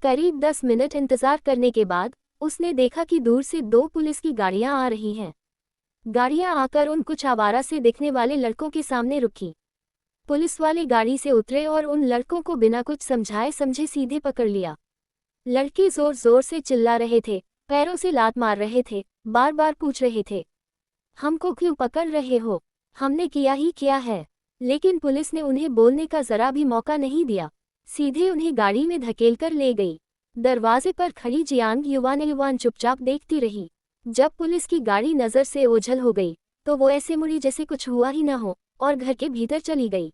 करीब 10 मिनट इंतजार करने के बाद उसने देखा कि दूर से 2 पुलिस की गाड़ियां आ रही हैं। गाड़ियां आकर उन कुछ आवारा से दिखने वाले लड़कों के सामने रुकी। पुलिस वाले गाड़ी से उतरे और उन लड़कों को बिना कुछ समझाए समझे सीधे पकड़ लिया। लड़के जोर जोर से चिल्ला रहे थे, पैरों से लात मार रहे थे, बार बार पूछ रहे थे, हमको क्यों पकड़ रहे हो, हमने किया ही क्या है। लेकिन पुलिस ने उन्हें बोलने का जरा भी मौका नहीं दिया, सीधे उन्हें गाड़ी में धकेलकर ले गई। दरवाजे पर खड़ी जियांग युवान चुपचाप देखती रही। जब पुलिस की गाड़ी नजर से ओझल हो गई तो वो ऐसे मुड़ी जैसे कुछ हुआ ही न हो और घर के भीतर चली गई।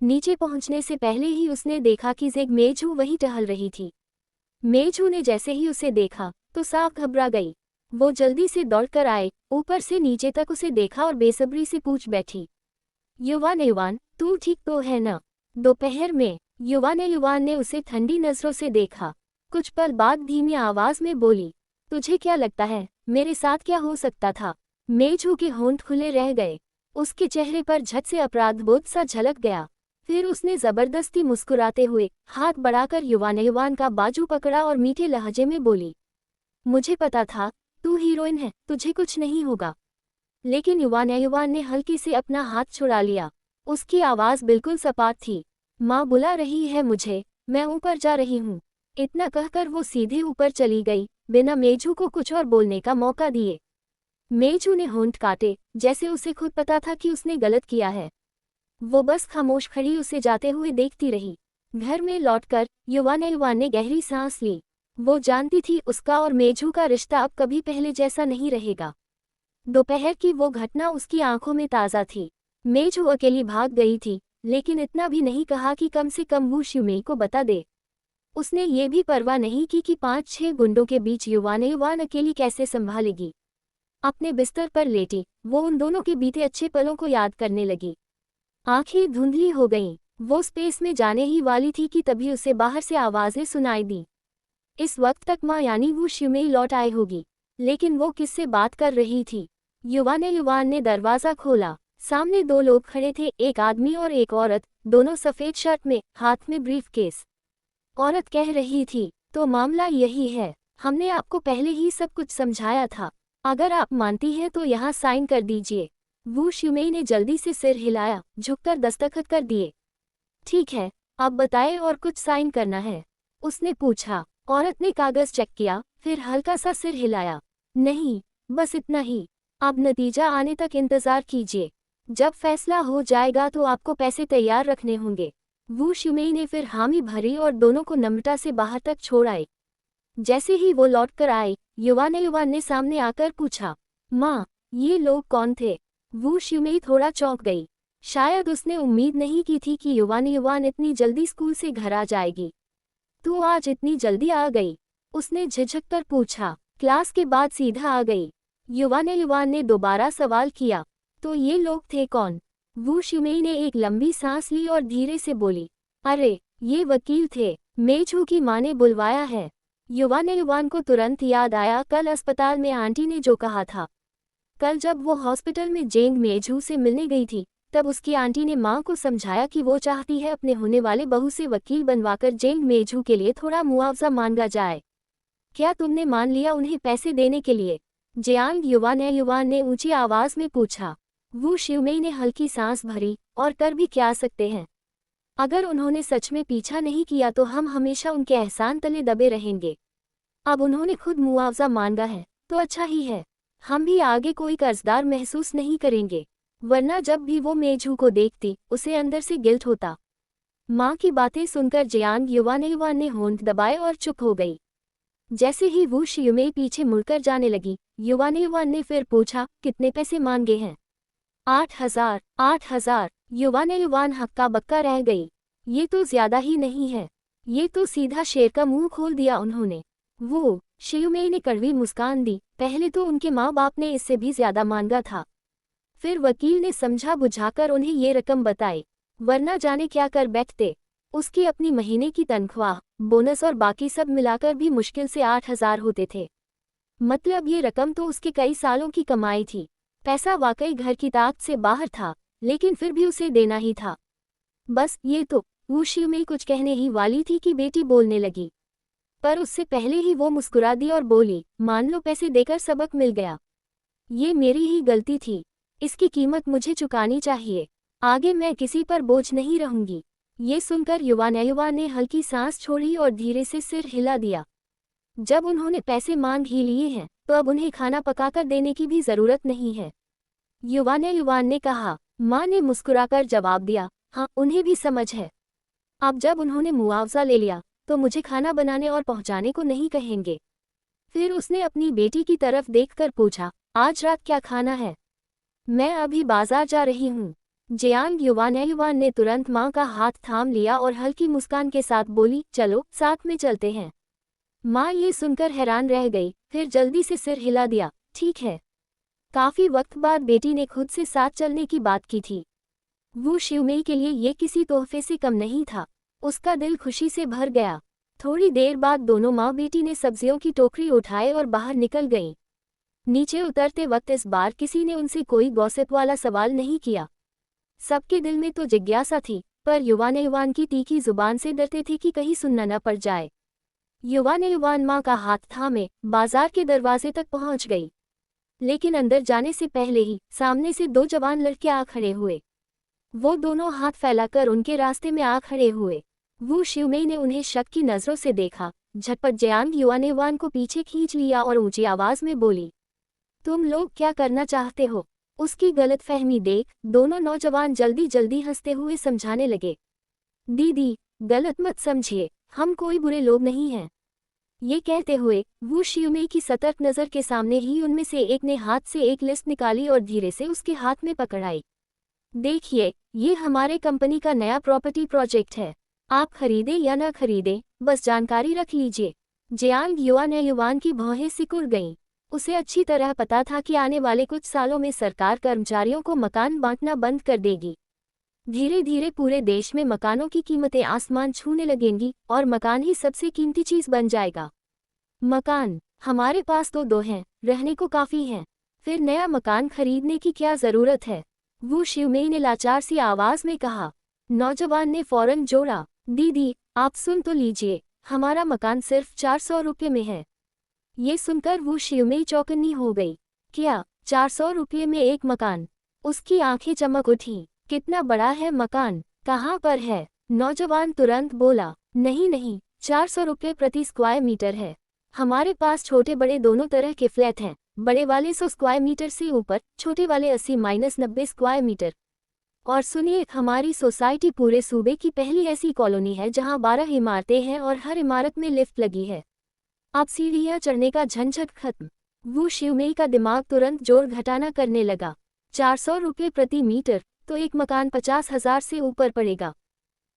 नीचे पहुंचने से पहले ही उसने देखा कि जेग मेजू वहीं टहल रही थी। मेजू ने जैसे ही उसे देखा तो साफ घबरा गई। वो जल्दी से दौड़कर आए, ऊपर से नीचे तक उसे देखा और बेसब्री से पूछ बैठी, युवान तू ठीक तो है न। दोपहर में युवान ने उसे ठंडी नजरों से देखा। कुछ पल बाद धीमी आवाज में बोली, तुझे क्या लगता है मेरे साथ क्या हो सकता था। मेजू के होंठ खुले रह गए। उसके चेहरे पर झट से अपराधबोध सा झलक गया। फिर उसने जबरदस्ती मुस्कुराते हुए हाथ बढ़ाकर युवान का बाजू पकड़ा और मीठे लहजे में बोली, मुझे पता था तू हीरोइन है, तुझे कुछ नहीं होगा। लेकिन युवान ने हल्की से अपना हाथ छुड़ा लिया। उसकी आवाज बिल्कुल सपाट थी, माँ बुला रही है मुझे, मैं ऊपर जा रही हूँ। इतना कहकर वो सीधे ऊपर चली गई, बिना मेजू को कुछ और बोलने का मौका दिए। मेजू ने होंठ काटे, जैसे उसे खुद पता था कि उसने गलत किया है। वो बस खामोश खड़ी उसे जाते हुए देखती रही। घर में लौटकर युवान ने गहरी सांस ली। वो जानती थी उसका और मेजू का रिश्ता अब कभी पहले जैसा नहीं रहेगा। दोपहर की वो घटना उसकी आंखों में ताज़ा थी। मेजू अकेली भाग गई थी, लेकिन इतना भी नहीं कहा कि कम से कम वो शिवमेई को बता दे। उसने ये भी परवाह नहीं की कि 5-6 गुंडों के बीच युवान अकेली कैसे संभालेगी। अपने बिस्तर पर लेटी वो उन दोनों के बीते अच्छे पलों को याद करने लगी। आंखें धुंधली हो गईं। वो स्पेस में जाने ही वाली थी कि तभी उसे बाहर से आवाजें सुनाई दी। इस वक्त तक माँ यानी वो शिवमेई लौट आए होगी, लेकिन वो किससे बात कर रही थी। युवान ने दरवाज़ा खोला। सामने 2 लोग खड़े थे, एक आदमी और एक औरत, दोनों सफ़ेद शर्ट में, हाथ में ब्रीफकेस। औरत कह रही थी, तो मामला यही है, हमने आपको पहले ही सब कुछ समझाया था, अगर आप मानती हैं तो यहाँ साइन कर दीजिए। वो शिवमेई ने जल्दी से सिर हिलाया, झुककर दस्तखत कर दिए। ठीक है, अब बताएं और कुछ साइन करना है, उसने पूछा। औरत ने कागज चेक किया, फिर हल्का सा सिर हिलाया। नहीं, बस इतना ही, अब नतीजा आने तक इंतजार कीजिए, जब फैसला हो जाएगा तो आपको पैसे तैयार रखने होंगे। वो शिवमेई ने फिर हामी भरी और दोनों को नम्रता से बाहर तक छोड़ आए। जैसे ही वो लौटकर आए, युवान ने सामने आकर पूछा, माँ ये लोग कौन थे। वो शिवमेई थोड़ा चौंक गई। शायद उसने उम्मीद नहीं की थी कि युवान इतनी जल्दी स्कूल से घर आ जाएगी। तू आज इतनी जल्दी आ गई, उसने झिझक कर पूछा। क्लास के बाद सीधा आ गई। युवान ने दोबारा सवाल किया, तो ये लोग थे कौन। वो शिवमेई ने एक लंबी सांस ली और धीरे से बोली, अरे ये वकील थे, मेजू की माँ ने बुलवाया है। युवान को तुरंत याद आया कल अस्पताल में आंटी ने जो कहा था। कल जब वो हॉस्पिटल में जेंग मेजू से मिलने गई थी, तब उसकी आंटी ने माँ को समझाया कि वो चाहती है अपने होने वाले बहू से वकील बनवाकर जेंग मेजू के लिए थोड़ा मुआवजा मांगा जाए। क्या तुमने मान लिया उन्हें पैसे देने के लिए। जियांग युवान ने ऊंची आवाज में पूछा। वो शिवमेई ने हल्की सांस भरी, और कर भी क्या सकते हैं, अगर उन्होंने सच में पीछा नहीं किया तो हम हमेशा उनके एहसान तले दबे रहेंगे। अब उन्होंने खुद मुआवजा मांगा है तो अच्छा ही है, हम भी आगे कोई कर्जदार महसूस नहीं करेंगे, वरना जब भी वो मेजू को देखती उसे अंदर से गिल्ट होता। माँ की बातें सुनकर जियांग युवान ने होंठ दबाए और चुप हो गई। जैसे ही वो शिवमेई पीछे मुड़कर जाने लगी, युवान ने फिर पूछा, कितने पैसे मांगे हैं। 8,000। युवान हक्का बक्का रह गई। ये तो ज्यादा ही नहीं है, ये तो सीधा शेर का मुंह खोल दिया उन्होंने। वो शिवमेई ने कड़वी मुस्कान दी, पहले तो उनके माँ बाप ने इससे भी ज्यादा मांगा था। फिर वकील ने समझा बुझाकर उन्हें ये रकम बताई, वरना जाने क्या कर बैठते। उसकी अपनी महीने की तनख्वाह, बोनस और बाकी सब मिलाकर भी मुश्किल से 8,000 होते थे। मतलब ये रकम तो उसके कई सालों की कमाई थी। पैसा वाकई घर की ताकत से बाहर था, लेकिन फिर भी उसे देना ही था। बस ये तो। वो शिवमेई कुछ कहने ही वाली थी कि बेटी बोलने लगी। पर उससे पहले ही वो मुस्कुरा दी और बोली, मान लो पैसे देकर सबक मिल गया। ये मेरी ही गलती थी, इसकी कीमत मुझे चुकानी चाहिए। आगे मैं किसी पर बोझ नहीं रहूंगी। ये सुनकर युवा ने हल्की सांस छोड़ी और धीरे से सिर हिला दिया। जब उन्होंने पैसे मांग ही लिए हैं तो अब उन्हें खाना पकाकर देने की भी जरूरत नहीं है। युवा ने कहा। माँ ने मुस्कुराकर जवाब दिया, हाँ उन्हें भी समझ है। अब जब उन्होंने मुआवजा ले लिया तो मुझे खाना बनाने और पहुंचाने को नहीं कहेंगे। फिर उसने अपनी बेटी की तरफ देखकर पूछा, आज रात क्या खाना है? मैं अभी बाजार जा रही हूँ। जियांग युवान ने तुरंत माँ का हाथ थाम लिया और हल्की मुस्कान के साथ बोली, चलो साथ में चलते हैं। माँ ये सुनकर हैरान रह गई, फिर जल्दी से सिर हिला दिया, ठीक है। काफी वक्त बाद बेटी ने खुद से साथ चलने की बात की थी। वो शिवमेई के लिए ये किसी तोहफे से कम नहीं था। उसका दिल खुशी से भर गया। थोड़ी देर बाद दोनों माँ बेटी ने सब्जियों की टोकरी उठाए और बाहर निकल गईं। नीचे उतरते वक्त इस बार किसी ने उनसे कोई गॉसिप वाला सवाल नहीं किया। सबके दिल में तो जिज्ञासा थी, पर युवान की तीखी जुबान से डरते थे कि कहीं सुनना न पड़ जाए। युवान माँ का हाथ थामे बाजार के दरवाजे तक पहुंच गई। लेकिन अंदर जाने से पहले ही सामने से दो जवान लड़के आ खड़े हुए। वो दोनों हाथ फैलाकर उनके रास्ते में आ खड़े हुए। वो शिवमेई ने उन्हें शक की नजरों से देखा, झटपट जियांग युवान को पीछे खींच लिया और ऊंची आवाज में बोली, तुम लोग क्या करना चाहते हो? उसकी गलतफहमी देख दोनों नौजवान जल्दी जल्दी हंसते हुए समझाने लगे, दीदी गलत मत समझिए, हम कोई बुरे लोग नहीं हैं। ये कहते हुए वो शिवमेई की सतर्क नजर के सामने ही उनमें से एक ने हाथ से एक लिस्ट निकाली और धीरे से उसके हाथ में पकड़ाई। देखिए, ये हमारे कंपनी का नया प्रॉपर्टी प्रोजेक्ट है। आप खरीदे या न खरीदे, बस जानकारी रख लीजिए। जियांग युवान की भौहें सिकुड़ गईं। उसे अच्छी तरह पता था कि आने वाले कुछ सालों में सरकार कर्मचारियों को मकान बांटना बंद कर देगी। धीरे धीरे पूरे देश में मकानों की कीमतें आसमान छूने लगेंगी और मकान ही सबसे कीमती चीज बन जाएगा। मकान हमारे पास तो दो हैं, रहने को काफी हैं, फिर नया मकान खरीदने की क्या जरूरत है? वो शिवमेई ने लाचार सी आवाज में कहा। नौजवान ने फौरन जोड़ा, दीदी आप सुन तो लीजिए, हमारा मकान सिर्फ 400 रुपये में है। ये सुनकर वो शिवमेई चौकन्नी हो गई। क्या 400 रुपये में एक मकान? उसकी आंखें चमक उठीं। कितना बड़ा है मकान? कहाँ पर है? नौजवान तुरंत बोला, नहीं 400 रुपये प्रति स्क्वायर मीटर है। हमारे पास छोटे बड़े दोनों तरह के फ्लैट हैं, बड़े वाले 100 स्क्वायर मीटर से ऊपर, छोटे वाले 80-90 स्क्वायर मीटर। और सुनिए, हमारी सोसाइटी पूरे सूबे की पहली ऐसी कॉलोनी है जहां 12 इमारतें हैं और हर इमारत में लिफ्ट लगी है। अब सीढ़ियां चढ़ने का झंझट खत्म। वो शिवमेई का दिमाग तुरंत जोर घटाना करने लगा। 400 रुपये प्रति मीटर तो एक मकान 50,000 से ऊपर पड़ेगा।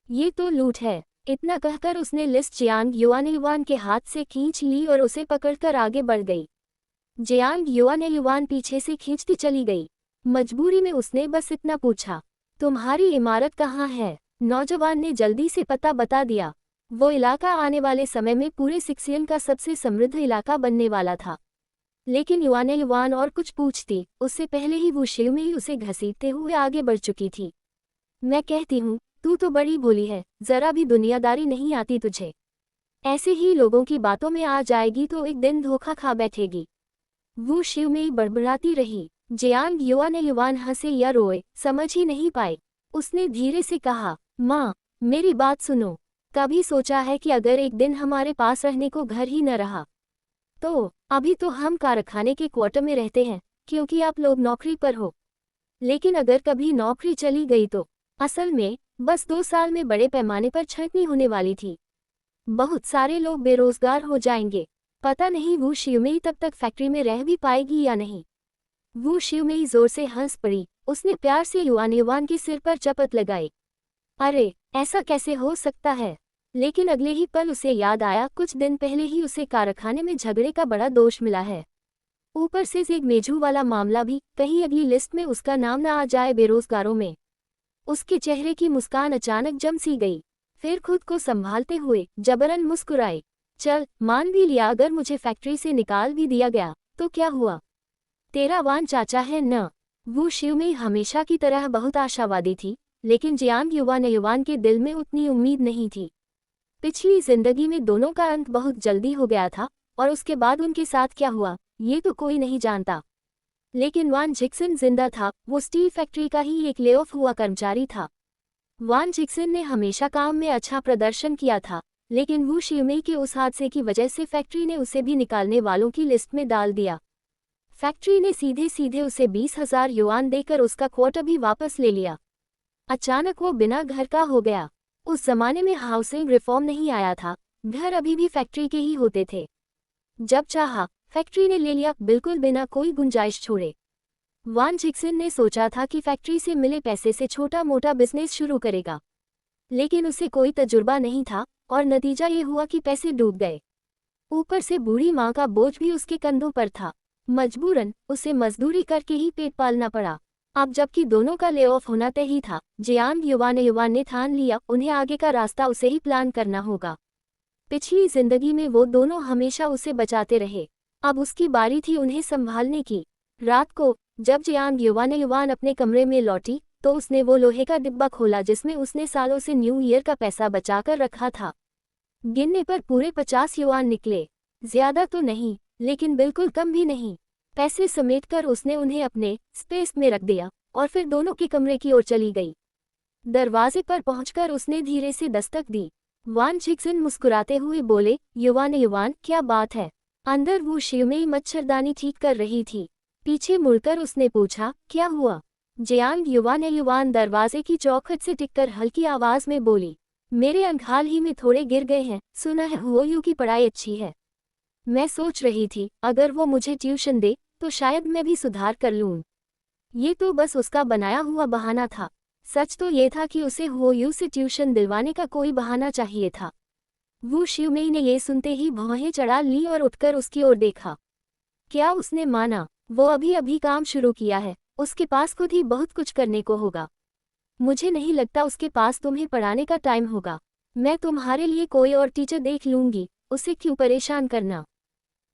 ये तो लूट है। इतना कहकर उसने लिस्ट जियांग युवान के हाथ से खींच ली और उसे पकड़कर आगे बढ़ गई। जियांग युवान पीछे से खींचती चली गई। मजबूरी में उसने बस इतना पूछा, तुम्हारी इमारत कहाँ है? नौजवान ने जल्दी से पता बता दिया। वो इलाका आने वाले समय में पूरे सिक्सियन का सबसे समृद्ध इलाका बनने वाला था। लेकिन युवान और कुछ पूछती उससे पहले ही वो शिवमेई उसे घसीटते हुए आगे बढ़ चुकी थी। मैं कहती हूँ, तू तो बड़ी भोली है, जरा भी दुनियादारी नहीं आती तुझे। ऐसे ही लोगों की बातों में आ जाएगी तो एक दिन धोखा खा बैठेगी। वो शिवमेई बड़बड़ाती रही। जियांग युवान हंसे या रोए समझ ही नहीं पाए। उसने धीरे से कहा, माँ मेरी बात सुनो। कभी सोचा है कि अगर एक दिन हमारे पास रहने को घर ही न रहा तो? अभी तो हम कारखाने के क्वार्टर में रहते हैं क्योंकि आप लोग नौकरी पर हो, लेकिन अगर कभी नौकरी चली गई तो? असल में बस 2 साल में बड़े पैमाने पर छंटनी होने वाली थी। बहुत सारे लोग बेरोजगार हो जाएंगे। पता नहीं वो शिवमेई तब तक फैक्ट्री में रह भी पाएगी या नहीं। वो शिवमेई जोर से हंस पड़ी। उसने प्यार से युवान के सिर पर चपत लगाई। अरे ऐसा कैसे हो सकता है? लेकिन अगले ही पल उसे याद आया, कुछ दिन पहले ही उसे कारखाने में झगड़े का बड़ा दोष मिला है। ऊपर से एक मेजू वाला मामला भी, कहीं अगली लिस्ट में उसका नाम न आ जाए बेरोजगारों में। उसके चेहरे की मुस्कान अचानक जम सी गई। फिर खुद को संभालते हुए जबरन मुस्कुराए। चल मान भी लिया अगर मुझे फैक्ट्री से निकाल भी दिया गया तो क्या हुआ? तेरा वान चाचा है न? वो शिवमेई हमेशा की तरह बहुत आशावादी थी, लेकिन जियांग युवान के दिल में उतनी उम्मीद नहीं थी। पिछली जिंदगी में दोनों का अंत बहुत जल्दी हो गया था और उसके बाद उनके साथ क्या हुआ ये तो कोई नहीं जानता। लेकिन वान जिक्सन जिंदा था, वो स्टील फैक्ट्री का ही एक ले ऑफ हुआ कर्मचारी था। वान जिक्सन ने हमेशा काम में अच्छा प्रदर्शन किया था, लेकिन वू शियुमेई के उस हादसे की वजह से फैक्ट्री ने उसे भी निकालने वालों की लिस्ट में डाल दिया। फैक्ट्री ने सीधे सीधे उसे 20,000 युआन देकर उसका क्वार्टर भी वापस ले लिया। अचानक वो बिना घर का हो गया। उस जमाने में हाउसिंग रिफॉर्म नहीं आया था, घर अभी भी फैक्ट्री के ही होते थे। जब चाहा फैक्ट्री ने ले लिया, बिल्कुल बिना कोई गुंजाइश छोड़े। वान जिक्सन ने सोचा था कि फैक्ट्री से मिले पैसे से छोटा मोटा बिजनेस शुरू करेगा, लेकिन उसे कोई तजुर्बा नहीं था और नतीजा ये हुआ कि पैसे डूब गए। ऊपर से बूढ़ी माँ का बोझ भी उसके कंधों पर था। मजबूरन उसे मजदूरी करके ही पेट पालना पड़ा। अब जबकि दोनों का ले ऑफ होना तय ही था, जियांग युवान ने ठान लिया उन्हें आगे का रास्ता उसे ही प्लान करना होगा। पिछली जिंदगी में वो दोनों हमेशा उसे बचाते रहे, अब उसकी बारी थी उन्हें संभालने की। रात को जब जियांग युवान अपने कमरे में लौटी तो उसने वो लोहे का डिब्बा खोला जिसमें उसने सालों से न्यू ईयर का पैसा बचाकर रखा था। गिनने पर पूरे 50 युआन निकले। ज्यादा तो नहीं, लेकिन बिल्कुल कम भी नहीं। पैसे समेटकर उसने उन्हें अपने स्पेस में रख दिया और फिर दोनों के कमरे की ओर चली गई। दरवाजे पर पहुंचकर उसने धीरे से दस्तक दी। वान जिक्सन मुस्कुराते हुए बोले, युवान क्या बात है? अंदर वो शियुमेई मच्छरदानी ठीक कर रही थी। पीछे मुड़कर उसने पूछा, क्या हुआ? जियांग युवान दरवाजे की चौखट से टिककर हल्की आवाज में बोली, मेरे अंक हाल ही में थोड़े गिर गए हैं, सुना है हुओयू की पढ़ाई अच्छी है। मैं सोच रही थी अगर वो मुझे ट्यूशन दे तो शायद मैं भी सुधार कर लूँ। ये तो बस उसका बनाया हुआ बहाना था। सच तो ये था कि उसे हुओयू से ट्यूशन दिलवाने का कोई बहाना चाहिए था। वू शियुमेई ने ये सुनते ही भौहें चढ़ा ली और उठकर उसकी ओर देखा। क्या उसने माना? वो अभी अभी काम शुरू किया है, उसके पास खुद ही बहुत कुछ करने को होगा। मुझे नहीं लगता उसके पास तुम्हें पढ़ाने का टाइम होगा। मैं तुम्हारे लिए कोई और टीचर देख लूंगी, उसे क्यों परेशान करना।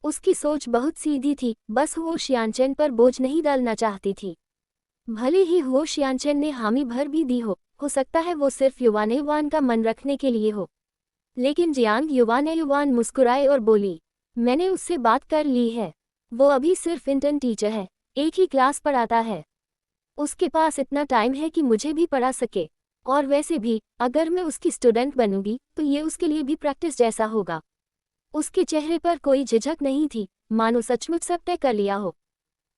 उसकी सोच बहुत सीधी थी, बस वो शियानचेन पर बोझ नहीं डालना चाहती थी। भले ही हो शियानचेन ने हामी भर भी दी हो सकता है वो सिर्फ युवान का मन रखने के लिए हो। लेकिन जियांग युवान मुस्कुराए और बोली, मैंने उससे बात कर ली है। वो अभी सिर्फ इंटर्न टीचर है, एक ही क्लास पढ़ाता है। उसके पास इतना टाइम है कि मुझे भी पढ़ा सके, और वैसे भी अगर मैं उसकी स्टूडेंट बनूंगी तो ये उसके लिए भी प्रैक्टिस जैसा होगा। उसके चेहरे पर कोई झिझक नहीं थी, मानो सचमुच सब तय कर लिया हो।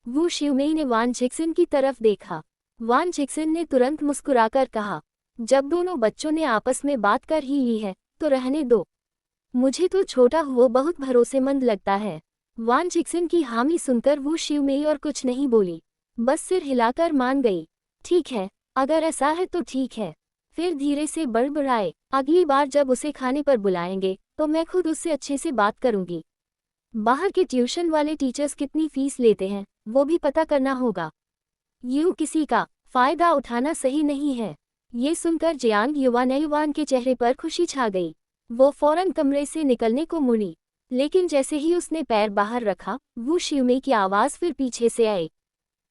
वू शियुमेई ने वान जिक्सन की तरफ देखा। वान जिक्सन ने तुरंत मुस्कुराकर कहा, जब दोनों बच्चों ने आपस में बात कर ही ली है तो रहने दो। मुझे तो छोटा हुआ बहुत भरोसेमंद लगता है। वान जिक्सन की हामी सुनकर वू शियुमेई और कुछ नहीं बोली, बस सिर हिलाकर मान गई। ठीक है, अगर ऐसा है तो ठीक है। फिर धीरे से बड़बड़ाए, अगली बार जब उसे खाने पर बुलाएंगे तो मैं खुद उससे अच्छे से बात करूंगी। बाहर के ट्यूशन वाले टीचर्स कितनी फीस लेते हैं वो भी पता करना होगा। यूं किसी का फायदा उठाना सही नहीं है। ये सुनकर जियांग युवान के चेहरे पर खुशी छा गई। वो फौरन कमरे से निकलने को मुड़ी, लेकिन जैसे ही उसने पैर बाहर रखा वू शियुमेई की आवाज फिर पीछे से आई,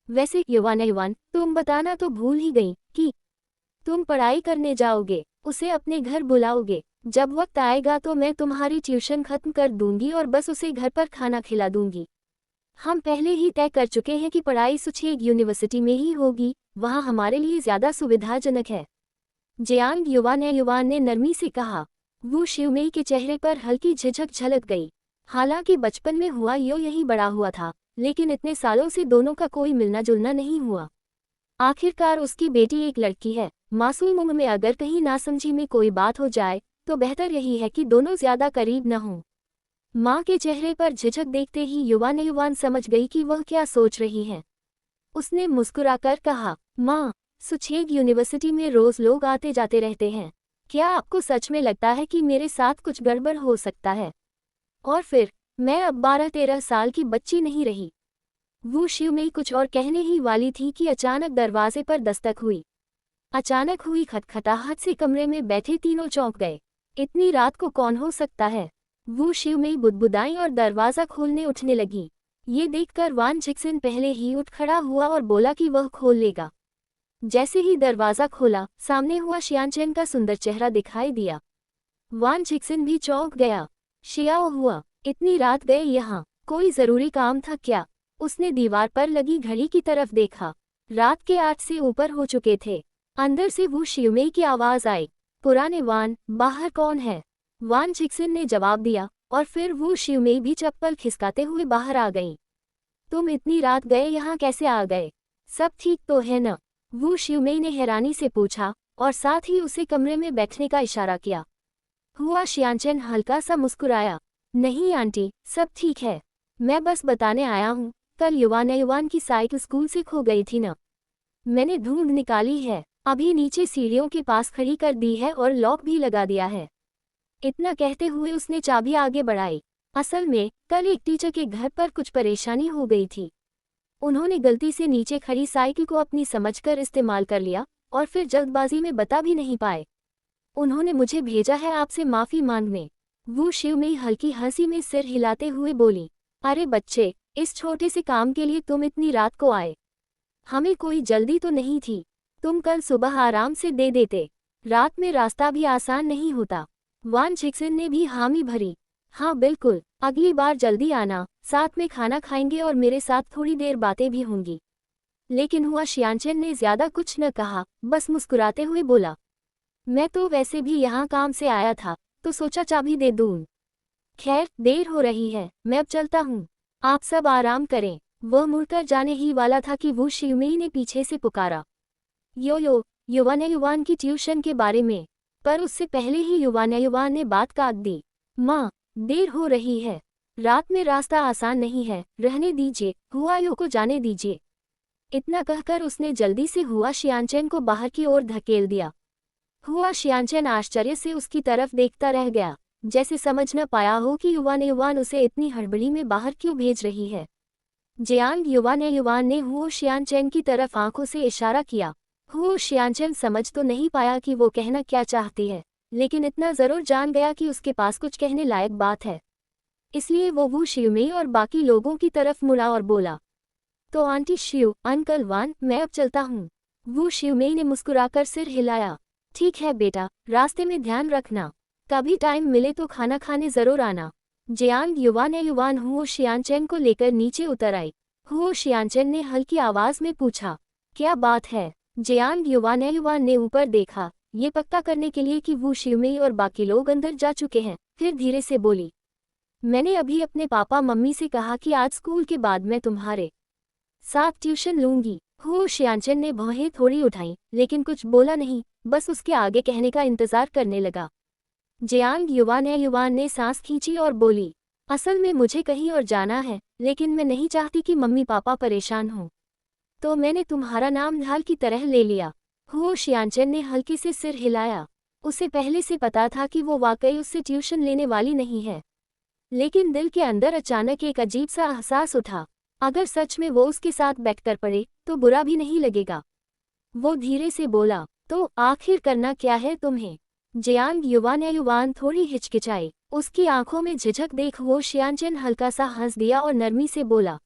वैसे युवान तुम बताना तो भूल ही गई कि तुम पढ़ाई करने जाओगे, उसे अपने घर बुलाओगे। जब वक्त आएगा तो मैं तुम्हारी ट्यूशन खत्म कर दूंगी और बस उसे घर पर खाना खिला दूंगी। हम पहले ही तय कर चुके हैं कि पढ़ाई सुचेग यूनिवर्सिटी में ही होगी, वहाँ हमारे लिए ज्यादा सुविधाजनक है। जियांग युवान ने नरमी से कहा। वू शियुमेई के चेहरे पर हल्की झिझक झलक गई। हालांकि बचपन में हुआ यो यही बड़ा हुआ था, लेकिन इतने सालों से दोनों का कोई मिलना जुलना नहीं हुआ। आखिरकार उसकी बेटी एक लड़की है, मासूम उम्र में अगर कहीं नासमझी में कोई बात हो जाए तो बेहतर यही है कि दोनों ज्यादा करीब न हों। माँ के चेहरे पर झिझक देखते ही युवान समझ गई कि वह क्या सोच रही हैं। उसने मुस्कुराकर कहा, माँ, सुचेग यूनिवर्सिटी में रोज लोग आते जाते रहते हैं, क्या आपको सच में लगता है कि मेरे साथ कुछ गड़बड़ हो सकता है? और फिर मैं अब 12-13 साल की बच्ची नहीं रही। वू शियुमेई कुछ और कहने ही वाली थी कि अचानक दरवाजे पर दस्तक हुई। अचानक हुई खटखटाहट से कमरे में बैठे तीनों चौंक गए। इतनी रात को कौन हो सकता है? वू शियुमेई बुदबुदाई और दरवाजा खोलने उठने लगी। ये देखकर वान जिक्सन पहले ही उठ खड़ा हुआ और बोला कि वह खोल लेगा। जैसे ही दरवाजा खोला, सामने हुआ शियानचेन का सुंदर चेहरा दिखाई दिया। वान छिक्सिन भी चौंक गया। शियाओ हुआ, इतनी रात गए यहाँ, कोई जरूरी काम था क्या? उसने दीवार पर लगी घड़ी की तरफ देखा। रात के 8 से ऊपर हो चुके थे। अंदर से वू शियुमेई की आवाज आई, पुराने वान, बाहर कौन है? वान छिक्सिन ने जवाब दिया और फिर वू शियुमेई भी चप्पल खिसकाते हुए बाहर आ गईं। तुम इतनी रात गए यहाँ कैसे आ गए? सब ठीक तो है न? वू शियुमेई ने हैरानी से पूछा और साथ ही उसे कमरे में बैठने का इशारा किया। हुआ शियानचेन हल्का सा मुस्कुराया, नहीं आंटी, सब ठीक है। मैं बस बताने आया हूँ, कल युवान की साइकिल स्कूल से खो गई थी न। मैंने ढूंढ निकाली है, अभी नीचे सीढ़ियों के पास खड़ी कर दी है और लॉक भी लगा दिया है। इतना कहते हुए उसने चाबी आगे बढ़ाई। असल में कल एक टीचर के घर पर कुछ परेशानी हो गई थी। उन्होंने गलती से नीचे खड़ी साइकिल को अपनी समझकर इस्तेमाल कर लिया और फिर जल्दबाजी में बता भी नहीं पाए। उन्होंने मुझे भेजा है आपसे माफी मांगने। वू शियुमेई हल्की हंसी में सिर हिलाते हुए बोली, अरे बच्चे, इस छोटे से काम के लिए तुम इतनी रात को आए? हमें कोई जल्दी तो नहीं थी, तुम कल सुबह आराम से दे देते। रात में रास्ता भी आसान नहीं होता। वान छिक्सिन ने भी हामी भरी, हाँ बिल्कुल, अगली बार जल्दी आना, साथ में खाना खाएंगे और मेरे साथ थोड़ी देर बातें भी होंगी। लेकिन हुआ शियानचेन ने ज्यादा कुछ न कहा, बस मुस्कुराते हुए बोला, मैं तो वैसे भी यहाँ काम से आया था, तो सोचा चाबी दे दूँ। खैर, देर हो रही है, मैं अब चलता हूँ। आप सब आराम करें। वह मुड़कर जाने ही वाला था कि वू शियुमेई ने पीछे से पुकारा, यो युवान की ट्यूशन के बारे में। पर उससे पहले ही युवान ने बात काट दी, माँ, देर हो रही है, रात में रास्ता आसान नहीं है, रहने दीजिए, हुआयो को जाने दीजिए। इतना कहकर उसने जल्दी से हुआ शियानचेन को बाहर की ओर धकेल दिया। हुआ शियानचेन आश्चर्य से उसकी तरफ देखता रह गया, जैसे समझ न पाया हो कि युवान उसे इतनी हड़बड़ी में बाहर क्यों भेज रही है। जियांग युवान ने हुओ शियानचेन की तरफ आंखों से इशारा किया। हुओ शियानचेन समझ तो नहीं पाया कि वो कहना क्या चाहती है, लेकिन इतना जरूर जान गया कि उसके पास कुछ कहने लायक बात है। इसलिए वो वू शियुमेई और बाकी लोगों की तरफ मुड़ा और बोला, तो आंटी शियू, अंकल वान, मैं अब चलता हूँ। वू शियुमेई ने मुस्कुराकर सिर हिलाया, ठीक है बेटा, रास्ते में ध्यान रखना, कभी टाइम मिले तो खाना खाने जरूर आना। जियांग युवान हुओ शियानचेन को लेकर नीचे उतर आई। हुओ शियानचेन ने हल्की आवाज में पूछा, क्या बात है? जियांग युवान ने ऊपर देखा, ये पक्का करने के लिए कि वू शियुमेई और बाकी लोग अंदर जा चुके हैं, फिर धीरे से बोली, मैंने अभी अपने पापा मम्मी से कहा कि आज स्कूल के बाद मैं तुम्हारे साथ ट्यूशन लूंगी। हुओ शियानचेन ने भौहें थोड़ी उठाई, लेकिन कुछ बोला नहीं, बस उसके आगे कहने का इंतजार करने लगा। जियांग युवान ने सांस खींची और बोली, असल में मुझे कहीं और जाना है, लेकिन मैं नहीं चाहती कि मम्मी पापा परेशान हों, तो मैंने तुम्हारा नाम ढाल की तरह ले लिया। हुओ शियानचेन ने हल्के से सिर हिलाया। उसे पहले से पता था कि वो वाकई उससे ट्यूशन लेने वाली नहीं है, लेकिन दिल के अंदर अचानक एक अजीब सा एहसास उठा, अगर सच में वो उसके साथ बैठकर पढ़े तो बुरा भी नहीं लगेगा। वो धीरे से बोला, तो आखिर करना क्या है तुम्हें? जियांग युवान थोड़ी हिचकिचाई। उसकी आंखों में झिझक देख वो शियानचेन हल्का सा हंस दिया और नरमी से बोला,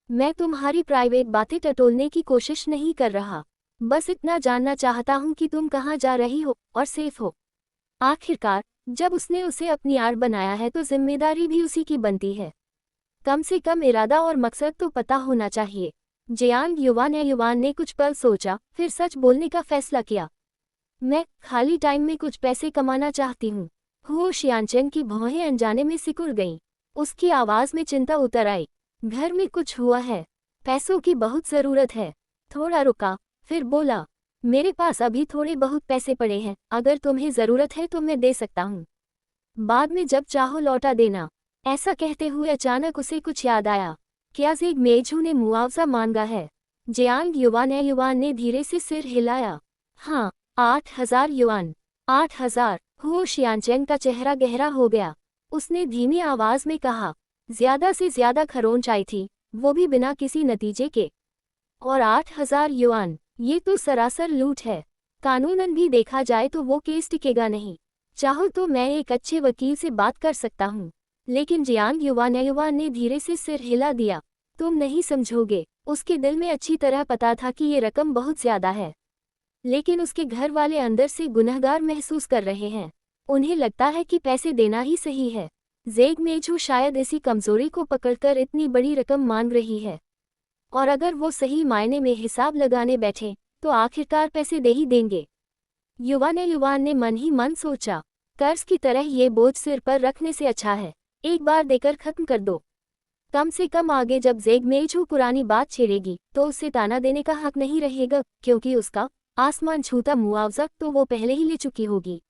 मैं तुम्हारी प्राइवेट बातें टटोलने की कोशिश नहीं कर रहा, बस इतना जानना चाहता हूँ कि तुम कहाँ जा रही हो और सेफ हो। आखिरकार जब उसने उसे अपनी आड़ बनाया है तो जिम्मेदारी भी उसी की बनती है, कम से कम इरादा और मकसद तो पता होना चाहिए। जियांग युवान ने कुछ पल सोचा, फिर सच बोलने का फैसला किया, मैं खाली टाइम में कुछ पैसे कमाना चाहती हूँ। हुओ शियानचेन की भौहें अनजाने में सिकुड़ गईं। उसकी आवाज में चिंता उतर आई, घर में कुछ हुआ है? पैसों की बहुत जरूरत है। थोड़ा रुका, फिर बोला, मेरे पास अभी थोड़े बहुत पैसे पड़े हैं, अगर तुम्हें जरूरत है तो मैं दे सकता हूँ, बाद में जब चाहो लौटा देना। ऐसा कहते हुए अचानक उसे कुछ याद आया, क्या ज़ेग मेजू ने मुआवजा मांगा है? जियांग युवान ने धीरे से सिर हिलाया, हाँ, 8,000 युआन। 8,000। हुओ शियानचेन का चेहरा गहरा हो गया। उसने धीमी आवाज में कहा, ज्यादा से ज्यादा खरोंच आई थी, वो भी बिना किसी नतीजे के। और 8,000 युआन, ये तो सरासर लूट है। कानूनन भी देखा जाए तो वो केस टिकेगा नहीं। चाहो तो मैं एक अच्छे वकील से बात कर सकता हूँ। लेकिन जियांग युवान ने धीरे से सिर हिला दिया, तुम नहीं समझोगे। उसके दिल में अच्छी तरह पता था कि ये रकम बहुत ज्यादा है, लेकिन उसके घर वाले अंदर से गुनहगार महसूस कर रहे हैं। उन्हें लगता है कि पैसे देना ही सही है। जेग मेजू शायद इसी कमजोरी को पकड़कर इतनी बड़ी रकम मांग रही है, और अगर वो सही मायने में हिसाब लगाने बैठे तो आखिरकार पैसे दे ही देंगे। युवान ने मन ही मन सोचा, कर्ज की तरह ये बोझ सिर पर रखने से अच्छा है एक बार देकर खत्म कर दो। कम से कम आगे जब जेग मेजू पुरानी बात छेड़ेगी तो उसे ताना देने का हक नहीं रहेगा, क्योंकि उसका आसमान छूता मुआवजा तो वो पहले ही ले चुकी होगी।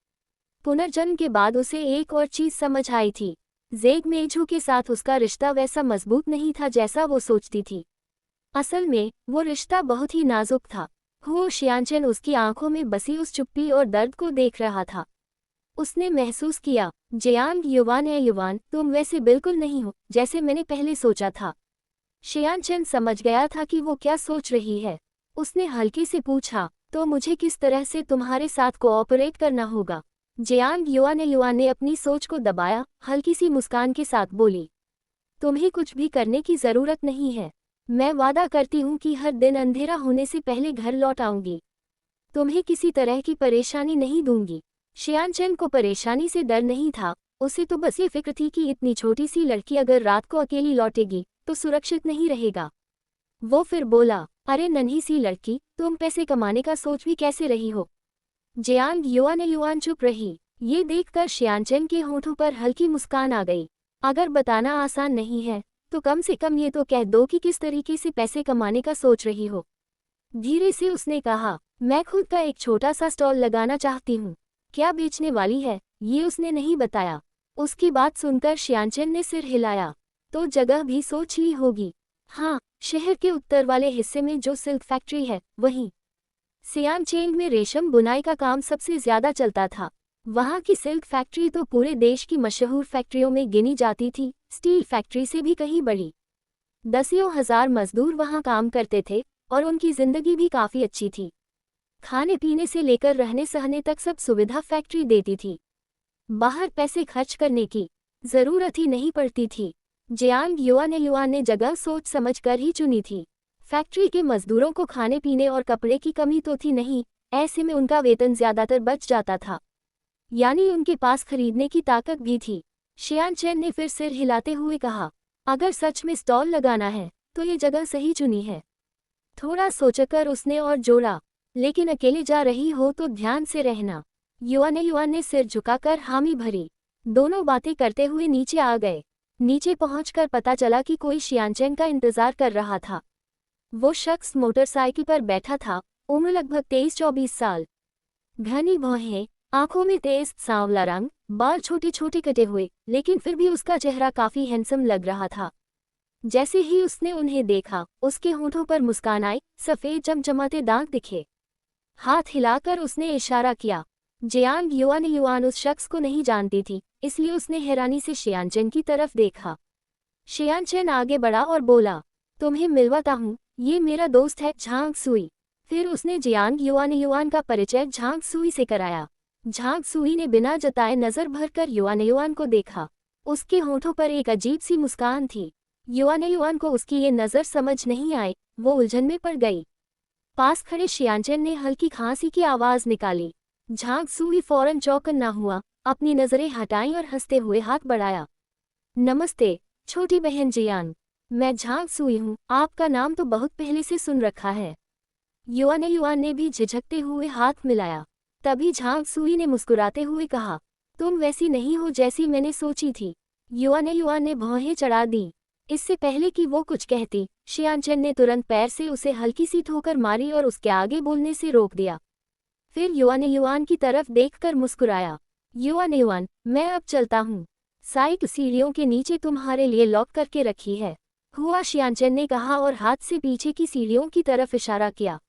पुनर्जन्म के बाद उसे एक और चीज समझ आई थी, जेग मेजू के साथ उसका रिश्ता वैसा मजबूत नहीं था जैसा वो सोचती थी। असल में वो रिश्ता बहुत ही नाजुक था। हुओ शियानचेन उसकी आंखों में बसी उस चुप्पी और दर्द को देख रहा था। उसने महसूस किया, जियांग युवान, तुम वैसे बिल्कुल नहीं हो जैसे मैंने पहले सोचा था। शियानचेन समझ गया था कि वो क्या सोच रही है। उसने हल्के से पूछा, तो मुझे किस तरह से तुम्हारे साथ कोऑपरेट करना होगा? जियांग युवान ने अपनी सोच को दबाया, हल्की सी मुस्कान के साथ बोली, तुम्हें कुछ भी करने की जरूरत नहीं है। मैं वादा करती हूँ कि हर दिन अंधेरा होने से पहले घर लौट आऊंगी। तुम्हें किसी तरह की परेशानी नहीं दूंगी। शियानचेन को परेशानी से डर नहीं था, उसे तो बस ये फिक्र थी कि इतनी छोटी सी लड़की अगर रात को अकेली लौटेगी तो सुरक्षित नहीं रहेगा। वो फिर बोला, अरे नन्ही सी लड़की, तुम पैसे कमाने का सोच भी कैसे रही हो? जियांग युवान चुप रही। ये देखकर शियानचेन के होठों पर हल्की मुस्कान आ गई। अगर बताना आसान नहीं है तो कम से कम ये तो कह दो कि किस तरीके से पैसे कमाने का सोच रही हो। धीरे से उसने कहा, मैं खुद का एक छोटा सा स्टॉल लगाना चाहती हूँ। क्या बेचने वाली है ये उसने नहीं बताया। उसकी बात सुनकर शियानचेन ने सिर हिलाया, तो जगह भी सोच ली होगी। हाँ, शहर के उत्तर वाले हिस्से में जो सिल्क फैक्ट्री है वहीं। सियांचेंग में रेशम बुनाई का काम सबसे ज्यादा चलता था। वहाँ की सिल्क फैक्ट्री तो पूरे देश की मशहूर फैक्ट्रियों में गिनी जाती थी, स्टील फैक्ट्री से भी कहीं बड़ी। दसियों हजार मजदूर वहाँ काम करते थे और उनकी जिंदगी भी काफी अच्छी थी। खाने पीने से लेकर रहने सहने तक सब सुविधा फैक्ट्री देती थी। बाहर पैसे खर्च करने की जरूरत ही नहीं पड़ती थी। जियांग युवान ने जगह सोच समझ कर ही चुनी थी। फैक्ट्री के मजदूरों को खाने पीने और कपड़े की कमी तो थी नहीं, ऐसे में उनका वेतन ज्यादातर बच जाता था, यानी उनके पास खरीदने की ताकत भी थी। शियानचेन ने फिर सिर हिलाते हुए कहा, अगर सच में स्टॉल लगाना है तो ये जगह सही चुनी है। थोड़ा सोचकर उसने और जोड़ा, लेकिन अकेले जा रही हो तो ध्यान से रहना। युवान ने सिर झुकाकर हामी भरी। दोनों बातें करते हुए नीचे आ गए। नीचे पहुंचकर पता चला कि कोई शियानचेन का इंतजार कर रहा था। वो शख्स मोटरसाइकिल पर बैठा था, उम्र लगभग 23-24 साल। घनी भौहें, आंखों में तेज सांवला रंग, बाल छोटे छोटे कटे हुए, लेकिन फिर भी उसका चेहरा काफी हैंडसम लग रहा था। जैसे ही उसने उन्हें देखा, उसके होठों पर मुस्कान आई, सफेद चमचमाते दांत दिखे। हाथ हिलाकर उसने इशारा किया। जियांग युवान उस शख्स को नहीं जानती थी, इसलिए उसने हैरानी से शियानचेन की तरफ देखा। शियानचेन आगे बढ़ा और बोला, तुम्हें मिलवाता हूँ, ये मेरा दोस्त है झांग सुई। फिर उसने जियांग युवान का परिचय झांग सुई से कराया। झांग सुई ने बिना जताए नजर भरकर युवान को देखा। उसके होठों पर एक अजीब सी मुस्कान थी। युवान को उसकी ये नजर समझ नहीं आई, वो उलझन में पड़ गई। पास खड़े शियानचेन ने हल्की खांसी की आवाज निकाली। झांग सुई फौरन चौकन्ना हुआ, अपनी नजरें हटाई और हंसते हुए हाथ बढ़ाया। नमस्ते छोटी बहन जियांग, मैं झांग सुई हूँ, आपका नाम तो बहुत पहले से सुन रखा है। युवान ने भी झिझकते हुए हाथ मिलाया। तभी झांग सुई ने मुस्कुराते हुए कहा, तुम वैसी नहीं हो जैसी मैंने सोची थी। युवान ने भौहें चढ़ा दी। इससे पहले कि वो कुछ कहती, शियानचेन ने तुरंत पैर से उसे हल्की सी ठोकर मारी और उसके आगे बोलने से रोक दिया। फिर युवान की तरफ देखकर मुस्कुराया। युवान, मैं अब चलता हूँ। साइड सीढ़ियों के नीचे तुम्हारे लिए लॉक करके रखी है, हुआ शियानचेन ने कहा और हाथ से पीछे की सीढ़ियों की तरफ इशारा किया।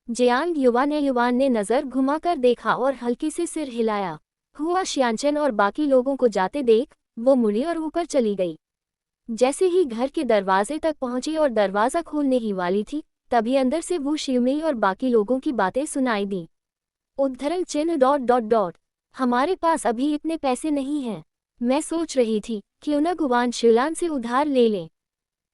जियांग युवान ने नजर घुमाकर देखा और हल्के से सिर हिलाया। हुआ शियानचेन और बाकी लोगों को जाते देख वो मुड़ी और ऊपर चली गई। जैसे ही घर के दरवाजे तक पहुंची और दरवाजा खोलने ही वाली थी, तभी अंदर से वो शिवमेई और बाकी लोगों की बातें सुनाई दी। उद्धरण चिन्ह ... हमारे पास अभी इतने पैसे नहीं हैं। मैं सोच रही थी क्यों न गुवान शिवलान से उधार ले लें।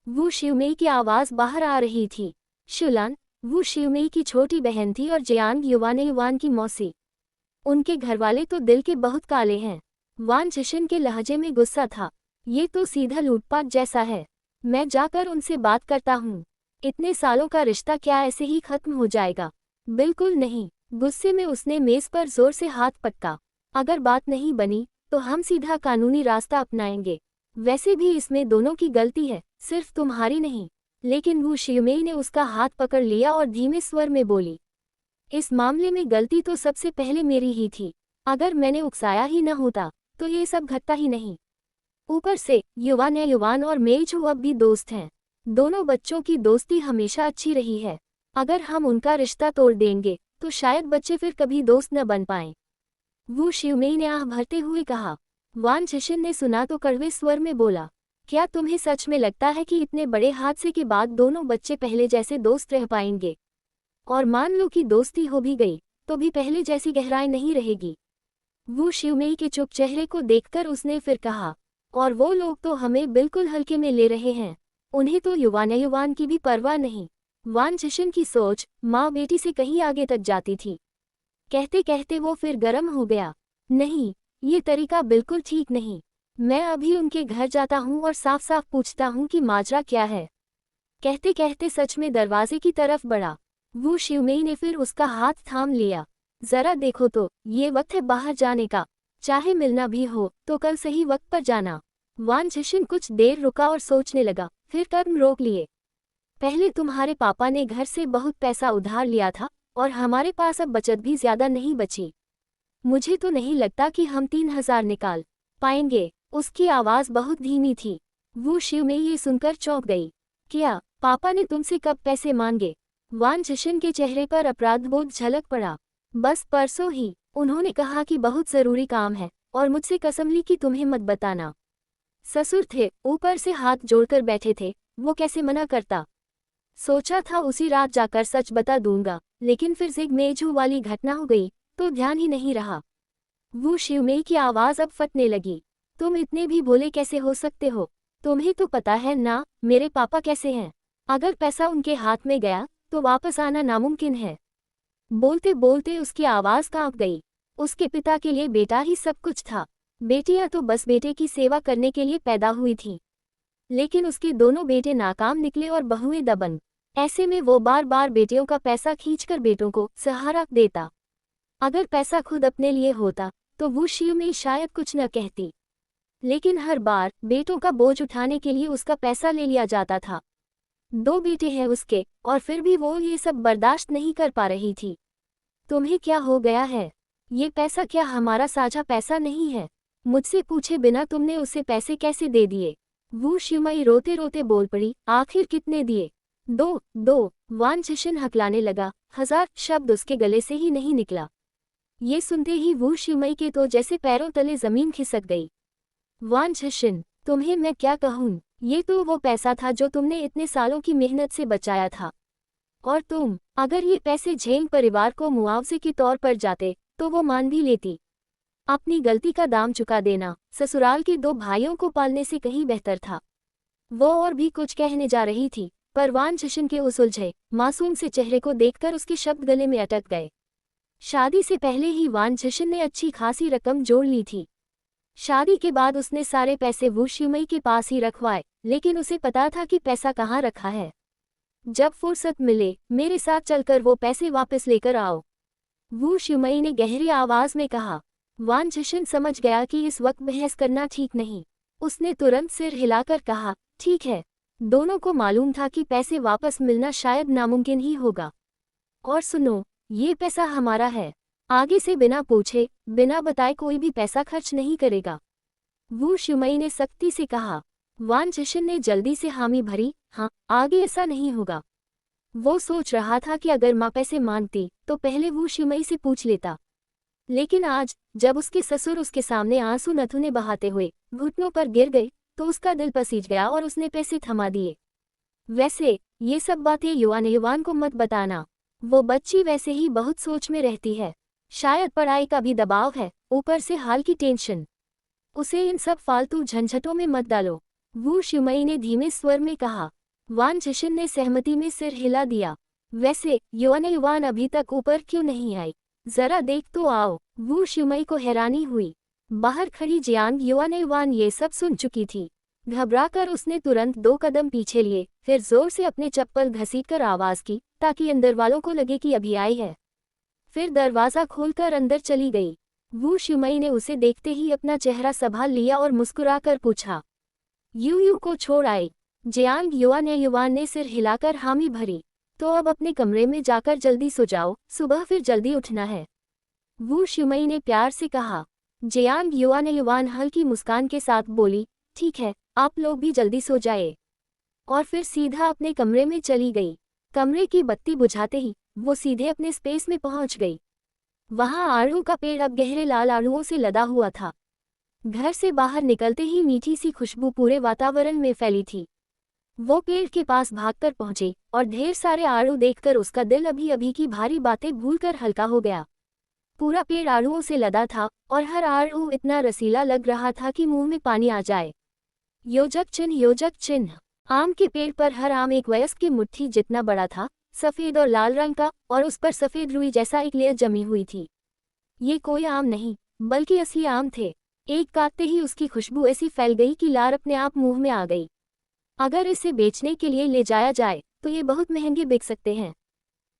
वो शिवमेई की आवाज बाहर आ रही थी। शिवलान वो शिवमेई की छोटी बहन थी और जियांग युवान की मौसी। उनके घरवाले तो दिल के बहुत काले हैं। वान झिशिन के लहजे में गुस्सा था। ये तो सीधा लूटपाट जैसा है। मैं जाकर उनसे बात करता हूँ। इतने सालों का रिश्ता क्या ऐसे ही खत्म हो जाएगा? बिल्कुल नहीं। गुस्से में उसने मेज पर जोर से हाथ पटका। अगर बात नहीं बनी तो हम सीधा कानूनी रास्ता अपनाएंगे। वैसे भी इसमें दोनों की गलती है, सिर्फ तुम्हारी नहीं। लेकिन वू शियुमेई ने उसका हाथ पकड़ लिया और धीमे स्वर में बोली, इस मामले में गलती तो सबसे पहले मेरी ही थी। अगर मैंने उकसाया ही न होता तो ये सब घटता ही नहीं। ऊपर से युवान और मेइझू अब भी दोस्त हैं। दोनों बच्चों की दोस्ती हमेशा अच्छी रही है। अगर हम उनका रिश्ता तोड़ देंगे तो शायद बच्चे फिर कभी दोस्त न बन पाएं। वू शियुमेई ने आह भरते हुए कहा। वान झिशिन ने सुना तो कड़वे स्वर में बोला, क्या तुम्हें सच में लगता है कि इतने बड़े हादसे के बाद दोनों बच्चे पहले जैसे दोस्त रह पाएंगे? और मान लो कि दोस्ती हो भी गई तो भी पहले जैसी गहराई नहीं रहेगी। वू शियुमेई के चुप चेहरे को देखकर उसने फिर कहा, और वो लोग तो हमें बिल्कुल हल्के में ले रहे हैं। उन्हें तो युवान की भी परवाह नहीं। वान झिशिन की सोच माँ बेटी से कहीं आगे तक जाती थी। कहते कहते वो फिर गर्म हो गया। नहीं, ये तरीका बिल्कुल ठीक नहीं। मैं अभी उनके घर जाता हूँ और साफ साफ पूछता हूँ कि माजरा क्या है। कहते कहते सच में दरवाजे की तरफ बढ़ा। वू शियुमेई ने फिर उसका हाथ थाम लिया। जरा देखो तो, ये वक्त है बाहर जाने का। चाहे मिलना भी हो तो कल सही वक्त पर जाना। वान झिशिन कुछ देर रुका और सोचने लगा, फिर कदम रोक लिए। पहले तुम्हारे पापा ने घर से बहुत पैसा उधार लिया था और हमारे पास अब बचत भी ज्यादा नहीं बची। मुझे तो नहीं लगता कि हम 3000 निकाल पाएंगे। उसकी आवाज बहुत धीमी थी। वू शियुमेई ये सुनकर चौंक गई। क्या पापा ने तुमसे कब पैसे मांगे? वान झिशिन के चेहरे पर अपराधबोध झलक पड़ा। बस परसों ही। उन्होंने कहा कि बहुत जरूरी काम है और मुझसे कसम ली कि तुम्हें मत बताना। ससुर थे, ऊपर से हाथ जोड़कर बैठे थे, वो कैसे मना करता। सोचा था उसी रात जाकर सच बता दूंगा, लेकिन फिर जिग मेझू वाली घटना हो गई तो ध्यान ही नहीं रहा। वू शियुमेई की आवाज अब फटने लगी। तुम इतने भी भोले कैसे हो सकते हो? तुम्हें तो पता है ना मेरे पापा कैसे हैं। अगर पैसा उनके हाथ में गया तो वापस आना नामुमकिन है। बोलते बोलते उसकी आवाज कांप गई। उसके पिता के लिए बेटा ही सब कुछ था। बेटियां तो बस बेटे की सेवा करने के लिए पैदा हुई थीं। लेकिन उसके दोनों बेटे नाकाम निकले और बहुएं दबंग। ऐसे में वो बार बार बेटियों का पैसा खींचकर बेटों को सहारा देता। अगर पैसा खुद अपने लिए होता तो वू शियुमेई शायद कुछ न कहती। लेकिन हर बार बेटों का बोझ उठाने के लिए उसका पैसा ले लिया जाता था। 2 बेटे हैं उसके, और फिर भी वो ये सब बर्दाश्त नहीं कर पा रही थी। तुम्हें क्या हो गया है? ये पैसा क्या हमारा साझा पैसा नहीं है? मुझसे पूछे बिना तुमने उसे पैसे कैसे दे दिए? वू शियुमेई रोते रोते बोल पड़ी, आखिर कितने दिए? 2। वान झिशिन हकलाने लगा। 1000 शब्द उसके गले से ही नहीं निकला। ये सुनते ही वू शियुमेई के तो जैसे पैरों तले जमीन खिसक गई। वान झिशिन, तुम्हें मैं क्या कहूँ? ये तो वो पैसा था जो तुमने इतने सालों की मेहनत से बचाया था। और तुम, अगर ये पैसे झेंग परिवार को मुआवजे के तौर पर जाते तो वो मान भी लेती। अपनी गलती का दाम चुका देना ससुराल के 2 भाइयों को पालने से कहीं बेहतर था। वो और भी कुछ कहने जा रही थी, पर वान झिशिन के उस उलझे मासूम से चेहरे को देखकर उसके शब्द गले में अटक गए। शादी से पहले ही वान झिशिन ने अच्छी खासी रकम जोड़ ली थी। शादी के बाद उसने सारे पैसे वू शियुमेई के पास ही रखवाए, लेकिन उसे पता था कि पैसा कहाँ रखा है। जब फुर्सत मिले मेरे साथ चलकर वो पैसे वापस लेकर आओ, वू शियुमेई ने गहरी आवाज में कहा। वान झिशिन समझ गया कि इस वक्त बहस करना ठीक नहीं। उसने तुरंत सिर हिलाकर कहा, ठीक है। दोनों को मालूम था कि पैसे वापस मिलना शायद नामुमकिन ही होगा। और सुनो, ये पैसा हमारा है। आगे से बिना पूछे बिना बताए कोई भी पैसा खर्च नहीं करेगा। वू शियुमेई ने सख्ती से कहा। वान झिशिन ने जल्दी से हामी भरी, हाँ, आगे ऐसा नहीं होगा। वो सोच रहा था कि अगर माँ पैसे मांगती तो पहले वू शियुमेई से पूछ लेता। लेकिन आज जब उसके ससुर उसके सामने आंसू नथुने बहाते हुए घुटनों पर गिर गए तो उसका दिल पसीज गया और उसने पैसे थमा दिए। वैसे ये सब बातें युवान को मत बताना। वो बच्ची वैसे ही बहुत सोच में रहती है। शायद पढ़ाई का भी दबाव है, ऊपर से हाल की टेंशन। उसे इन सब फालतू झंझटों में मत डालो, वू शियुमेई ने धीमे स्वर में कहा। वान झिशिन ने सहमति में सिर हिला दिया। वैसे युवान अभी तक ऊपर क्यों नहीं आई? जरा देख तो आओ। वू शिमई को हैरानी हुई। बाहर खड़ी जियांग युआन ये सब सुन चुकी थी। घबराकर उसने तुरंत 2 कदम पीछे लिए, फिर जोर से अपने चप्पल घसीटकर आवाज की ताकि अंदर वालों को लगे कि अभी आई है। फिर दरवाजा खोलकर अंदर चली गई। वू शिमई ने उसे देखते ही अपना चेहरा संभाल लिया और मुस्कुराकर पूछा, यू को छोड़ आई? जियांग युआन ने सिर हिलाकर हामी भरी। तो अब अपने कमरे में जाकर जल्दी सो जाओ, सुबह फिर जल्दी उठना है, वू शिमई ने प्यार से कहा। जियांग युआन हल्की मुस्कान के साथ बोली, ठीक है, आप लोग भी जल्दी सो जाए। और फिर सीधा अपने कमरे में चली गई। कमरे की बत्ती बुझाते ही वो सीधे अपने स्पेस में पहुंच गई। वहां आड़ू का पेड़ अब गहरे लाल आड़ुओं से लदा हुआ था। घर से बाहर निकलते ही मीठी सी खुशबू पूरे वातावरण में फैली थी। वो पेड़ के पास भागकर पहुंची और ढेर सारे आड़ू देखकर उसका दिल अभी अभी की भारी बातें भूलकर हल्का हो गया। पूरा पेड़ आड़ुओं से लदा था और हर आड़ू इतना रसीला लग रहा था कि मुंह में पानी आ जाए। योजक चिन्ह। आम के पेड़ पर हर आम एक वयस्क की मुट्ठी जितना बड़ा था, सफेद और लाल रंग का, और उस पर सफेद रुई जैसा एक लेयर जमी हुई थी। ये कोई आम नहीं, बल्कि असली आम थे। एक काटते ही उसकी खुशबू ऐसी फैल गई कि लार अपने आप मुंह में आ गई। अगर इसे बेचने के लिए ले जाया जाए तो ये बहुत महंगे बिक सकते हैं।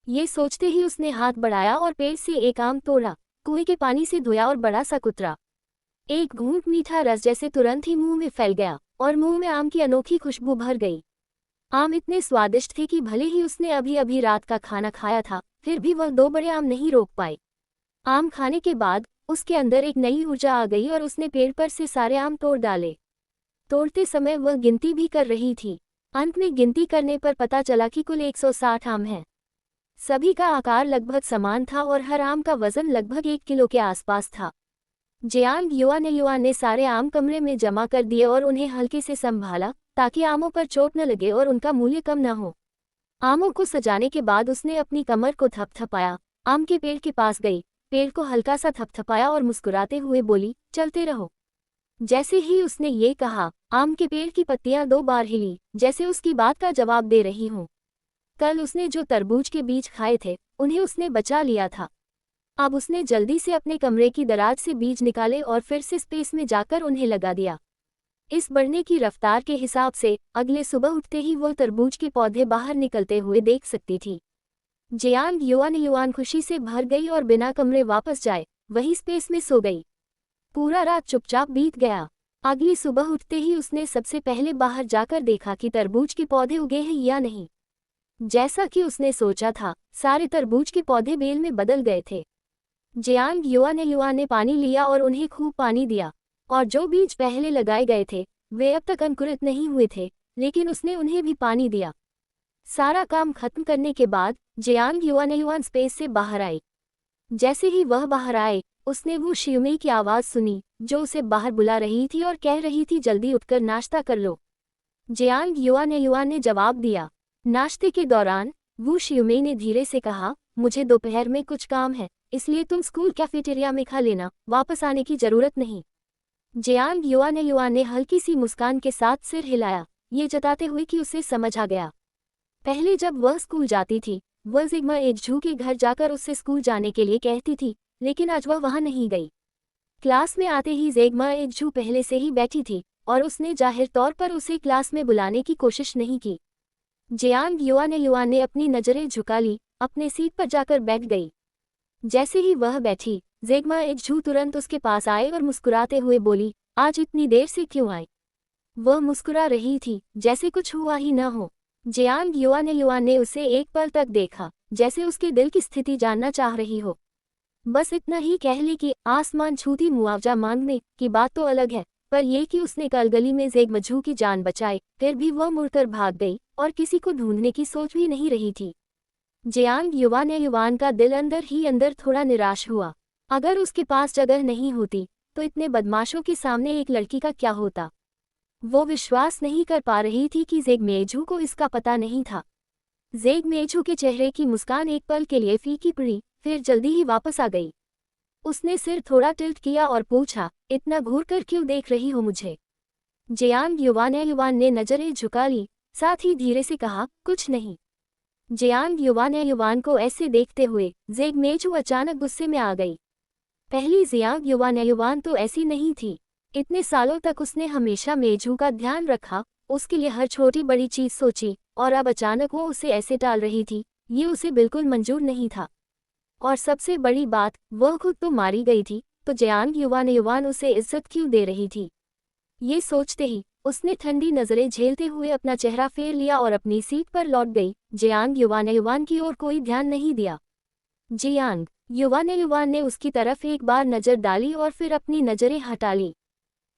ये सोचते ही उसने हाथ बढ़ाया और पेड़ से एक आम तोड़ा, कुएं के पानी से धोया और बड़ा सा कुतरा। एक घूंट मीठा रस जैसे तुरंत ही मुंह में फैल गया और मुंह में आम की अनोखी खुशबू भर गई। आम इतने स्वादिष्ट थे कि भले ही उसने अभी अभी रात का खाना खाया था, फिर भी वह 2 बड़े आम नहीं रोक पाई। आम खाने के बाद उसके अंदर एक नई ऊर्जा आ गई और उसने पेड़ पर से सारे आम तोड़ डाले। तोड़ते समय वह गिनती भी कर रही थी। अंत में गिनती करने पर पता चला कि कुल 160 आम हैं। सभी का आकार लगभग समान था और हर आम का वजन लगभग 1 किलो के आसपास था। जियांग युआन ने सारे आम कमरे में जमा कर दिए और उन्हें हल्के से संभाला ताकि आमों पर चोट न लगे और उनका मूल्य कम न हो। आमों को सजाने के बाद उसने अपनी कमर को थपथपाया, आम के पेड़ के पास गई, पेड़ को हल्का सा थपथपाया और मुस्कुराते हुए बोली, चलते रहो। जैसे ही उसने ये कहा, आम के पेड़ की पत्तियां 2 बार हिली, जैसे उसकी बात का जवाब दे रही हूँ। कल उसने जो तरबूज के बीज खाए थे, उन्हें उसने बचा लिया था। अब उसने जल्दी से अपने कमरे की दराज से बीज निकाले और फिर से स्पेस में जाकर उन्हें लगा दिया। इस बढ़ने की रफ्तार के हिसाब से अगले सुबह उठते ही वो तरबूज के पौधे बाहर निकलते हुए देख सकती थी। जियांग युआन खुशी से भर गई और बिना कमरे वापस जाए वही स्पेस में सो गई। पूरा रात चुपचाप बीत गया। अगली सुबह उठते ही उसने सबसे पहले बाहर जाकर देखा कि तरबूज के पौधे उगे हैं या नहीं। जैसा कि उसने सोचा था, सारे तरबूज के पौधे बेल में बदल गए थे। जियांग युआन ने पानी लिया और उन्हें खूब पानी दिया, और जो बीज पहले लगाए गए थे वे अब तक अंकुरित नहीं हुए थे, लेकिन उसने उन्हें भी पानी दिया। सारा काम खत्म करने के बाद जियांग युआन स्पेस से बाहर आई। जैसे ही वह बाहर आए, उसने वो शियुमई की आवाज़ सुनी जो उसे बाहर बुला रही थी और कह रही थी, जल्दी उठकर नाश्ता कर लो। जियांग युआन ने जवाब दिया। नाश्ते के दौरान वो शियुमई ने धीरे से कहा, मुझे दोपहर में कुछ काम है, इसलिए तुम स्कूल कैफेटेरिया में खा लेना, वापस आने की जरूरत नहीं। जियांग युआन ने हल्की सी मुस्कान के साथ सिर हिलाया, ये जताते हुए कि उसे समझ आ गया। पहले जब वह स्कूल जाती थी, वह ज़िग्मा एजझू के घर जाकर उससे स्कूल जाने के लिए कहती थी, लेकिन आज वह वहां नहीं गई। क्लास में आते ही ज़िग्मा एजझू पहले से ही बैठी थी और उसने जाहिर तौर पर उसे क्लास में बुलाने की कोशिश नहीं की। जियांग युआन ने अपनी नज़रें झुका ली, अपने सीट पर जाकर बैठ गई। जैसे ही वह बैठी, ज़िग्मा एजझू तुरंत उसके पास आए और मुस्कुराते हुए बोली, आज इतनी देर से क्यों आई? वह मुस्कुरा रही थी जैसे कुछ हुआ ही न हो। जियांग युआन ने उसे एक पल तक देखा, जैसे उसके दिल की स्थिति जानना चाह रही हो। बस इतना ही कह ली कि आसमान छूती मुआवजा मांगने की बात तो अलग है, पर यह कि उसने कल गली में ज़िग्मा की जान बचाई, फिर भी वह मुड़कर भाग गई और किसी को ढूंढने की सोच भी नहीं रही थी। जियांग युआन का दिल अंदर ही अंदर थोड़ा निराश हुआ। अगर उसके पास जगह नहीं होती तो इतने बदमाशों के सामने एक लड़की का क्या होता? वो विश्वास नहीं कर पा रही थी कि ज़िग्मा को इसका पता नहीं था। ज़िग्मा के चेहरे की मुस्कान एक पल के लिए फीकी पड़ी, फिर जल्दी ही वापस आ गई। उसने सिर थोड़ा टिल्ट किया और पूछा, इतना घूर कर क्यों देख रही हो मुझे? जियांग युआन ने नज़रें झुका ली, साथ ही धीरे से कहा, कुछ नहीं। जियांग युवान को ऐसे देखते हुए जेग मेजू अचानक गुस्से में आ गई। पहली जियांग युवान तो ऐसी नहीं थी। इतने सालों तक उसने हमेशा मेजू का ध्यान रखा, उसके लिए हर छोटी बड़ी चीज सोची, और अब अचानक वो उसे ऐसे टाल रही थी, ये उसे बिल्कुल मंजूर नहीं था। और सबसे बड़ी बात, वह खुद तो मारी गई थी, तो जियांग युवान उसे इज्जत क्यों दे रही थी। ये सोचते ही उसने ठंडी नजरें झेलते हुए अपना चेहरा फेर लिया और अपनी सीट पर लौट गई। जियांग युवान की ओर कोई ध्यान नहीं दिया। जियांग युवान ने उसकी तरफ एक बार नजर डाली और फिर अपनी नजरें हटा ली।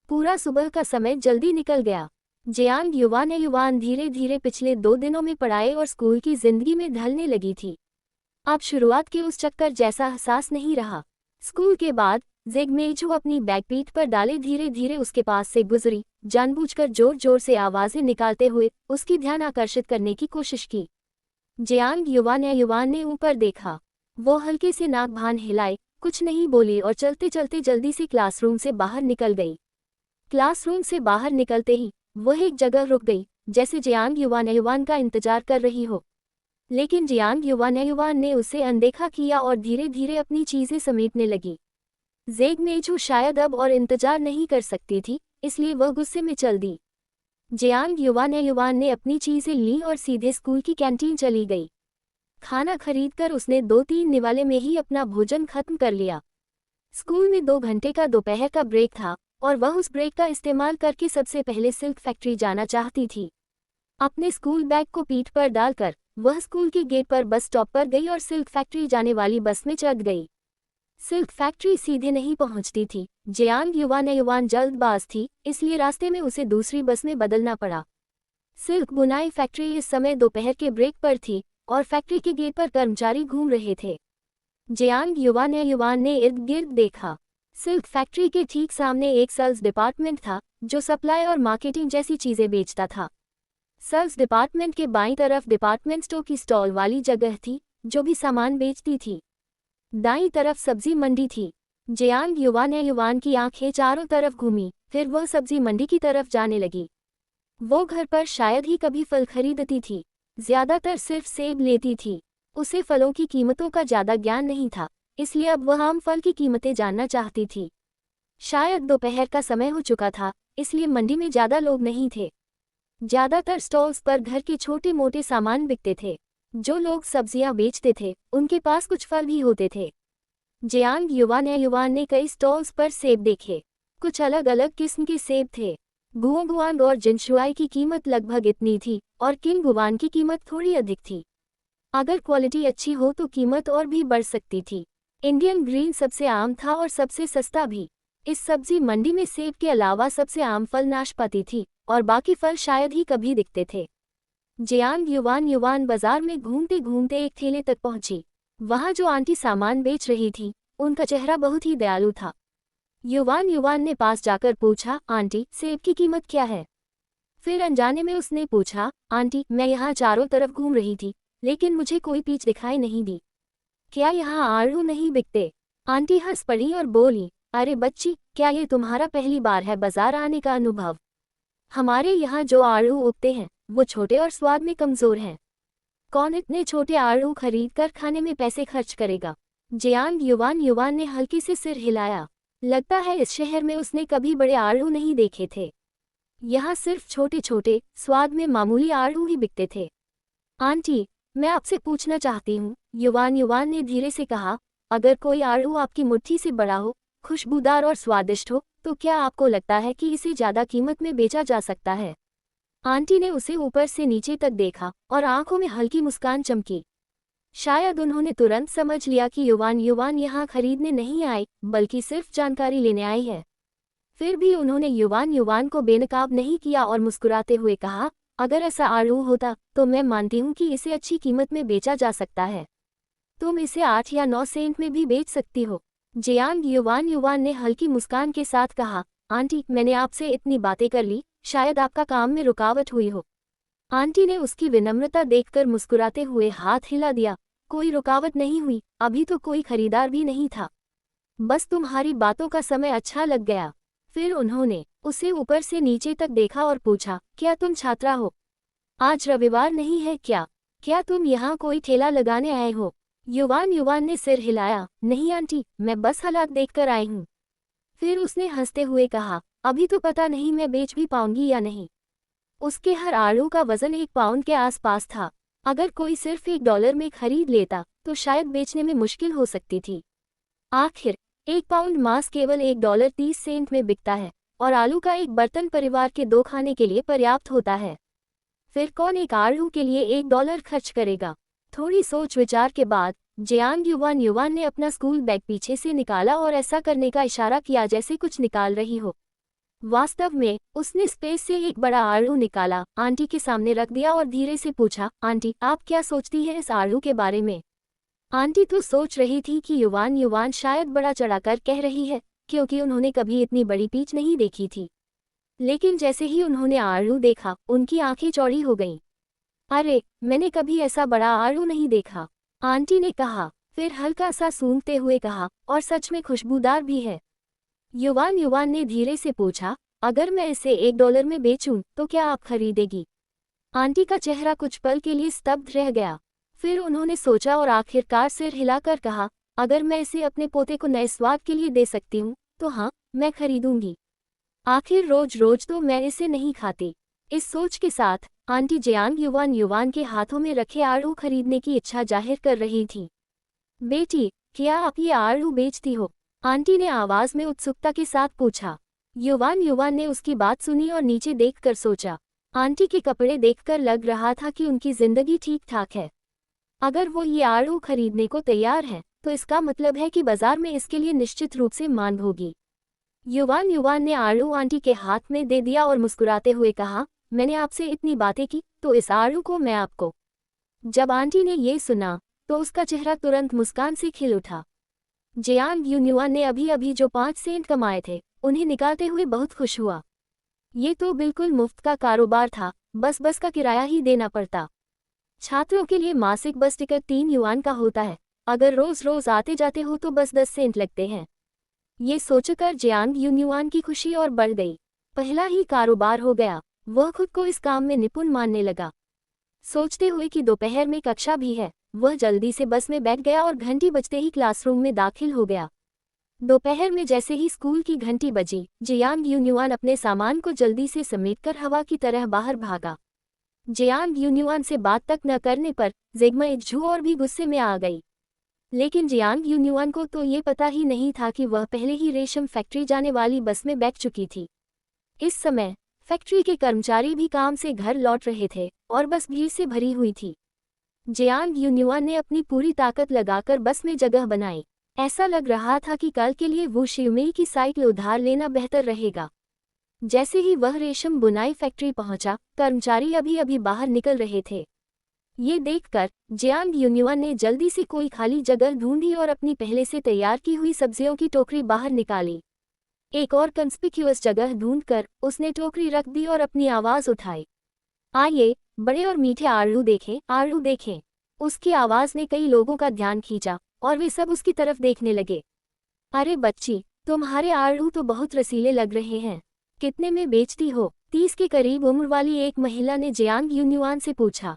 पूरा सुबह का समय जल्दी निकल गया। जियांग युवान धीरे धीरे पिछले 2 दिनों में पढ़ाई और स्कूल की जिंदगी में ढलने लगी थी। अब शुरुआत के उस चक्कर जैसा एहसास नहीं रहा। स्कूल के बाद जेग मेजू अपनी बैग पीठ पर डाले धीरे धीरे उसके पास से गुजरी, जानबूझकर जोर जोर से आवाजें निकालते हुए उसकी ध्यान आकर्षित करने की कोशिश की। जियांग युवान ने ऊपर देखा। वो हल्के से नाक भान हिलाए, कुछ नहीं बोली और चलते चलते जल्दी से क्लासरूम से बाहर निकल गई। क्लासरूम से बाहर निकलते ही वह एक जगह रुक गई, जैसे जियांग युवान का इंतजार कर रही हो। लेकिन जियांग युवान ने उसे अनदेखा किया और धीरे धीरे अपनी चीजें समेटने लगी। जेग मेजू शायद अब और इंतजार नहीं कर सकती थी, इसलिए वह गुस्से में चल दी। जियांग युवान ने अपनी चीजें ली और सीधे स्कूल की कैंटीन चली गई। खाना खरीदकर उसने 2-3 निवाले में ही अपना भोजन खत्म कर लिया। स्कूल में 2 घंटे का दोपहर का ब्रेक था और वह उस ब्रेक का इस्तेमाल करके सबसे पहले सिल्क फैक्ट्री जाना चाहती थी। अपने स्कूल बैग को पीठ पर डालकर वह स्कूल के गेट पर बस स्टॉप पर गई और सिल्क फैक्ट्री जाने वाली बस में चढ़ गई। सिल्क फैक्ट्री सीधे नहीं पहुंचती थी। जियांग युवान जल्दबाज थी, इसलिए रास्ते में उसे दूसरी बस में बदलना पड़ा। सिल्क बुनाई फैक्ट्री इस समय दोपहर के ब्रेक पर थी और फैक्ट्री के गेट पर कर्मचारी घूम रहे थे। जियांग युवान ने इर्द गिर्द देखा। सिल्क फैक्ट्री के ठीक सामने एक सेल्स डिपार्टमेंट था, जो सप्लाई और मार्केटिंग जैसी चीजें बेचता था। सेल्स डिपार्टमेंट के बाईं तरफ डिपार्टमेंट स्टोर की स्टॉल वाली जगह थी, जो भी सामान बेचती थी। दाईं तरफ सब्जी मंडी थी। जियांग युवान की आंखें चारों तरफ घूमी, फिर वह सब्जी मंडी की तरफ जाने लगी। वो घर पर शायद ही कभी फल खरीदती थी, ज्यादातर सिर्फ सेब लेती थी। उसे फलों की कीमतों का ज्यादा ज्ञान नहीं था, इसलिए अब वह आम फल की कीमतें जानना चाहती थी। शायद दोपहर का समय हो चुका था, इसलिए मंडी में ज्यादा लोग नहीं थे। ज्यादातर स्टॉल्स पर घर के छोटे मोटे सामान बिकते थे। जो लोग सब्जियां बेचते थे, उनके पास कुछ फल भी होते थे। जियांग युवान ने कई स्टॉल्स पर सेब देखे। कुछ अलग अलग किस्म के सेब थे। गुआंग और जिनशुआई की कीमत लगभग इतनी थी और किंग गुआन की कीमत थोड़ी अधिक थी। अगर क्वालिटी अच्छी हो तो कीमत और भी बढ़ सकती थी। इंडियन ग्रीन सबसे आम था और सबसे सस्ता भी। इस सब्जी मंडी में सेब के अलावा सबसे आम फल नाशपाती थी और बाकी फल शायद ही कभी दिखते थे। जियांग युवान बाजार में घूमते घूमते एक ठेले तक पहुंची। वहां जो आंटी सामान बेच रही थी, उनका चेहरा बहुत ही दयालु था। युवान ने पास जाकर पूछा, आंटी, सेब की कीमत क्या है? फिर अनजाने में उसने पूछा, आंटी, मैं यहाँ चारों तरफ घूम रही थी, लेकिन मुझे कोई पीच दिखाई नहीं दी। क्या यहाँ आड़ू नहीं बिकते? आंटी हंस पड़ी और बोली, अरे बच्ची, क्या ये तुम्हारा पहली बार है बाजार आने का अनुभव? हमारे यहाँ जो आड़ू उगते हैं, वो छोटे और स्वाद में कमजोर हैं। कौन इतने छोटे आड़ू खरीद कर खाने में पैसे खर्च करेगा? जियांग युवान ने हल्की से सिर हिलाया। लगता है इस शहर में उसने कभी बड़े आड़ू नहीं देखे थे। यहाँ सिर्फ छोटे छोटे, स्वाद में मामूली आड़ू ही बिकते थे। आंटी, मैं आपसे पूछना चाहती हूँ, युवान ने धीरे से कहा, अगर कोई आड़ू आपकी मुट्ठी से बड़ा हो, खुशबूदार और स्वादिष्ट हो, तो क्या आपको लगता है कि इसे ज्यादा कीमत में बेचा जा सकता है? आंटी ने उसे ऊपर से नीचे तक देखा और आंखों में हल्की मुस्कान चमकी। शायद उन्होंने तुरंत समझ लिया कि युवान यहाँ खरीदने नहीं आई, बल्कि सिर्फ जानकारी लेने आई है। फिर भी उन्होंने युवान को बेनकाब नहीं किया और मुस्कुराते हुए कहा, अगर ऐसा आड़ू होता तो मैं मानती हूँ कि इसे अच्छी कीमत में बेचा जा सकता है। तुम इसे 8 या 9 सेंट में भी बेच सकती हो। जियांग युवान ने हल्की मुस्कान के साथ कहा, आंटी, मैंने आपसे इतनी बातें कर ली, शायद आपका काम में रुकावट हुई हो। आंटी ने उसकी विनम्रता देखकर मुस्कुराते हुए हाथ हिला दिया, कोई रुकावट नहीं हुई, अभी तो कोई खरीदार भी नहीं था। बस तुम्हारी बातों का समय अच्छा लग गया। फिर उन्होंने उसे ऊपर से नीचे तक देखा और पूछा, क्या तुम छात्रा हो? आज रविवार नहीं है क्या? क्या तुम यहाँ कोई ठेला लगाने आए हो? युवान ने सिर हिलाया। नहीं आंटी, मैं बस हालात देखकर आई हूँ। फिर उसने हंसते हुए कहा, अभी तो पता नहीं मैं बेच भी पाऊंगी या नहीं। उसके हर आलू का वजन 1 पाउंड के आसपास था। अगर कोई सिर्फ $1 में खरीद लेता तो शायद बेचने में मुश्किल हो सकती थी। आखिर 1 पाउंड मांस केवल $1.30 में बिकता है और आलू का एक बर्तन परिवार के 2 खाने के लिए पर्याप्त होता है। फिर कौन एक आलू के लिए $1 खर्च करेगा? थोड़ी सोच विचार के बाद जियांग युवान ने अपना स्कूल बैग पीछे से निकाला और ऐसा करने का इशारा किया जैसे कुछ निकाल रही हो। वास्तव में उसने स्पेस से एक बड़ा आलू निकाला, आंटी के सामने रख दिया और धीरे से पूछा, आंटी आप क्या सोचती हैं इस आलू के बारे में? आंटी तो सोच रही थी कि युवान शायद बड़ा चढ़ाकर कह रही है, क्योंकि उन्होंने कभी इतनी बड़ी पीच नहीं देखी थी। लेकिन जैसे ही उन्होंने आलू देखा, उनकी आंखें चौड़ी हो गईं। अरे, मैंने कभी ऐसा बड़ा आलू नहीं देखा, आंटी ने कहा, फिर हल्का सा सूंघते हुए कहा, और सच में खुशबूदार भी है। युवान ने धीरे से पूछा, अगर मैं इसे $1 में बेचूं, तो क्या आप खरीदेगी? आंटी का चेहरा कुछ पल के लिए स्तब्ध रह गया। फिर उन्होंने सोचा और आखिरकार सिर हिलाकर कहा, अगर मैं इसे अपने पोते को नए स्वाद के लिए दे सकती हूँ, तो हाँ, मैं खरीदूंगी। आखिर रोज रोज तो मैं इसे नहीं खाती। इस सोच के साथ आंटी जियांग युवान के हाथों में रखे आलू खरीदने की इच्छा जाहिर कर रही थी। बेटी, क्या आप ये आलू बेचती हो? आंटी ने आवाज में उत्सुकता के साथ पूछा। युवान ने उसकी बात सुनी और नीचे देखकर सोचा। आंटी के कपड़े देखकर लग रहा था कि उनकी जिंदगी ठीक ठाक है। अगर वो ये आलू खरीदने को तैयार है, तो इसका मतलब है कि बाजार में इसके लिए निश्चित रूप से मांग होगी। युवान ने आलू आंटी के हाथ में दे दिया और मुस्कुराते हुए कहा, मैंने आपसे इतनी बातें की, तो इस आलू को मैं आपको। जब आंटी ने ये सुना, तो उसका चेहरा तुरंत मुस्कान से खिल उठा। जियांग युवान ने अभी अभी जो 5 सेंट कमाए थे, उन्हें निकालते हुए बहुत खुश हुआ। ये तो बिल्कुल मुफ्त का कारोबार था, बस का किराया ही देना पड़ता। छात्रों के लिए मासिक बस टिकट 3 युआन का होता है। अगर रोज रोज आते जाते हो तो बस 10 सेंट लगते हैं। ये सोचकर जियांग युवान की खुशी और बढ़ गई। पहला ही कारोबार हो गया। वह खुद को इस काम में निपुण मानने लगा। सोचते हुए कि दोपहर में कक्षा भी है, वह जल्दी से बस में बैठ गया और घंटी बजते ही क्लासरूम में दाखिल हो गया। दोपहर में जैसे ही स्कूल की घंटी बजी, जियांग युवान अपने सामान को जल्दी से समेटकर हवा की तरह बाहर भागा। जियांग युवान से बात तक न करने पर जेगमा झू और भी गुस्से में आ गई। लेकिन जियांग युवान को तो ये पता ही नहीं था कि वह पहले ही रेशम फैक्ट्री जाने वाली बस में बैठ चुकी थी। इस समय फैक्ट्री के कर्मचारी भी काम से घर लौट रहे थे और बस भीड़ से भरी हुई थी। जियांग युवान ने अपनी पूरी ताकत लगाकर बस में जगह बनाई। ऐसा लग रहा था कि कल के लिए वो शिवमेई की साइकिल उधार लेना बेहतर रहेगा। जैसे ही वह रेशम बुनाई फैक्ट्री पहुंचा, कर्मचारी अभी अभी बाहर निकल रहे थे। ये देखकर जियांग युवान ने जल्दी से कोई खाली जगह ढूंढी और अपनी पहले से तैयार की हुई सब्जियों की टोकरी बाहर निकाली। एक और कंस्पिक्यूअस जगह ढूंढकर उसने टोकरी रख दी और अपनी आवाज उठाई, आइए, बड़े और मीठे आलू देखें। उसकी आवाज ने कई लोगों का ध्यान खींचा और वे सब उसकी तरफ देखने लगे। अरे बच्ची, तुम्हारे आलू तो बहुत रसीले लग रहे हैं। कितने में बेचती हो? 30 के करीब उम्र वाली एक महिला ने जियांग युवान से पूछा।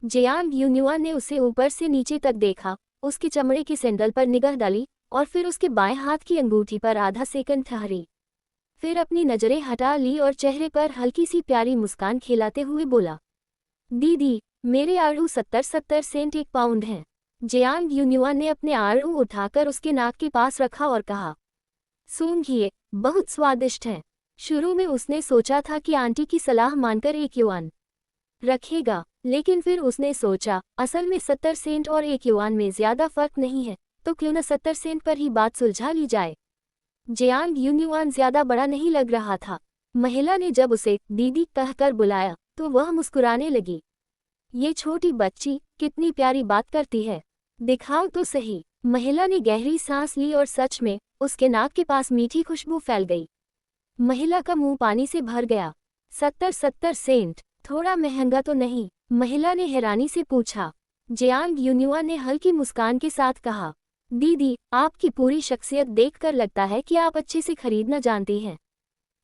जियांग युवान ने उसे ऊपर से नीचे तक देखा, उसके चमड़े के सैंडल पर निगाह डाली और फिर उसके बाएं हाथ की अंगूठी पर आधा सेकंड ठहरी। फिर अपनी नजरें हटा ली और चेहरे पर हल्की सी प्यारी मुस्कान खिलाते हुए बोला, दीदी, मेरे आलू 70 सेंट 1 पाउंड हैं। जियांग युवान ने अपने आलू उठाकर उसके नाक के पास रखा और कहा, सूंघिए, बहुत स्वादिष्ट हैं। शुरू में उसने सोचा था कि आंटी की सलाह मानकर 1 युआन रखेगा, लेकिन फिर उसने सोचा, असल में 70 सेंट और 1 युआन में ज्यादा फर्क नहीं है, तो क्यों न 70 सेंट पर ही बात सुलझा ली जाए। जियांग युवान ज्यादा बड़ा नहीं लग रहा था। महिला ने जब उसे दीदी कहकर बुलाया, तो वह मुस्कुराने लगी। ये छोटी बच्ची कितनी प्यारी बात करती है, दिखाओ तो सही। महिला ने गहरी सांस ली और सच में उसके नाक के पास मीठी खुशबू फैल गई। महिला का मुंह पानी से भर गया। 70 सेंट, थोड़ा महंगा तो नहीं? महिला ने हैरानी से पूछा। जियांग युवान ने हल्की मुस्कान के साथ कहा, दीदी, आपकी पूरी शख्सियत देखकर लगता है कि आप अच्छे से खरीदना जानती हैं।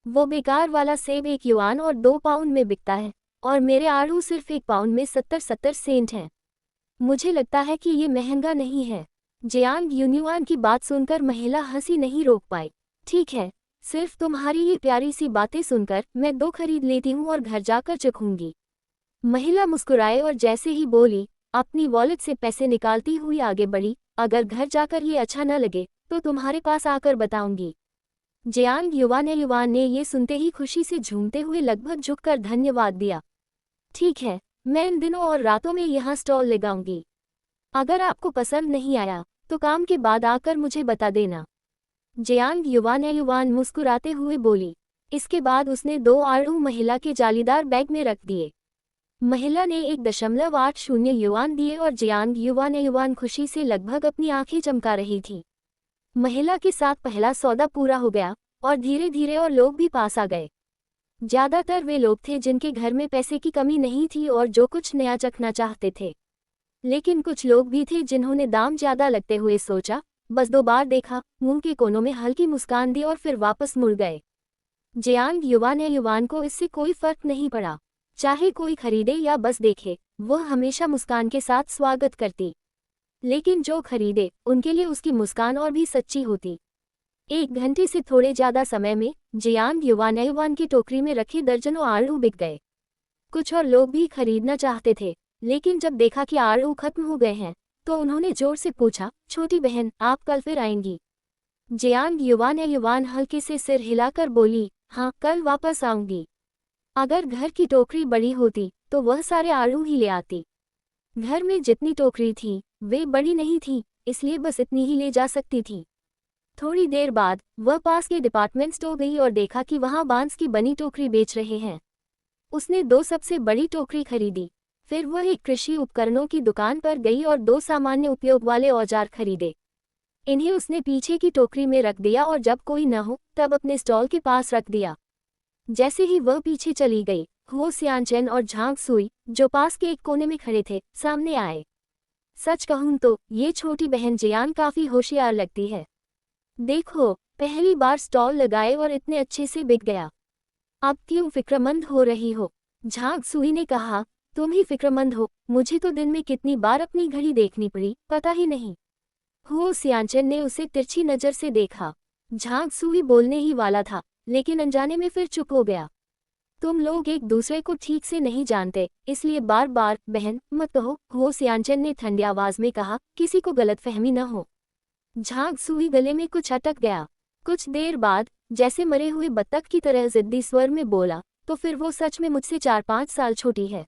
वो बेकार वाला सेब 1 युआन और 2 पाउंड में बिकता है, और मेरे आड़ू सिर्फ 1 पाउंड में 70 सेंट हैं। मुझे लगता है कि ये महंगा नहीं है। जियांग यूनिवान की बात सुनकर महिला हंसी नहीं रोक पाई। ठीक है, सिर्फ तुम्हारी ये प्यारी सी बातें सुनकर मैं 2 खरीद लेती हूँ और घर जाकर चखूंगी। महिला मुस्कुराए और जैसे ही बोली, अपनी वॉलेट से पैसे निकालती हुई आगे बढ़ी। अगर घर जाकर ये अच्छा न लगे तो तुम्हारे पास आकर बताऊंगी। जियांग युवान ने ये सुनते ही खुशी से झूमते हुए लगभग झुककर धन्यवाद दिया। ठीक है, मैं इन दिनों और रातों में यहाँ स्टॉल लगाऊंगी। अगर आपको पसंद नहीं आया तो काम के बाद आकर मुझे बता देना। जियांग युवान मुस्कुराते हुए बोली। इसके बाद उसने 2 आड़ू महिला के जालीदार बैग में रख दिए। महिला ने 1.80 युआन दिए और जियांग युवान खुशी से लगभग अपनी आंखें चमका रही थी। महिला के साथ पहला सौदा पूरा हो गया और धीरे धीरे और लोग भी पास आ गए। ज्यादातर वे लोग थे जिनके घर में पैसे की कमी नहीं थी और जो कुछ नया चखना चाहते थे। लेकिन कुछ लोग भी थे जिन्होंने दाम ज्यादा लगते हुए सोचा, बस 2 बार देखा, मुंह के कोनों में हल्की मुस्कान दी और फिर वापस मुड़ गए। जियांग युवान को इससे कोई फर्क नहीं पड़ा। चाहे कोई खरीदे या बस देखे, वह हमेशा मुस्कान के साथ स्वागत करती। लेकिन जो खरीदे उनके लिए उसकी मुस्कान और भी सच्ची होती। 1 घंटे से थोड़े ज्यादा समय में जियांग युवान की टोकरी में रखे दर्जनों आड़ू बिक गए। कुछ और लोग भी खरीदना चाहते थे, लेकिन जब देखा कि आड़ू खत्म हो गए हैं तो उन्होंने जोर से पूछा, छोटी बहन, आप कल फिर आएंगी? जियांग युवान हल्के से सिर हिलाकर बोली, हाँ, कल वापस आऊंगी। अगर घर की टोकरी बड़ी होती तो वह सारे आड़ू ही ले आती। घर में जितनी टोकरी थी वे बड़ी नहीं थी, इसलिए बस इतनी ही ले जा सकती थी। थोड़ी देर बाद वह पास के डिपार्टमेंट स्टोर गई और देखा कि वहां बांस की बनी टोकरी बेच रहे हैं। उसने 2 सबसे बड़ी टोकरी खरीदी। फिर वह एक कृषि उपकरणों की दुकान पर गई और 2 सामान्य उपयोग वाले औजार खरीदे। इन्हें उसने पीछे की टोकरी में रख दिया और जब कोई न हो तब अपने स्टॉल के पास रख दिया। जैसे ही वह पीछे चली गई, हो सियानचेन और झांग सुई, जो पास के एक कोने में खड़े थे, सामने आए। सच कहूं तो ये छोटी बहन जियान काफी होशियार लगती है। देखो, पहली बार स्टॉल लगाए और इतने अच्छे से बिक गया। अब क्यों फिक्रमंद हो रही हो? झांग सुई ने कहा, तुम ही फिक्रमंद हो, मुझे तो दिन में कितनी बार अपनी घड़ी देखनी पड़ी, पता ही नहीं। हो सियानचेन ने उसे तिरछी नजर से देखा। झांग सुई बोलने ही वाला था, लेकिन अनजाने में फिर चुप हो गया। तुम लोग एक दूसरे को ठीक से नहीं जानते, इसलिए बार बार बहन मत कहो, हो सियानचेन ने ठंडी आवाज में कहा, किसी को गलतफहमी न हो। झांग सुई गले में कुछ अटक गया। कुछ देर बाद जैसे मरे हुए बत्तख की तरह जिद्दी स्वर में बोला, तो फिर वो सच में मुझसे 4-5 साल छोटी है।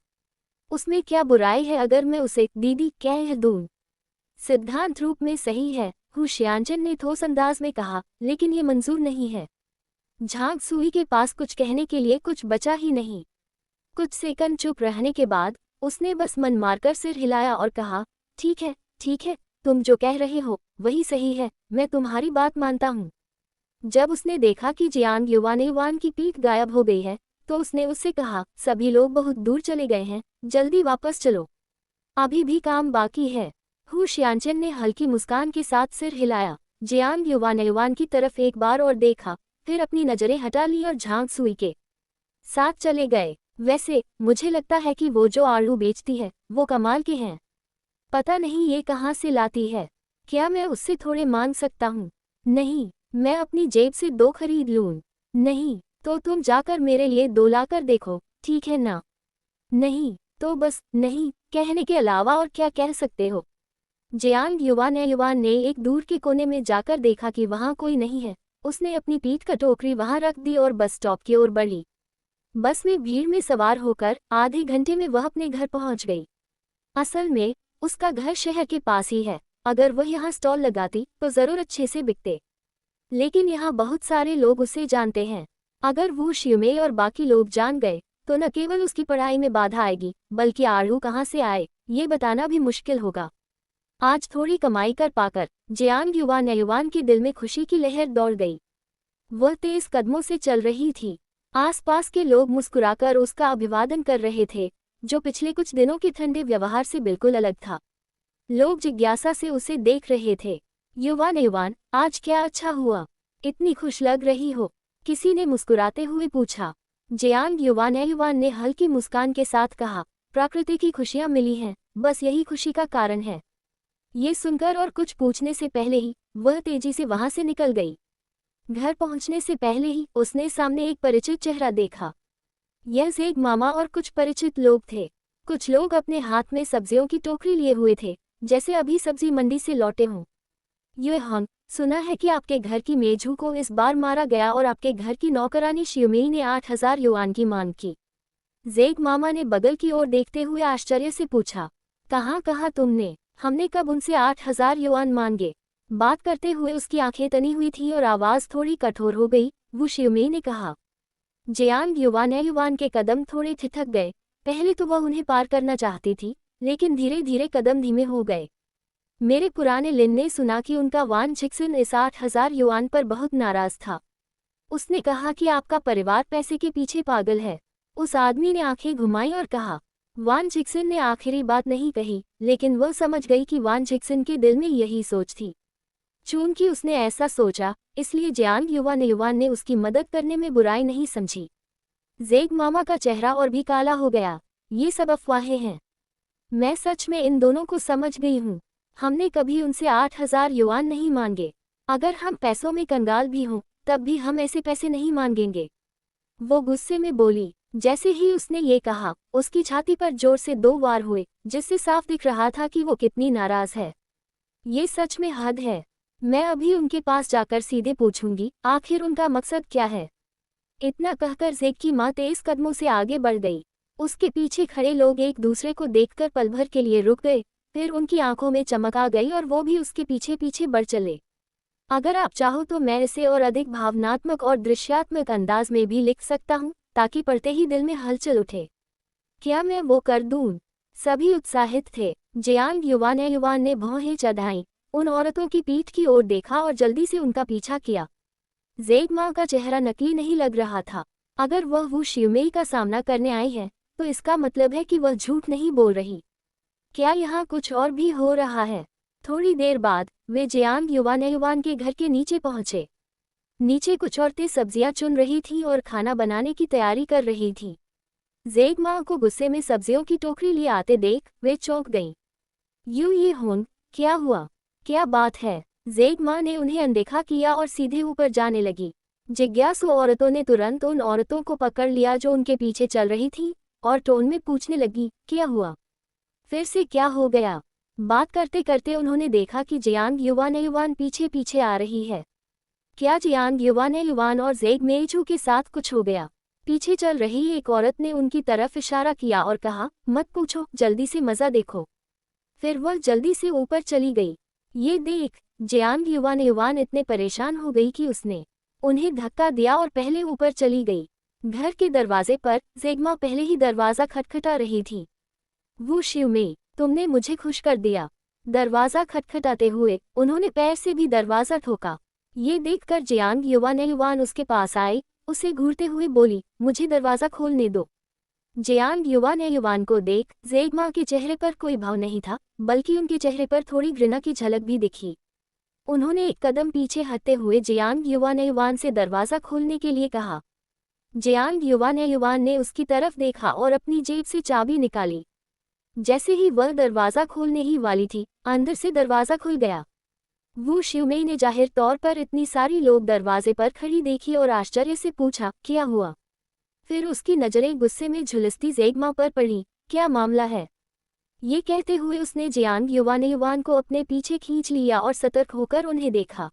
उसमें क्या बुराई है अगर मैं उसे दीदी कह दूं? सिद्धांत रूप में सही है, हु सियानचेन ने ठोस अंदाज में कहा, लेकिन ये मंजूर नहीं है। झांग सुई के पास कुछ कहने के लिए कुछ बचा ही नहीं। कुछ सेकंड चुप रहने के बाद उसने बस मन मारकर सिर हिलाया और कहा, ठीक है, तुम जो कह रहे हो वही सही है, मैं तुम्हारी बात मानता हूँ। जब उसने देखा कि जियांग युवान की पीठ गायब हो गई है तो उसने उससे कहा, सभी लोग बहुत दूर चले गए हैं, जल्दी वापस चलो, अभी भी काम बाकी है। हु सियानचेन ने हल्की मुस्कान के साथ सिर हिलाया। जियांग युवान की तरफ एक बार और देखा, फिर अपनी नजरें हटा ली और झांग सुई के साथ चले गए। वैसे मुझे लगता है कि वो जो आड़ू बेचती है वो कमाल के हैं। पता नहीं ये कहाँ से लाती है। क्या मैं उससे थोड़े मांग सकता हूँ? नहीं, मैं अपनी जेब से 2 खरीद लूँ। नहीं तो तुम जाकर मेरे लिए 2 लाकर देखो, ठीक है ना? नहीं तो बस नहीं कहने के अलावा और क्या कह सकते हो? जियांग युवान ने एक दूर के कोने में जाकर देखा कि वहां कोई नहीं है। उसने अपनी पीठ का टोकरी वहां रख दी और बस स्टॉप की ओर बढ़ी। बस में भीड़ में सवार होकर आधे घंटे में वह अपने घर पहुंच गई। असल में उसका घर शहर के पास ही है। अगर वह यहाँ स्टॉल लगाती तो जरूर अच्छे से बिकते, लेकिन यहाँ बहुत सारे लोग उसे जानते हैं। अगर वो शियुमे और बाकी लोग जान गए तो न केवल उसकी पढ़ाई में बाधा आएगी, बल्कि आड़ू कहाँ से आए ये बताना भी मुश्किल होगा। आज थोड़ी कमाई कर पाकर जियांग युवान के दिल में खुशी की लहर दौड़ गई। वह तेज कदमों से चल रही थी। आसपास के लोग मुस्कुराकर उसका अभिवादन कर रहे थे, जो पिछले कुछ दिनों के ठंडे व्यवहार से बिल्कुल अलग था। लोग जिज्ञासा से उसे देख रहे थे। युवान, आज क्या अच्छा हुआ? इतनी खुश लग रही हो? किसी ने मुस्कुराते हुए पूछा। जियांग युवान ने हल्की मुस्कान के साथ कहा, प्रकृति की खुशियां मिली हैं, बस यही खुशी का कारण है। ये सुनकर और कुछ पूछने से पहले ही वह तेजी से वहां से निकल गई। घर पहुंचने से पहले ही उसने सामने एक परिचित चेहरा देखा। यह ज़ेग मामा और कुछ परिचित लोग थे। कुछ लोग अपने हाथ में सब्जियों की टोकरी लिए हुए थे, जैसे अभी सब्जी मंडी से लौटे हों। ये हंग, सुना है कि आपके घर की मेजू को इस बार मारा गया और आपके घर की नौकरानी शियुमेई ने 8,000 युआन की मांग की। ज़ेग मामा ने बगल की ओर देखते हुए आश्चर्य से पूछा, कहाँ कहा तुमने? हमने कब उनसे 8,000 युआन मांगे? बात करते हुए उसकी आंखें तनी हुई थी और आवाज़ थोड़ी कठोर हो गई। वो शियुमेई ने कहा। जियांग युवान के कदम थोड़े ठिठक गए। पहले तो वह उन्हें पार करना चाहती थी, लेकिन धीरे धीरे कदम धीमे हो गए। मेरे पुराने लिन ने सुना कि उनका वान झिक्सिन इस 8,000 युआन पर बहुत नाराज था। उसने कहा कि आपका परिवार पैसे के पीछे पागल है। उस आदमी ने आंखें घुमाई और कहा। वान झिक्सिन ने आखिरी बात नहीं कही, लेकिन वह समझ गई कि वान झिक्सिन के दिल में यही सोच थी। चूंकि उसने ऐसा सोचा, इसलिए जियांग युवान ने उसकी मदद करने में बुराई नहीं समझी। ज़ेग मामा का चेहरा और भी काला हो गया। ये सब अफवाहें हैं। मैं सच में इन दोनों को समझ गई हूँ। हमने कभी उनसे 8,000 युआन नहीं मांगे। अगर हम पैसों में कंगाल भी हों, तब भी हम ऐसे पैसे नहीं मांगेंगे। वो गुस्से में बोली। जैसे ही उसने ये कहा, उसकी छाती पर जोर से 2 वार हुए, जिससे साफ दिख रहा था कि वो कितनी नाराज है। ये सच में हद है। मैं अभी उनके पास जाकर सीधे पूछूंगी, आखिर उनका मकसद क्या है। इतना कहकर ज़ेग की माँ तेज कदमों से आगे बढ़ गई। उसके पीछे खड़े लोग एक दूसरे को देखकर पल भर के लिए रुक गए, फिर उनकी आंखों में चमक आ गई और वो भी उसके पीछे पीछे बढ़ चले। अगर आप चाहो तो मैं इसे और अधिक भावनात्मक और दृश्यात्मक अंदाज में भी लिख सकता हूँ, ताकि पढ़ते ही दिल में हलचल उठे। क्या मैं वो कर दूँ? सभी उत्साहित थे। जियांग युवान ने भौहें चढ़ाईं, उन औरतों की पीठ की ओर देखा और जल्दी से उनका पीछा किया। ज़ेग माँ का चेहरा नकली नहीं लग रहा था। अगर वह वो शियुमेई का सामना करने आई है, तो इसका मतलब है कि वह झूठ नहीं बोल रही। क्या यहाँ कुछ और भी हो रहा है? थोड़ी देर बाद वे जियांग युवान के घर के नीचे पहुंचे। नीचे कुछ औरतें सब्जियां चुन रही थीं और खाना बनाने की तैयारी कर रही थीं। ज़ेग माँ को गुस्से में सब्जियों की टोकरी लिए आते देख वे चौंक गईं। ये होंग, क्या हुआ? क्या बात है? ज़ेग माँ ने उन्हें अनदेखा किया और सीधे ऊपर जाने लगी। जिज्ञासु औरतों ने तुरंत उन औरतों को पकड़ लिया जो उनके पीछे चल रही थीं, और टोन में पूछने लगी, क्या हुआ? फिर से क्या हो गया? बात करते करते उन्होंने देखा कि जियांग युवान पीछे पीछे आ रही है। क्या जियांग युवान और ज़ेग मेइचू के साथ कुछ हो गया? पीछे चल रही एक औरत ने उनकी तरफ इशारा किया और कहा, मत पूछो, जल्दी से मज़ा देखो। फिर वह जल्दी से ऊपर चली गई। ये देख जियांग युवान इतने परेशान हो गई कि उसने उन्हें धक्का दिया और पहले ऊपर चली गई। घर के दरवाजे पर ज़ेग माँ पहले ही दरवाज़ा खटखटा रही थी। वो शियुमेई, तुमने मुझे खुश कर दिया। दरवाज़ा खटखटाते हुए उन्होंने पैर से भी दरवाज़ा ठोका। ये देखकर जियांग युवान उसके पास आई, उसे घूरते हुए बोली, मुझे दरवाज़ा खोलने दो। जियांग युवान को देख ज़ेग माँ के चेहरे पर कोई भाव नहीं था, बल्कि उनके चेहरे पर थोड़ी घृणा की झलक भी दिखी। उन्होंने एक कदम पीछे हटते हुए जियांग युवान से दरवाज़ा खोलने के लिए कहा। जियांग युवान ने उसकी तरफ देखा और अपनी जेब से चाबी निकाली। जैसे ही वह दरवाज़ा खोलने ही वाली थी, अंदर से दरवाज़ा खुल गया। वो शियुमेई ने जाहिर तौर पर इतनी सारी लोग दरवाजे पर खड़ी देखी और आश्चर्य से पूछा, क्या हुआ? फिर उसकी नज़रें गुस्से में झुलसती ज़ेग माँ पर पड़ी। क्या मामला है? ये कहते हुए उसने जियांग युवान को अपने पीछे खींच लिया और सतर्क होकर उन्हें देखा।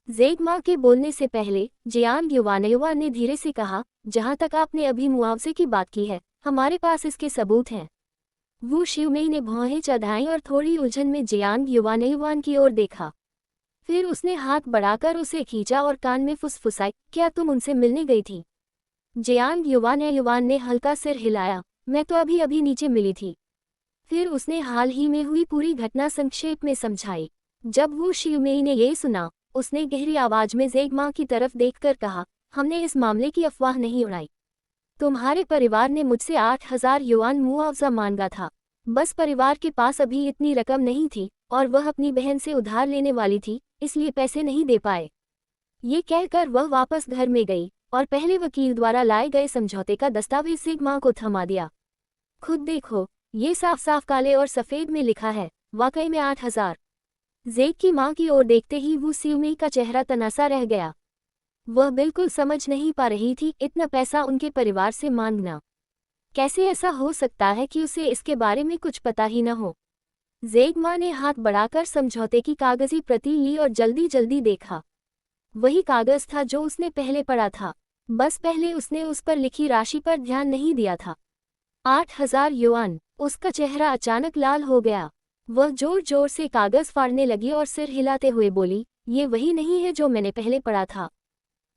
ज़ेग माँ के बोलने से पहले जियांग युवान ने धीरे से कहा, जहाँ तक आपने अभी मुआवजे की बात की है, हमारे पास इसके सबूत हैं। वो शियुमेई ने भौहें चढ़ाईं और थोड़ी उलझन में जियांग युवान की ओर देखा। फिर उसने हाथ बढ़ाकर उसे खींचा और कान में फुसफुसाई, क्या तुम उनसे मिलने गई थी? जियांग युवान ने हल्का सिर हिलाया, मैं तो अभी अभी नीचे मिली थी। फिर उसने हाल ही में हुई पूरी घटना संक्षेप में समझाई। जब वो शियुमेई ने ये सुना, उसने गहरी आवाज में ज़ेग माँ की तरफ देखकर कहा, हमने इस मामले की अफवाह नहीं उड़ाई। तुम्हारे परिवार ने मुझसे 8,000 युआन मुआवजा मांगा था। बस परिवार के पास अभी इतनी रकम नहीं थी और वह अपनी बहन से उधार लेने वाली थी, इसलिए पैसे नहीं दे पाए। ये कहकर वह वापस घर में गई और पहले वकील द्वारा लाए गए समझौते का दस्तावेज सिग्मा को थमा दिया। खुद देखो, ये साफ साफ काले और सफ़ेद में लिखा है, वाकई में 8,000। जेक की मां की ओर देखते ही वू सिउमी का चेहरा तनासा रह गया। वह बिल्कुल समझ नहीं पा रही थी इतना पैसा उनके परिवार से मांगना। कैसे ऐसा हो सकता है कि उसे इसके बारे में कुछ पता ही न हो। जेक मां ने हाथ बढ़ाकर समझौते की कागजी प्रति ली और जल्दी जल्दी देखा। वही कागज था जो उसने पहले पढ़ा था, बस पहले उसने उस पर लिखी राशि पर ध्यान नहीं दिया था। 8,000 युआन। उसका चेहरा अचानक लाल हो गया। वह जोर जोर से कागज फाड़ने लगी और सिर हिलाते हुए बोली, ये वही नहीं है जो मैंने पहले पढ़ा था।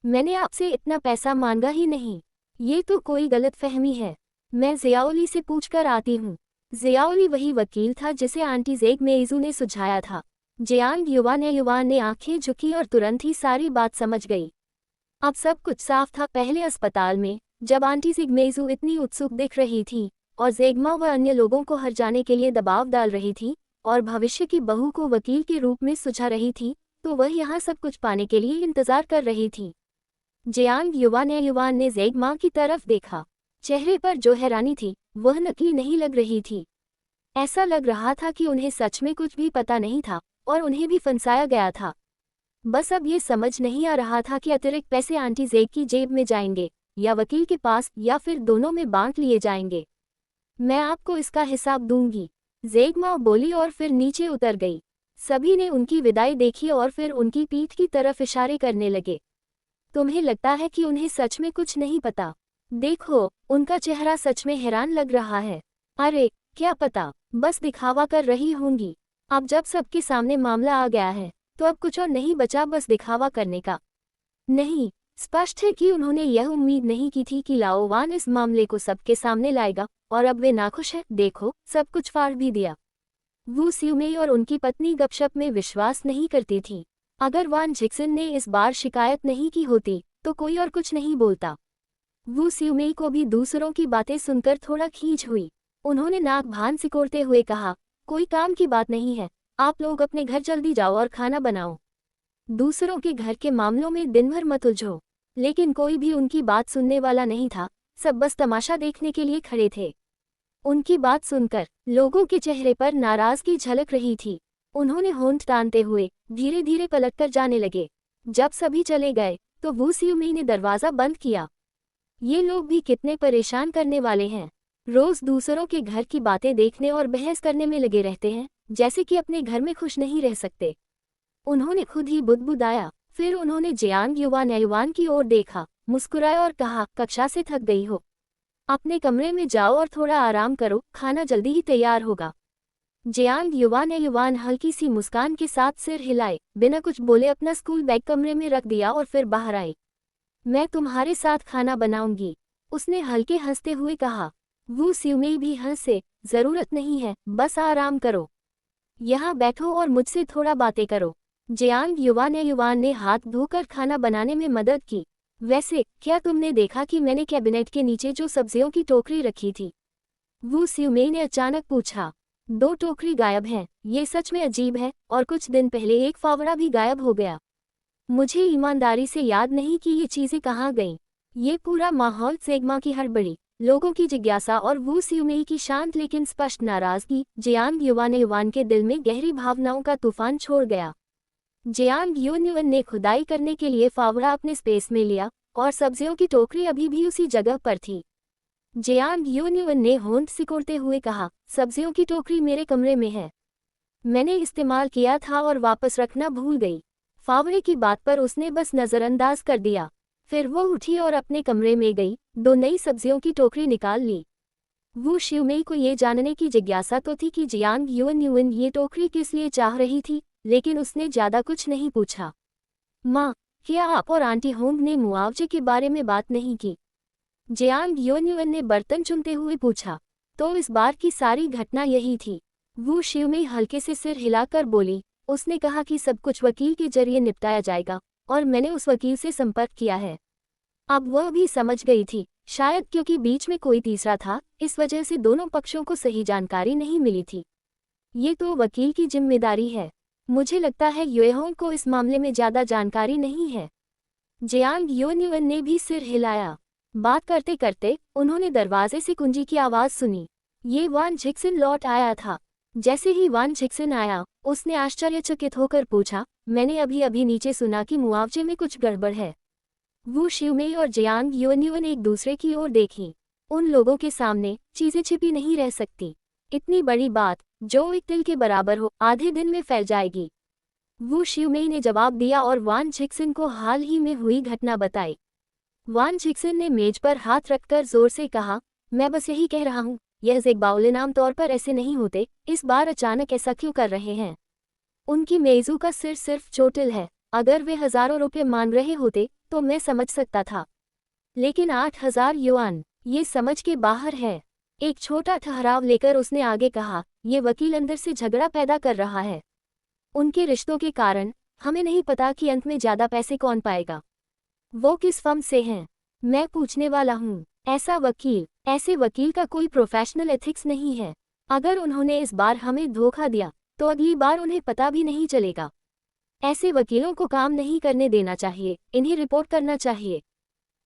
मैंने आपसे इतना पैसा मांगा ही नहीं। ये तो कोई गलतफहमी है। मैं जियाओली से पूछकर आती हूँ। जियाओली वही वकील था जिसे आंटी जेक मेइजू ने सुझाया था। जियांग युवान ने आंखें झुकी और तुरंत ही सारी बात समझ गई। अब सब कुछ साफ था। पहले अस्पताल में जब आंटी जिगमेइजू इतनी उत्सुक दिख रही थी और जेगमा व अन्य लोगों को हर जाने के लिए दबाव डाल रही थी और भविष्य की बहू को वकील के रूप में सुझा रही थी, तो वह यहाँ सब कुछ पाने के लिए इंतजार कर रही थी। जियांग युवान ने जेगमा की तरफ देखा। चेहरे पर जो हैरानी थी वह नकली नहीं लग रही थी। ऐसा लग रहा था कि उन्हें सच में कुछ भी पता नहीं था और उन्हें भी फंसाया गया था। बस अब ये समझ नहीं आ रहा था कि अतिरिक्त पैसे आंटी जेग की जेब में जाएंगे या वकील के पास या फिर दोनों में बांट लिए जाएंगे। मैं आपको इसका हिसाब दूंगी, जेगमा बोली और फिर नीचे उतर गई। सभी ने उनकी विदाई देखी और फिर उनकी पीठ की तरफ इशारे करने लगे। तुम्हें लगता है कि उन्हें सच में कुछ नहीं पता? देखो, उनका चेहरा सच में हैरान लग रहा है। अरे क्या पता, बस दिखावा कर रही होंगी। अब जब सबके सामने मामला आ गया है तो अब कुछ और नहीं बचा बस दिखावा करने का। नहीं, स्पष्ट है कि उन्होंने यह उम्मीद नहीं की थी कि लाओ वान इस मामले को सबके सामने लाएगा और अब वे नाखुश हैं। देखो, सब कुछ फाड़ भी दिया। वू सिउमेई और उनकी पत्नी गपशप में विश्वास नहीं करती थी। अगर वान जिक्सन ने इस बार शिकायत नहीं की होती तो कोई और कुछ नहीं बोलता। वू सिउमेई को भी दूसरों की बातें सुनकर थोड़ा खींच हुई। उन्होंने नाक भान सिकोड़ते हुए कहा, कोई काम की बात नहीं है, आप लोग अपने घर जल्दी जाओ और खाना बनाओ। दूसरों के घर के मामलों में दिन भर मत उलझो। लेकिन कोई भी उनकी बात सुनने वाला नहीं था। सब बस तमाशा देखने के लिए खड़े थे। उनकी बात सुनकर लोगों के चेहरे पर नाराजगी झलक रही थी। उन्होंने होंठ तानते हुए धीरे धीरे पलटकर जाने लगे। जब सभी चले गए तो वू सिउमेई ने दरवाज़ा बंद किया। ये लोग भी कितने परेशान करने वाले हैं। रोज दूसरों के घर की बातें देखने और बहस करने में लगे रहते हैं, जैसे कि अपने घर में खुश नहीं रह सकते। उन्होंने खुद ही बुदबुदाया। फिर उन्होंने जियांग युवान की ओर देखा, मुस्कुराया और कहा, कक्षा से थक गई हो? अपने कमरे में जाओ और थोड़ा आराम करो, खाना जल्दी ही तैयार होगा। जियांग युवान हल्की सी मुस्कान के साथ सिर हिलाए, बिना कुछ बोले अपना स्कूल बैग कमरे में रख दिया और फिर बाहर आई। मैं तुम्हारे साथ खाना बनाऊंगी, उसने हल्के हंसते हुए कहा। वू सिउमेई भी हंसे, जरूरत नहीं है, बस आराम करो। यहाँ बैठो और मुझसे थोड़ा बातें करो। जियांग युवान ने हाथ धोकर खाना बनाने में मदद की। वैसे क्या तुमने देखा कि मैंने कैबिनेट के नीचे जो सब्जियों की टोकरी रखी थी? वू सिउमेई ने अचानक पूछा। 2 टोकरी गायब हैं, ये सच में अजीब है। और कुछ दिन पहले एक फावड़ा भी गायब हो गया। मुझे ईमानदारी से याद नहीं कि ये चीज़ें कहाँ गईं। ये पूरा माहौल जेगमा की हड़बड़ी, लोगों की जिज्ञासा और वू सिउमेई की शांत लेकिन स्पष्ट नाराजगी जियांग युवान के दिल में गहरी भावनाओं का तूफान छोड़ गया। जियांग युवान ने खुदाई करने के लिए फावड़ा अपने स्पेस में लिया और सब्जियों की टोकरी अभी भी उसी जगह पर थी। जियांग युवान ने होंठ सिकोड़ते हुए कहा, सब्जियों की टोकरी मेरे कमरे में है। मैंने इस्तेमाल किया था और वापस रखना भूल गई। फावड़े की बात पर उसने बस नज़रअंदाज कर दिया। फिर वो उठी और अपने कमरे में गई, 2 नई सब्जियों की टोकरी निकाल ली। वू सिउमेई को ये जानने की जिज्ञासा तो थी कि जियांग युवान ये टोकरी किस लिए चाह रही थी, लेकिन उसने ज़्यादा कुछ नहीं पूछा। माँ, क्या आप और आंटी होंग ने मुआवजे के बारे में बात नहीं की? जियांग युवान ने बर्तन चुनते हुए पूछा। तो इस बार की सारी घटना यही थी। वू सिउमेई हल्के से सिर हिलाकर बोली, उसने कहा कि सब कुछ वकील के जरिए निपटाया जाएगा और मैंने उस वकील से संपर्क किया है। अब वह भी समझ गई थी, शायद क्योंकि बीच में कोई तीसरा था, इस वजह से दोनों पक्षों को सही जानकारी नहीं मिली थी। ये तो वकील की जिम्मेदारी है। मुझे लगता है युएहोंग को इस मामले में ज़्यादा जानकारी नहीं है। जियांग योन्युन ने भी सिर हिलाया। बात करते करते उन्होंने दरवाजे से कुंजी की आवाज सुनी। ये वान झिक्सिन लौट आया था। जैसे ही वान झिक्सिन आया, उसने आश्चर्यचकित होकर पूछा, मैंने अभी अभी नीचे सुना कि मुआवजे में कुछ गड़बड़ है। वू शिवमेई और जियांग योन्युन एक दूसरे की ओर देखी। उन लोगों के सामने चीजें छिपी नहीं रह सकती। इतनी बड़ी बात जो एक तिल के बराबर हो, आधे दिन में फैल जाएगी। वू शिवमेई ने जवाब दिया और वान झिक्सिन को हाल ही में हुई घटना बताई। वान झिक्सिन ने मेज पर हाथ रखकर जोर से कहा, मैं बस यही कह रहा हूँ, यह ज़ेबाओलिन आम तौर पर ऐसे नहीं होते, इस बार अचानक ऐसा क्यों कर रहे हैं? उनकी मेजू का सिर सिर्फ चोटिल है। अगर वे हजारों रुपये मांग रहे होते तो मैं समझ सकता था, लेकिन 8,000 युआन, ये समझ के बाहर है। एक छोटा ठहराव लेकर उसने आगे कहा, ये वकील अंदर से झगड़ा पैदा कर रहा है। उनके रिश्तों के कारण हमें नहीं पता कि अंत में ज्यादा पैसे कौन पाएगा। वो किस फर्म से हैं? मैं पूछने वाला हूँ। ऐसे वकील का कोई प्रोफेशनल एथिक्स नहीं है। अगर उन्होंने इस बार हमें धोखा दिया तो अगली बार उन्हें पता भी नहीं चलेगा। ऐसे वकीलों को काम नहीं करने देना चाहिए, इन्हें रिपोर्ट करना चाहिए।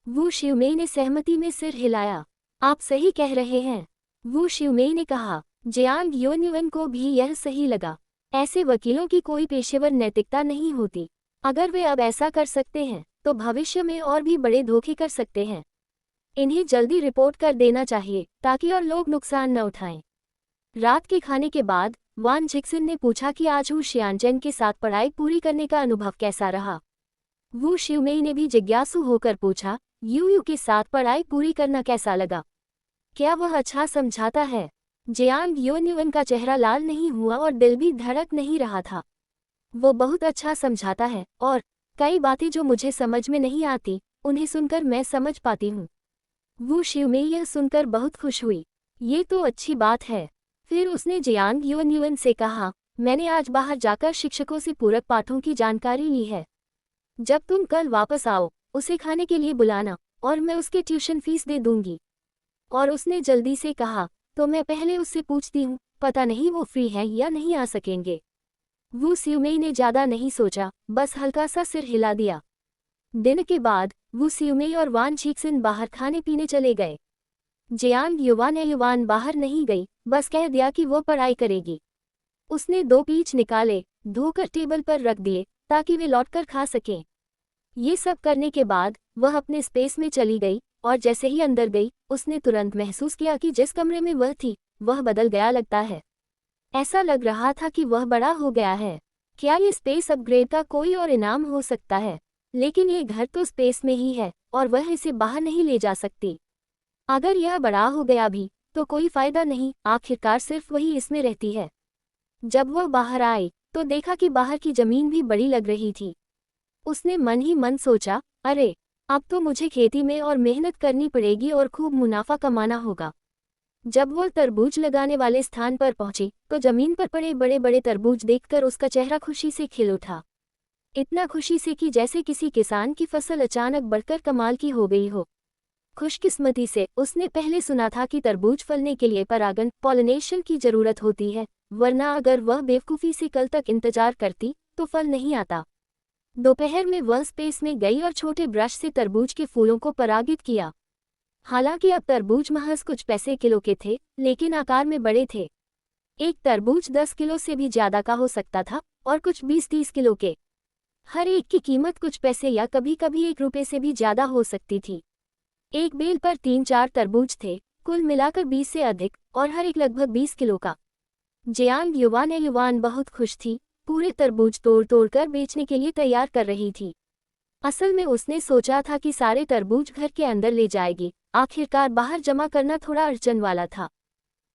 वू शिवमेई ने सहमति में सिर हिलाया। आप सही कह रहे हैं, वू शिवमेई ने कहा। जियांग योन्युन को भी यह सही लगा। ऐसे वकीलों की कोई पेशेवर नैतिकता नहीं होती। अगर वे अब ऐसा कर सकते हैं तो भविष्य में और भी बड़े धोखे कर सकते हैं। इन्हें जल्दी रिपोर्ट कर देना चाहिए ताकि और लोग नुकसान न उठाएं। रात के खाने के बाद वान झिक्सिन ने पूछा कि आज वू शियानचेन के साथ पढ़ाई पूरी करने का अनुभव कैसा रहा। वू शिवमेई ने भी जिज्ञासु होकर पूछा, यूयू के साथ पढ़ाई पूरी करना कैसा लगा? क्या वह अच्छा समझाता है? जियांग योन्युन का चेहरा लाल नहीं हुआ और दिल भी धड़क नहीं रहा था। वो बहुत अच्छा समझाता है और कई बातें जो मुझे समझ में नहीं आती, उन्हें सुनकर मैं समझ पाती हूँ। वू शिवमेई यह सुनकर बहुत खुश हुई। ये तो अच्छी बात है। फिर उसने जियांग योन्युन से कहा, मैंने आज बाहर जाकर शिक्षकों से पूरक पाठों की जानकारी ली है। जब तुम कल वापस आओ, उसे खाने के लिए बुलाना और मैं उसके ट्यूशन फीस दे दूंगी। और उसने जल्दी से कहा, तो मैं पहले उससे पूछती हूँ, पता नहीं वो फ्री है या नहीं आ सकेंगे। वू शिवमेई ने ज्यादा नहीं सोचा, बस हल्का सा सिर हिला दिया। दिन के बाद वू शिवमेई और वान झिक्सिन बाहर खाने पीने चले गए। जियांग युवान बाहर नहीं गई, बस कह दिया कि वो पढ़ाई करेगी। उसने 2 पीच निकाले, धोकर टेबल पर रख दिए ताकि वे लौटकर खा सकें। ये सब करने के बाद वह अपने स्पेस में चली गई और जैसे ही अंदर गई, उसने तुरंत महसूस किया कि जिस कमरे में वह थी वह बदल गया लगता है। ऐसा लग रहा था कि वह बड़ा हो गया है। क्या ये स्पेस अपग्रेड का कोई और इनाम हो सकता है? लेकिन ये घर तो स्पेस में ही है और वह इसे बाहर नहीं ले जा सकती। अगर यह बड़ा हो गया भी तो कोई फायदा नहीं, आखिरकार सिर्फ वही इसमें रहती है। जब वह बाहर आई तो देखा कि बाहर की जमीन भी बड़ी लग रही थी। उसने मन ही मन सोचा, अरे अब तो मुझे खेती में और मेहनत करनी पड़ेगी और खूब मुनाफा कमाना होगा। जब वह तरबूज लगाने वाले स्थान पर पहुंची तो जमीन पर पड़े बड़े बड़े तरबूज देखकर उसका चेहरा खुशी से खिल उठा। इतना खुशी से कि जैसे किसी किसान की फसल अचानक बढ़कर कमाल की हो गई हो। खुशकिस्मती से उसने पहले सुना था कि तरबूज फलने के लिए परागन पॉलिनेशन की जरूरत होती है, वरना अगर वह बेवकूफ़ी से कल तक इंतजार करती तो फल नहीं आता। दोपहर में वह स्पेस में गई और छोटे ब्रश से तरबूज के फूलों को परागित किया। हालांकि अब तरबूज महज कुछ पैसे किलो के थे, लेकिन आकार में बड़े थे। एक तरबूज 10 किलो से भी ज्यादा का हो सकता था और कुछ 20-30 किलो के। हर एक की कीमत कुछ पैसे या कभी कभी 1 रुपये से भी ज्यादा हो सकती थी। एक बेल पर 3-4 तरबूज थे, कुल मिलाकर 20 से अधिक, और हर एक लगभग 20 किलो का। जियांग युवान बहुत खुश थी, पूरे तरबूज तोड़ तोड़ कर बेचने के लिए तैयार कर रही थी। असल में उसने सोचा था कि सारे तरबूज घर के अंदर ले जाएगी, आखिरकार बाहर जमा करना थोड़ा अड़चन वाला था।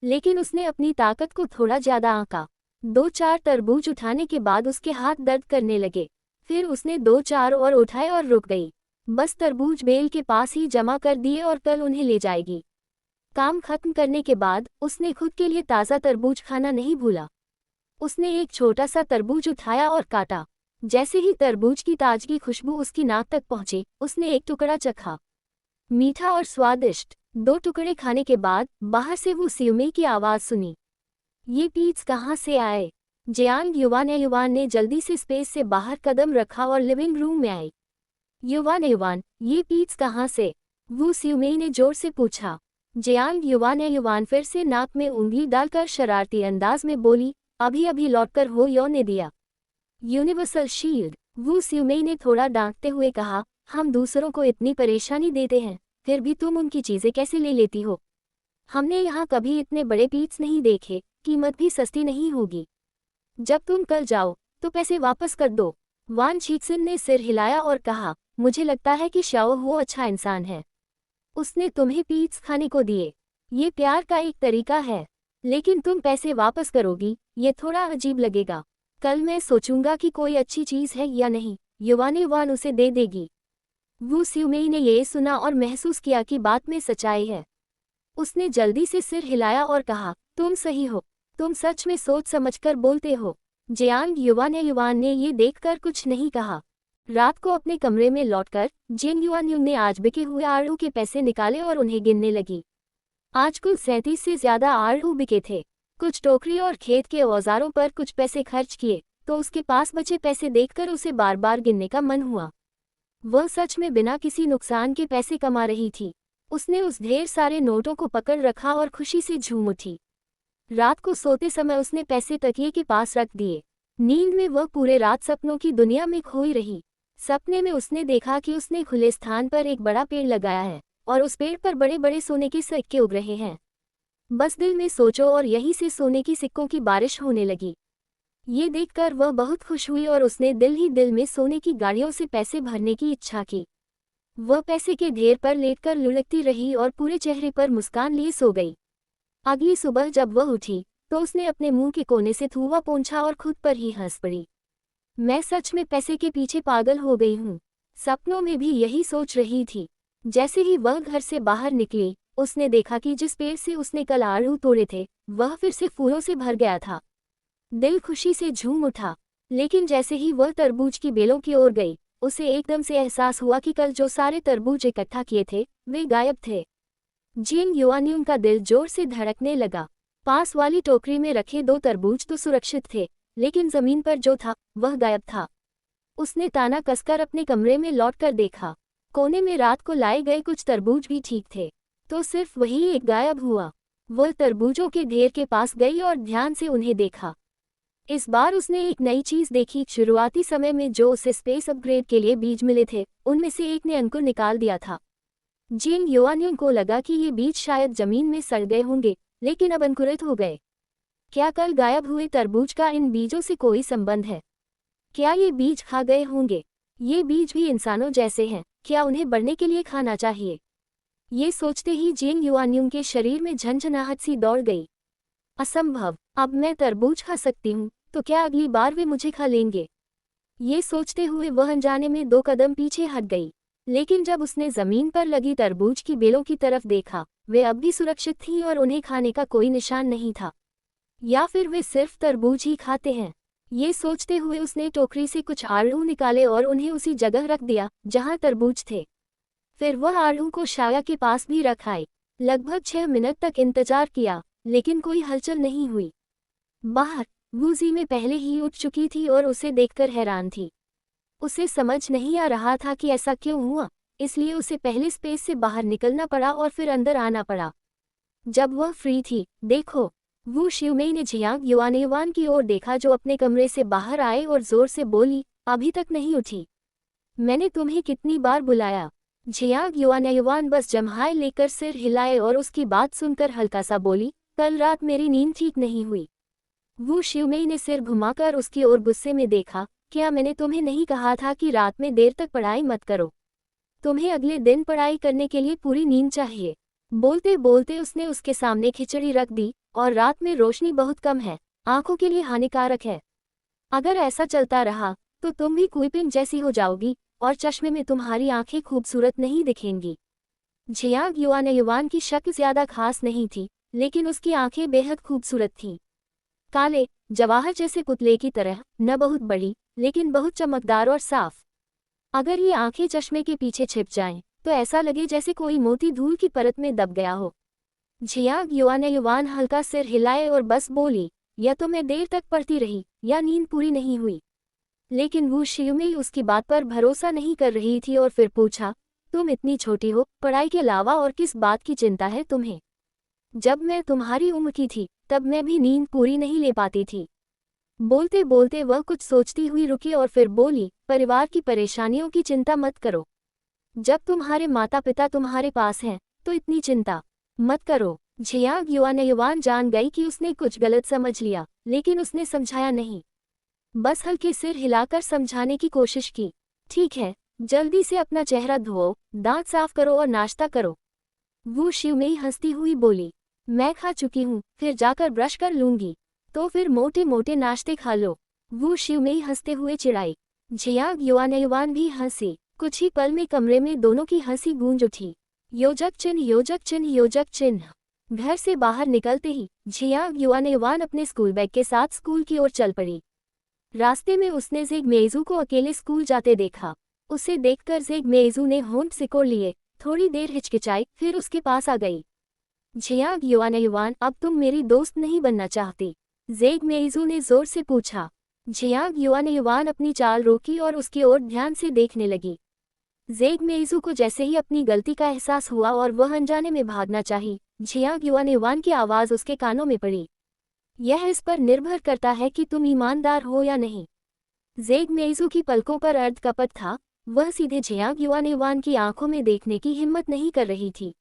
लेकिन उसने अपनी ताकत को थोड़ा ज्यादा आंका। 2-4 तरबूज उठाने के बाद उसके हाथ दर्द करने लगे। फिर उसने 2-4 और उठाए और रुक गई। बस तरबूज बेल के पास ही जमा कर दिए और कल उन्हें ले जाएगी। काम खत्म करने के बाद उसने खुद के लिए ताज़ा तरबूज खाना नहीं भूला। उसने एक छोटा सा तरबूज उठाया और काटा। जैसे ही तरबूज की ताजगी खुशबू उसकी नाक तक पहुंची, उसने एक टुकड़ा चखा। मीठा और स्वादिष्ट। 2 टुकड़े खाने के बाद बाहर से वो शिवमेई की आवाज़ सुनी। ये पीस कहाँ से आए? जियांग युवान ने जल्दी से स्पेस से बाहर कदम रखा और लिविंग रूम में आई। युवान युवान, ये पीट्स कहाँ से? वू स्यूमेई ने जोर से पूछा। जियांग युवान फिर से नाक में उंगली डालकर शरारती अंदाज में बोली, अभी अभी लौटकर हो यो ने दिया। यूनिवर्सल शील्ड, वू स्यूमेई ने थोड़ा डांटते हुए कहा, हम दूसरों को इतनी परेशानी देते हैं, फिर भी तुम उनकी चीजें कैसे ले लेती हो? हमने यहाँ कभी इतने बड़े पीट्स नहीं देखे, कीमत भी सस्ती नहीं होगी। जब तुम कल जाओ तो पैसे वापस कर दो। वान छीक्सिन ने सिर हिलाया और कहा, मुझे लगता है कि शाओ हो अच्छा इंसान है। उसने तुम्हें पीट्स खाने को दिए। ये प्यार का एक तरीका है। लेकिन तुम पैसे वापस करोगी, ये थोड़ा अजीब लगेगा। कल मैं सोचूंगा कि कोई अच्छी चीज है या नहीं, युवान उसे दे देगी। वू स्यूमेई ने ये सुना और महसूस किया कि बात में सच्चाई है। उसने जल्दी से सिर हिलाया और कहा, तुम सही हो, तुम सच में सोच समझकर बोलते हो। जियांग युवान ने ये देखकर कुछ नहीं कहा। रात को अपने कमरे में लौटकर जिन युवान ने आज बिके हुए आड़ू के पैसे निकाले और उन्हें गिनने लगी। आज कुल 37 से ज्यादा आड़ू बिके थे। कुछ टोकरी और खेत के औजारों पर कुछ पैसे खर्च किए, तो उसके पास बचे पैसे देखकर उसे बार बार गिनने का मन हुआ। वह सच में बिना किसी नुकसान के पैसे कमा रही थी। उसने उस ढेर सारे नोटों को पकड़ रखा और खुशी से झूम उठी। रात को सोते समय उसने पैसे तकिए के पास रख दिए। नींद में वह पूरे रात सपनों की दुनिया में खोई रही। सपने में उसने देखा कि उसने खुले स्थान पर एक बड़ा पेड़ लगाया है और उस पेड़ पर बड़े बड़े सोने के सिक्के उग रहे हैं। बस दिल में सोचो और यहीं से सोने की सिक्कों की बारिश होने लगी। ये देखकर वह बहुत खुश हुई और उसने दिल ही दिल में सोने की गाड़ियों से पैसे भरने की इच्छा की। वह पैसे के ढेर पर लेटकर लुढ़कती रही और पूरे चेहरे पर मुस्कान लिए सो गई। अगली सुबह जब वह उठी तो उसने अपने मुंह के कोने से थूवा पोंछा और खुद पर ही हंस पड़ी। मैं सच में पैसे के पीछे पागल हो गई हूँ। सपनों में भी यही सोच रही थी। जैसे ही वह घर से बाहर निकली, उसने देखा कि जिस पेड़ से उसने कल आड़ू तोड़े थे वह फिर से फूलों से भर गया था। दिल खुशी से झूम उठा। लेकिन जैसे ही वह तरबूज की बेलों की ओर गई, उसे एकदम से एहसास हुआ कि कल जो सारे तरबूज इकट्ठा किए थे वे गायब थे। जिंग युआन्युंग का दिल जोर से धड़कने लगा। पास वाली टोकरी में रखे 2 तरबूज तो सुरक्षित थे, लेकिन जमीन पर जो था वह गायब था। उसने ताना कसकर अपने कमरे में लौटकर देखा। कोने में रात को लाए गए कुछ तरबूज भी ठीक थे, तो सिर्फ वही एक गायब हुआ। वह तरबूजों के ढेर के पास गई और ध्यान से उन्हें देखा। इस बार उसने एक नई चीज देखी। शुरुआती समय में जो उसे स्पेस अपग्रेड के लिए बीज मिले थे, उनमें से एक ने अंकुर निकाल दिया था। जिंग युआन्युंग को लगा कि ये बीज शायद जमीन में सड़ गए होंगे, लेकिन अब अंकुरित हो गए। क्या कल गायब हुए तरबूज का इन बीजों से कोई संबंध है? क्या ये बीज खा गए होंगे? ये बीज भी इंसानों जैसे हैं, क्या उन्हें बढ़ने के लिए खाना चाहिए? ये सोचते ही जिंग युआन्युंग के शरीर में झंझनाहट सी दौड़ गई। असंभव, अब मैं तरबूज खा सकती हूँ, तो क्या अगली बार वे मुझे खा लेंगे? ये सोचते हुए वह अनजाने में 2 कदम पीछे हट गई। लेकिन जब उसने जमीन पर लगी तरबूज की बेलों की तरफ देखा, वे अब भी सुरक्षित थीं और उन्हें खाने का कोई निशान नहीं था। या फिर वे सिर्फ तरबूज ही खाते हैं? ये सोचते हुए उसने टोकरी से कुछ आड़ू निकाले और उन्हें उसी जगह रख दिया जहां तरबूज थे। फिर वह आड़ू को शाया के पास भी रख आई। लगभग 6 मिनट तक इंतजार किया, लेकिन कोई हलचल नहीं हुई। बाहर वूजी में पहले ही उठ चुकी थी और उसे देखकर हैरान थी। उसे समझ नहीं आ रहा था कि ऐसा क्यों हुआ, इसलिए उसे पहले स्पेस से बाहर निकलना पड़ा और फिर अंदर आना पड़ा। जब वह फ्री थी, देखो, वू शिवमेई ने जियांग युआन की ओर देखा जो अपने कमरे से बाहर आए और जोर से बोली, अभी तक नहीं उठी? मैंने तुम्हें कितनी बार बुलाया? जियांग युआन बस जम्हाई लेकर सिर हिलाए और उसकी बात सुनकर हल्का सा बोली, कल रात मेरी नींद ठीक नहीं हुई। वू शिवमेई ने सिर घुमाकर उसकी ओर गुस्से में देखा, क्या मैंने तुम्हें नहीं कहा था कि रात में देर तक पढ़ाई मत करो? तुम्हें अगले दिन पढ़ाई करने के लिए पूरी नींद चाहिए। बोलते बोलते उसने उसके सामने खिचड़ी रख दी, और रात में रोशनी बहुत कम है, आंखों के लिए हानिकारक है। अगर ऐसा चलता रहा तो तुम भी कुइपिंग जैसी हो जाओगी और चश्मे में तुम्हारी आंखें खूबसूरत नहीं दिखेंगी। जियांग युआन की शक्ल ज्यादा खास नहीं थी, लेकिन उसकी आंखें बेहद खूबसूरत थीं। काले जवाहर जैसे पुतले की तरह, न बहुत बड़ी लेकिन बहुत चमकदार और साफ। अगर ये आंखें चश्मे के पीछे छिप जाएं, तो ऐसा लगे जैसे कोई मोती धूल की परत में दब गया हो। जियांग युआन हल्का सिर हिलाए और बस बोली, या तो मैं देर तक पढ़ती रही या नींद पूरी नहीं हुई। लेकिन वू शियुमेई उसकी बात पर भरोसा नहीं कर रही थी और फिर पूछा, तुम इतनी छोटी हो, पढ़ाई के अलावा और किस बात की चिंता है तुम्हें? जब मैं तुम्हारी उम्र की थी तब मैं भी नींद पूरी नहीं ले पाती थी। बोलते बोलते वह कुछ सोचती हुई रुकी और फिर बोली, परिवार की परेशानियों की चिंता मत करो। जब तुम्हारे माता पिता तुम्हारे पास हैं तो इतनी चिंता मत करो। झियांग युआन जान गई कि उसने कुछ गलत समझ लिया, लेकिन उसने समझाया नहीं, बस हल्के सिर हिलाकर समझाने की कोशिश की। ठीक है, जल्दी से अपना चेहरा धोओ, दांत साफ करो और नाश्ता करो। वू शियुमेई हंसती हुई बोली, मैं खा चुकी हूँ, फिर जाकर ब्रश कर लूंगी। तो फिर मोटे मोटे नाश्ते खा लो। वू शियुमेई हंसते हुए चिढ़ाई। झियांग युआन भी हंसी। कुछ ही पल में कमरे में दोनों की हंसी गूंज उठी। योजक चिन्ह योजक चिन्ह योजक चिन्ह। घर से बाहर निकलते ही झियांग युआन अपने स्कूल बैग के साथ स्कूल की ओर चल पड़ी। रास्ते में उसने ज़ेग मेइज़ू को अकेले स्कूल जाते देखा। उसे देखकर ज़ेग मेइज़ू ने होंठ सिकोड़ लिए, थोड़ी देर हिचकिचाई, फिर उसके पास आ गई। झियांग युआन, अब तुम मेरी दोस्त नहीं बनना चाहती? ज़ेग मेइज़ू ने जोर से पूछा। झियांग युआन अपनी चाल रोकी और उसकी ओर ध्यान से देखने लगी। ज़ेग मेइज़ू को जैसे ही अपनी गलती का एहसास हुआ और वह अनजाने में भागना चाही, झियांग युआन की आवाज़ उसके कानों में पड़ी। यह इस पर निर्भर करता है कि तुम ईमानदार हो या नहीं। ज़ेग मेइज़ू की पलकों पर अर्धकपट था, वह सीधे झियांग युआन की आंखों में देखने की हिम्मत नहीं कर रही थी।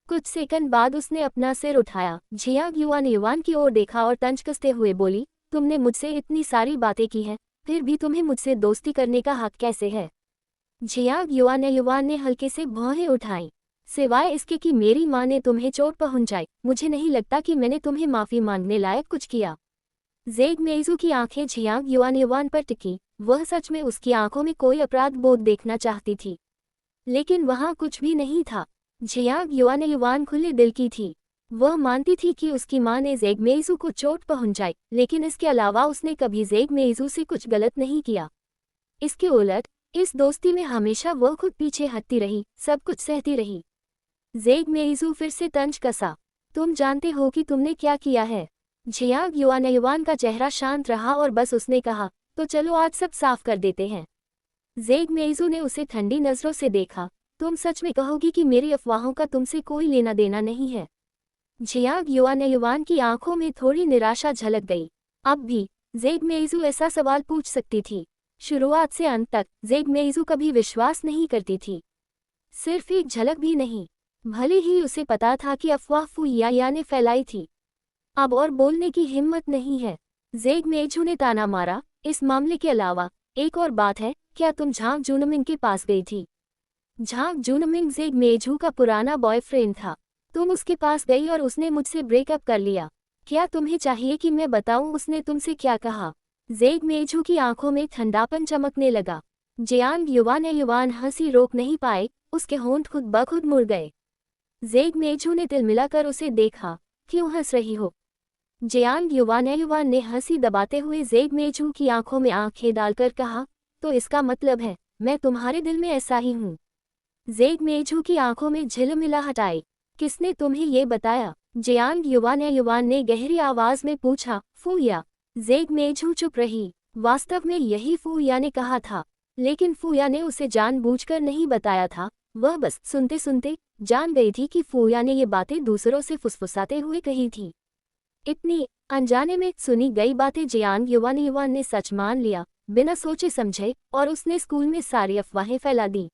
कुछ सेकंड बाद उसने अपना सिर उठाया, झियांग युआन की ओर देखा और तंज कसते हुए बोली, तुमने मुझसे इतनी सारी बातें की हैं, फिर भी तुम्हें मुझसे दोस्ती करने का हक कैसे है? झियांग युआन ने हल्के से भौहें उठाई। सिवाय इसके कि मेरी माँ ने तुम्हें चोट पहुंचाई, मुझे नहीं लगता कि मैंने तुम्हें माफ़ी मांगने लायक कुछ किया। ज़ेग मेइज़ू की आंखें झियांग युआन पर टिकी, वह सच में उसकी आंखों में कोई अपराध बोध देखना चाहती थी। लेकिन वहाँ कुछ भी नहीं था। झियांग युआन खुले दिल की थी। वह मानती थी कि उसकी माँ ने ज़ेग मेइज़ू को चोट पहुंचाई, लेकिन इसके अलावा उसने कभी ज़ेग मेइज़ू से कुछ गलत नहीं किया। इसके उलट इस दोस्ती में हमेशा वह खुद पीछे हटती रही, सब कुछ सहती रही। ज़ेग मेइज़ू फिर से तंज कसा। तुम जानते हो कि तुमने क्या किया है? झियांग युआन का चेहरा शांत रहा और बस उसने कहा, तो चलो आज सब साफ कर देते हैं। ज़ेग मेइज़ू ने उसे ठंडी नज़रों से देखा, तुम सच में कहोगी कि मेरी अफवाहों का तुमसे कोई लेना देना नहीं है? झियांग युआन की आंखों में थोड़ी निराशा झलक गई। अब भी ज़ेग मेइज़ू ऐसा सवाल पूछ सकती थी। शुरुआत से अंत तक ज़ेग मेइज़ू कभी विश्वास नहीं करती थी, सिर्फ एक झलक भी नहीं। भले ही उसे पता था कि अफवाह फू या ने फैलाई थी, अब और बोलने की हिम्मत नहीं है। ज़ेग मेइज़ू ने ताना मारा, इस मामले के अलावा एक और बात है, क्या तुम झांग जुनमिंग के पास गई थी? झांग जुनमिंग ज़ेग मेइज़ू का पुराना बॉयफ्रेंड था। तुम उसके पास गई और उसने मुझसे ब्रेकअप कर लिया। क्या तुम्हें चाहिए कि मैं बताऊं उसने तुमसे क्या कहा? ज़ेग मेइज़ू की आंखों में ठंडापन चमकने लगा। झियांग युआन हंसी रोक नहीं पाए, उसके होंठ खुद ब खुद मुड़ गए। ज़ेग मेइज़ू ने तिल मिलाकर उसे देखा, क्यों हंस रही हो? झियांग युआन ने हंसी दबाते हुए ज़ेग मेइज़ू की आंखों में आंखें डालकर कहा, तो इसका मतलब है मैं तुम्हारे दिल में ऐसा ही हूँ? ज़ेग मेइज़ू की आंखों में झिलमिलाहट आई। किसने तुम्हें ये बताया? झियांग युआन ने गहरी आवाज में पूछा। फू या। ज़ेग मेइज़ू चुप रही। वास्तव में यही फू या ने कहा था, लेकिन फू या ने उसे जानबूझकर नहीं बताया था, वह बस सुनते सुनते जान गई थी कि फू या ने ये बातें दूसरों से फुसफुसाते हुए कही थी। इतनी अनजाने में सुनी गई बातें झियांग युआन ने सच मान लिया, बिना सोचे समझे, और उसने स्कूल में सारी अफवाहें फैला दी।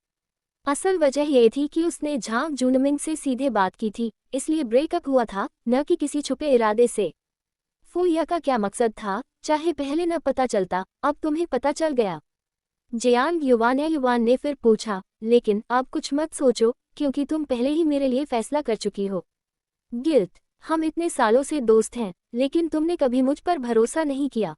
असल वजह यह थी कि उसने झांग जुनमिंग से सीधे बात की थी, इसलिए ब्रेकअप हुआ था, न कि किसी छुपे इरादे से। फू या का क्या मकसद था, चाहे पहले न पता चलता, अब तुम्हें पता चल गया। झियांग युआन ने फिर पूछा, लेकिन अब कुछ मत सोचो, क्योंकि तुम पहले ही मेरे लिए फैसला कर चुकी हो। गिल्ट, हम इतने सालों से दोस्त हैं, लेकिन तुमने कभी मुझ पर भरोसा नहीं किया।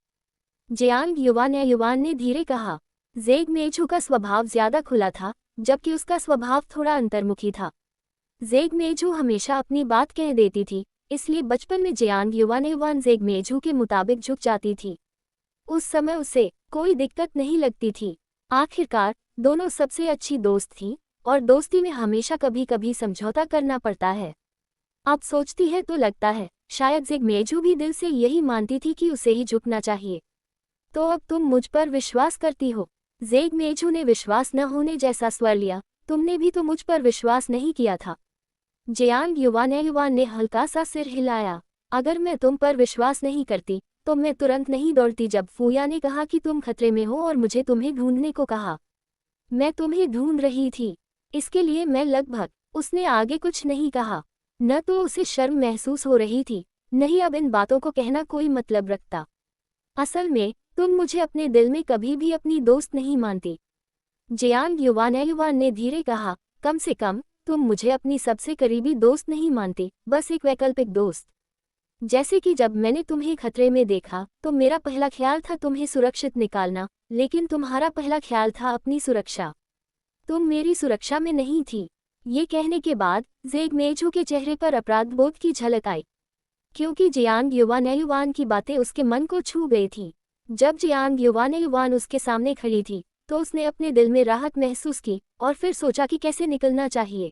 झियांग युआन ने धीरे कहा। ज़ेग मेइज़ू का स्वभाव ज्यादा खुला था, जबकि उसका स्वभाव थोड़ा अंतर्मुखी था। ज़ेग मेइज़ू हमेशा अपनी बात कह देती थी, इसलिए बचपन में झियांग युआन ज़ेग मेइज़ू के मुताबिक झुक जाती थी। उस समय उसे कोई दिक्कत नहीं लगती थी। आखिरकार दोनों सबसे अच्छी दोस्त थीं, और दोस्ती में हमेशा कभी कभी समझौता करना पड़ता है। अब सोचती है तो लगता है शायद ज़ेग मेइज़ू भी दिल से यही मानती थी कि उसे ही झुकना चाहिए। तो अब तुम मुझ पर विश्वास करती हो? जेग मेजू ने विश्वास न होने जैसा स्वर लिया। तुमने भी तो मुझ पर विश्वास नहीं किया था। जियांग युवान ने हल्का सा सिर हिलाया। अगर मैं तुम पर विश्वास नहीं करती तो मैं तुरंत नहीं दौड़ती जब फूया ने कहा कि तुम खतरे में हो और मुझे तुम्हें ढूंढने को कहा। मैं तुम्हें ढूंढ रही थी, इसके लिए मैं लगभग। उसने आगे कुछ नहीं कहा। न तो उसे शर्म महसूस हो रही थी, नहीं अब इन बातों को कहना कोई मतलब रखता। असल में तुम मुझे अपने दिल में कभी भी अपनी दोस्त नहीं मानती। जियांग युवान ने धीरे कहा, कम से कम तुम मुझे अपनी सबसे करीबी दोस्त नहीं मानती, बस एक वैकल्पिक दोस्त। जैसे कि जब मैंने तुम्हें खतरे में देखा तो मेरा पहला ख्याल था तुम्हें सुरक्षित निकालना, लेकिन तुम्हारा पहला ख्याल था अपनी सुरक्षा। तुम मेरी सुरक्षा में नहीं थी। ये कहने के बाद जेग मेजू के चेहरे पर अपराधबोध की झलक आई, क्योंकि जियांग युवान की बातें उसके मन को छू गई थी। जब जियांग युवान उसके सामने खड़ी थी तो उसने अपने दिल में राहत महसूस की और फिर सोचा कि कैसे निकलना चाहिए।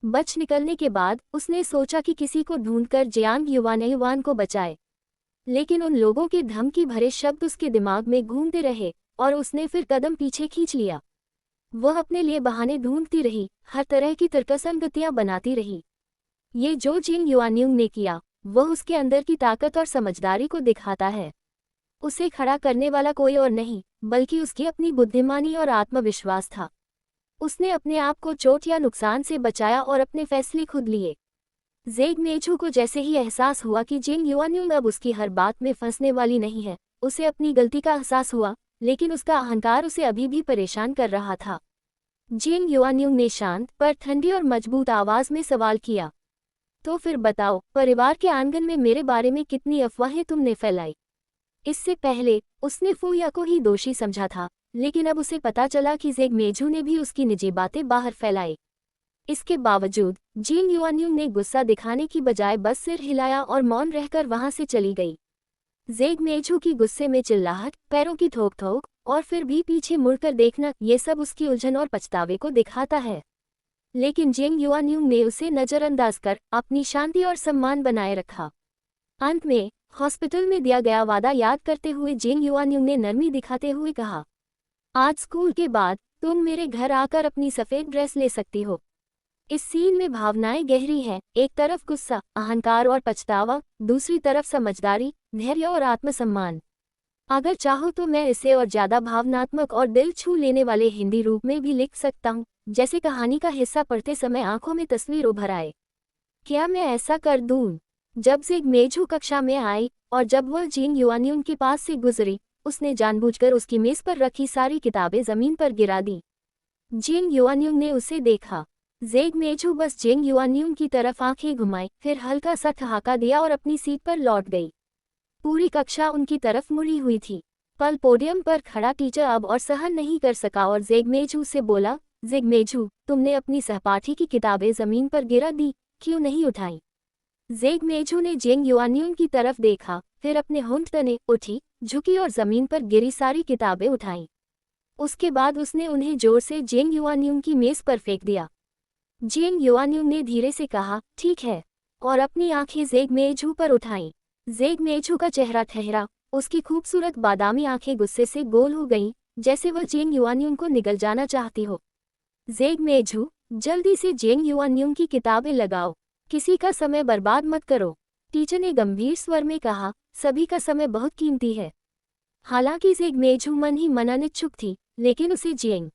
बच निकलने के बाद उसने सोचा कि किसी को ढूंढकर जियांग युवान को बचाए, लेकिन उन लोगों के धमकी भरे शब्द उसके दिमाग में घूमते रहे और उसने फिर कदम पीछे खींच लिया। वह अपने लिए बहाने ढूंढती रही, हर तरह की तर्कसंगतियां बनाती रही। ये जो जिंग युआनयुंग ने किया वह उसके अंदर की ताकत और समझदारी को दिखाता है। उसे खड़ा करने वाला कोई और नहीं बल्कि उसकी अपनी बुद्धिमानी और आत्मविश्वास था। उसने अपने आप को चोट या नुकसान से बचाया और अपने फैसले खुद लिए। जेग मेजू को जैसे ही एहसास हुआ कि जिंग युआनयुंग अब उसकी हर बात में फंसने वाली नहीं है, उसे अपनी गलती का एहसास हुआ, लेकिन उसका अहंकार उसे अभी भी परेशान कर रहा था। जिंग युआनयुंग ने शांत पर ठंडी और मजबूत आवाज में सवाल किया, तो फिर बताओ, परिवार के आंगन में मेरे बारे में कितनी अफवाहें तुमने फैलाई? इससे पहले उसने फूया को ही दोषी समझा था, लेकिन अब उसे पता चला कि जेग मेजू ने भी उसकी निजी बातें बाहर फैलाई। इसके बावजूद जिंग युआनयुंग ने गुस्सा दिखाने की बजाय बस सिर हिलाया और मौन रहकर वहां से चली गई। जेग मेजू की गुस्से में चिल्लाहट, पैरों की ठोक ठोक और फिर भी पीछे मुड़कर देखना, ये सब उसकी उलझन और पछतावे को दिखाता है। लेकिन जिंग युआनयुंग ने उसे नजरअंदाज कर अपनी शांति और सम्मान बनाए रखा। अंत में हॉस्पिटल में दिया गया वादा याद करते हुए जिंग युआनयुंग ने नरमी दिखाते हुए कहा, आज स्कूल के बाद तुम मेरे घर आकर अपनी सफ़ेद ड्रेस ले सकती हो। इस सीन में भावनाएं गहरी हैं, एक तरफ गुस्सा, अहंकार और पछतावा, दूसरी तरफ समझदारी, धैर्य और आत्मसम्मान। अगर चाहो तो मैं इसे और ज़्यादा भावनात्मक और दिल छू लेने वाले हिंदी रूप में भी लिख सकता हूँ, जैसे कहानी का हिस्सा पढ़ते समय आंखों में तस्वीर उभर आए। क्या मैं ऐसा कर दूँ? जब जेग मेजू कक्षा में आई और जब वह जिंग युआनयुंग के पास से गुजरी, उसने जानबूझकर उसकी मेज पर रखी सारी किताबें जमीन पर गिरा दी। जिंग युआनयुंग ने उसे देखा। जेग मेजू बस जिंग युआनयुंग की तरफ आंखें घुमाई, फिर हल्का सा ठहाका दिया और अपनी सीट पर लौट गई। पूरी कक्षा उनकी तरफ मुड़ी हुई थी। पल पोडियम पर खड़ा टीचर अब और सहन नहीं कर सका और जेग मेजू से बोला, जेग मेजू, तुमने अपनी सहपाठी की किताबें जमीन पर गिरा दी, क्यों नहीं उठाई? जेग मेजू ने जिंग युआनयुंग की तरफ देखा, फिर अपने होंठ तने उठी, झुकी और जमीन पर गिरी सारी किताबें उठाईं। उसके बाद उसने उन्हें जोर से जिंग युआनयुंग की मेज पर फेंक दिया। जिंग युआनयुंग ने धीरे से कहा, ठीक है, और अपनी आंखें जेग मेजू पर उठाईं। जेग मेजू का चेहरा ठहरा, उसकी खूबसूरत बादामी आंखें गुस्से से गोल हो गईं, जैसे वह जिंग युआनयुंग को निगल जाना चाहती हो। जेग मेजू, जल्दी से जिंग युआनयुंग की किताबें लगाओ, किसी का समय बर्बाद मत करो, टीचर ने गंभीर स्वर में कहा, सभी का समय बहुत कीमती है। हालांकि जेग मेजू मन ही मन अनिच्छुक थी, लेकिन उसे जिंग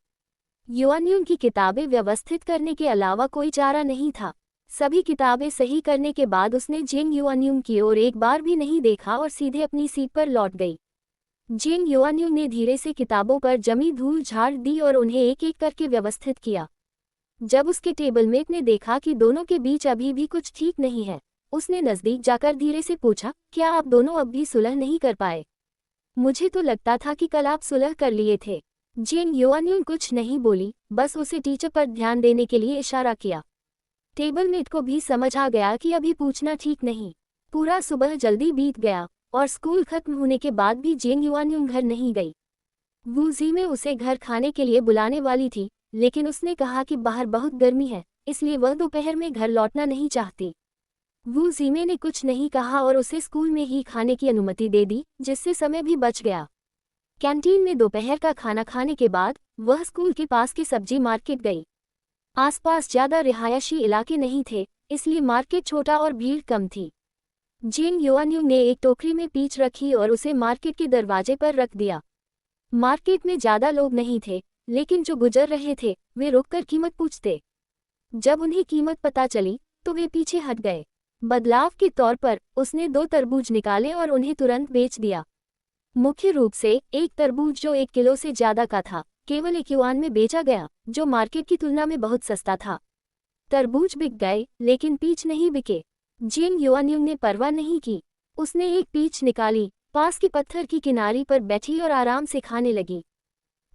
युआनयुंग की किताबें व्यवस्थित करने के अलावा कोई चारा नहीं था। सभी किताबें सही करने के बाद उसने जिंग युआनयुंग की ओर एक बार भी नहीं देखा और सीधे अपनी सीट पर लौट गई। जिंग युआनयुंग ने धीरे से किताबों पर जमी धूल झाड़ दी और उन्हें एक एक करके व्यवस्थित किया। जब उसके टेबलमेट ने देखा कि दोनों के बीच अभी भी कुछ ठीक नहीं है, उसने नज़दीक जाकर धीरे से पूछा, क्या आप दोनों अब भी सुलह नहीं कर पाए? मुझे तो लगता था कि कल आप सुलह कर लिए थे। जिंग युआनयुंग कुछ नहीं बोली, बस उसे टीचर पर ध्यान देने के लिए इशारा किया। टेबलमेट को भी समझ आ गया कि अभी पूछना ठीक नहीं। पूरा सुबह जल्दी बीत गया और स्कूल खत्म होने के बाद भी जिंग युआनयुंग घर नहीं गई। वू ज़िमे उसे घर खाने के लिए बुलाने वाली थी, लेकिन उसने कहा कि बाहर बहुत गर्मी है, इसलिए वह दोपहर में घर लौटना नहीं चाहती। वू ज़िमे ने कुछ नहीं कहा और उसे स्कूल में ही खाने की अनुमति दे दी, जिससे समय भी बच गया। कैंटीन में दोपहर का खाना खाने के बाद वह स्कूल के पास की सब्जी मार्केट गई। आसपास ज्यादा रिहायशी इलाके नहीं थे, इसलिए मार्केट छोटा और भीड़ कम थी। जिंग युआनयू ने एक टोकरी में पीच रखी और उसे मार्केट के दरवाजे पर रख दिया। मार्केट में ज्यादा लोग नहीं थे, लेकिन जो गुजर रहे थे वे रुककर कीमत पूछते। जब उन्हें कीमत पता चली तो वे पीछे हट गए। बदलाव के तौर पर उसने 2 तरबूज निकाले और उन्हें तुरंत बेच दिया। मुख्य रूप से एक तरबूज जो 1 किलो से ज्यादा का था केवल 1 युआन में बेचा गया, जो मार्केट की तुलना में बहुत सस्ता था। तरबूज बिक गए लेकिन पीच नहीं बिके। जिंग युआनयू ने परवाह नहीं की। उसने एक पीच निकाली, पास के पत्थर की किनारी पर बैठी और आराम से खाने लगी।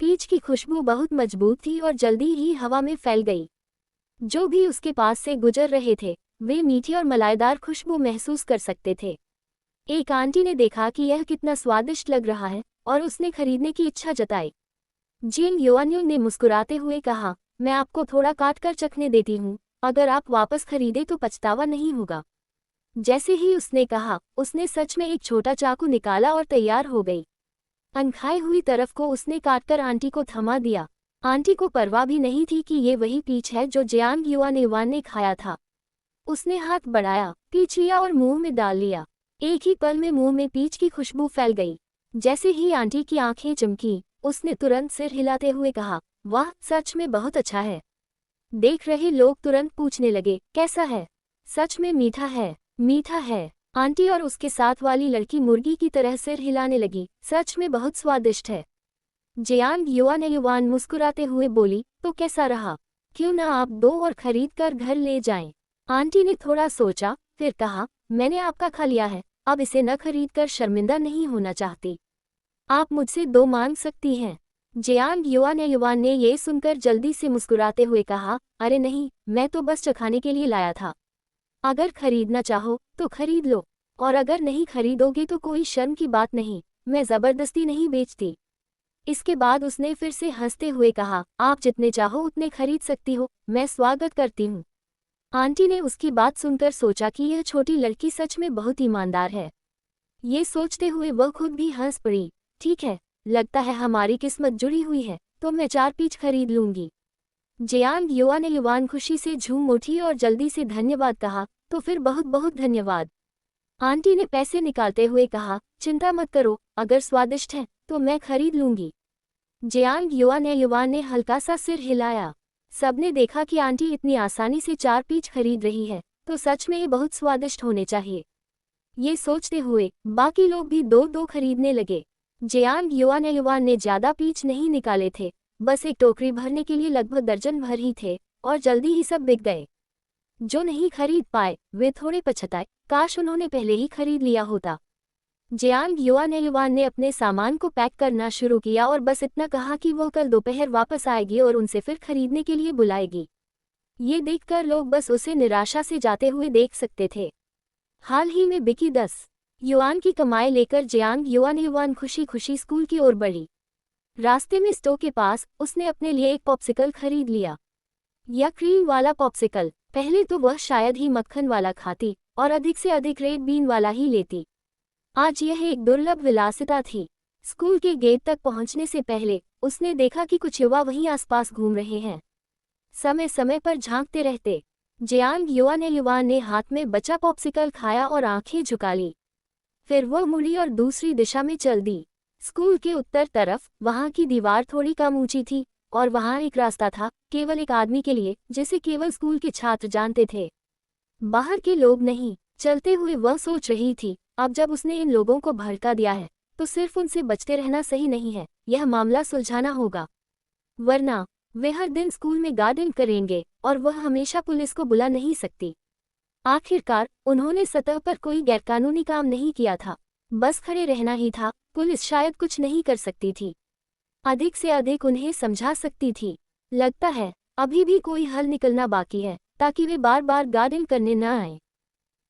पीच की खुशबू बहुत मजबूत थी और जल्दी ही हवा में फैल गई। जो भी उसके पास से गुजर रहे थे वे मीठी और मलाईदार खुशबू महसूस कर सकते थे। एक आंटी ने देखा कि यह कितना स्वादिष्ट लग रहा है और उसने खरीदने की इच्छा जताई। जिंग युआनयू ने मुस्कुराते हुए कहा, मैं आपको थोड़ा काट कर चखने देती हूँ, अगर आप वापस खरीदे तो पछतावा नहीं होगा। जैसे ही उसने कहा उसने सच में एक छोटा चाकू निकाला और तैयार हो गई। अनखाई हुई तरफ को उसने काटकर आंटी को थमा दिया। आंटी को परवाह भी नहीं थी कि ये वही पीच है जो जियांग युआन ने खाया था। उसने हाथ बढ़ाया, पीच लिया और मुंह में डाल लिया। एक ही पल में मुंह में पीच की खुशबू फैल गई। जैसे ही आंटी की आंखें चमकी उसने तुरंत सिर हिलाते हुए कहा, वाह, सच में बहुत अच्छा है। देख रहे लोग तुरंत पूछने लगे, कैसा है? सच में मीठा है, मीठा है। आंटी और उसके साथ वाली लड़की मुर्गी की तरह सिर हिलाने लगी, सच में बहुत स्वादिष्ट है। जियांग युआन मुस्कुराते हुए बोली, तो कैसा रहा? क्यों ना आप 2 और खरीद कर घर ले जाएं? आंटी ने थोड़ा सोचा, फिर कहा, मैंने आपका खा लिया है, अब इसे न खरीद कर शर्मिंदा नहीं होना चाहती। आप मुझसे 2 मांग सकती हैं। जियांग युआन ने ये सुनकर जल्दी से मुस्कुराते हुए कहा, अरे नहीं, मैं तो बस चखाने के लिए लाया था। अगर खरीदना चाहो तो खरीद लो, और अगर नहीं खरीदोगे तो कोई शर्म की बात नहीं, मैं जबरदस्ती नहीं बेचती। इसके बाद उसने फिर से हंसते हुए कहा, आप जितने चाहो उतने खरीद सकती हो, मैं स्वागत करती हूँ। आंटी ने उसकी बात सुनकर सोचा कि यह छोटी लड़की सच में बहुत ईमानदार है। ये सोचते हुए वह खुद भी हंस पड़ी। ठीक है, लगता है हमारी किस्मत जुड़ी हुई है, तो मैं 4 पीच खरीद लूंगी। जियांग युआन खुशी से झूम उठी और जल्दी से धन्यवाद कहा, तो फिर बहुत बहुत धन्यवाद। आंटी ने पैसे निकालते हुए कहा, चिंता मत करो, अगर स्वादिष्ट है तो मैं खरीद लूंगी। जियांग युआन ने हल्का सा सिर हिलाया। सबने देखा कि आंटी इतनी आसानी से 4 पीच खरीद रही है, तो सच में ये बहुत स्वादिष्ट होने चाहिए। ये सोचते हुए बाकी लोग भी 2-2 खरीदने लगे। जियांग युआन ने ज्यादा पीच नहीं निकाले थे, बस एक टोकरी भरने के लिए लगभग दर्जन भर ही थे, और जल्दी ही सब बिक गए। जो नहीं खरीद पाए वे थोड़े पछताए, काश उन्होंने पहले ही खरीद लिया होता। जियांग युआन ने अपने सामान को पैक करना शुरू किया और बस इतना कहा कि वो कल दोपहर वापस आएगी और उनसे फिर खरीदने के लिए बुलाएगी। ये देखकर लोग बस उसे निराशा से जाते हुए देख सकते थे। हाल ही में बिकी 10 युआन की कमाई लेकर जियांग युआन खुशी खुशी स्कूल की ओर बढ़ी। रास्ते में स्टोव के पास उसने अपने लिए एक पॉप्सिकल खरीद लिया। यह क्रीम वाला पॉप्सिकल। पहले तो वह शायद ही मक्खन वाला खाती और अधिक से अधिक रेड बीन वाला ही लेती। आज यह एक दुर्लभ विलासिता थी। स्कूल के गेट तक पहुंचने से पहले उसने देखा कि कुछ युवा वहीं आसपास घूम रहे हैं, समय समय पर झांकते रहते। जियांग युआन ने हाथ में बचा पॉप्सिकल खाया और आंखें झुका ली। फिर वह मुड़ी और दूसरी दिशा में चल दी। स्कूल के उत्तर तरफ वहां की दीवार थोड़ी कम ऊंची थी और वहां एक रास्ता था, केवल एक आदमी के लिए, जिसे केवल स्कूल के छात्र जानते थे, बाहर के लोग नहीं। चलते हुए वह सोच रही थी, अब जब उसने इन लोगों को भड़का दिया है तो सिर्फ उनसे बचते रहना सही नहीं है, यह मामला सुलझाना होगा, वरना वे हर दिन स्कूल में गार्डन करेंगे और वह हमेशा पुलिस को बुला नहीं सकती। आखिरकार उन्होंने सतह पर कोई गैरकानूनी काम नहीं किया था, बस खड़े रहना ही था। पुलिस शायद कुछ नहीं कर सकती थी, अधिक से अधिक उन्हें समझा सकती थी। लगता है अभी भी कोई हल निकलना बाकी है ताकि वे बार बार गार्डन करने न आए।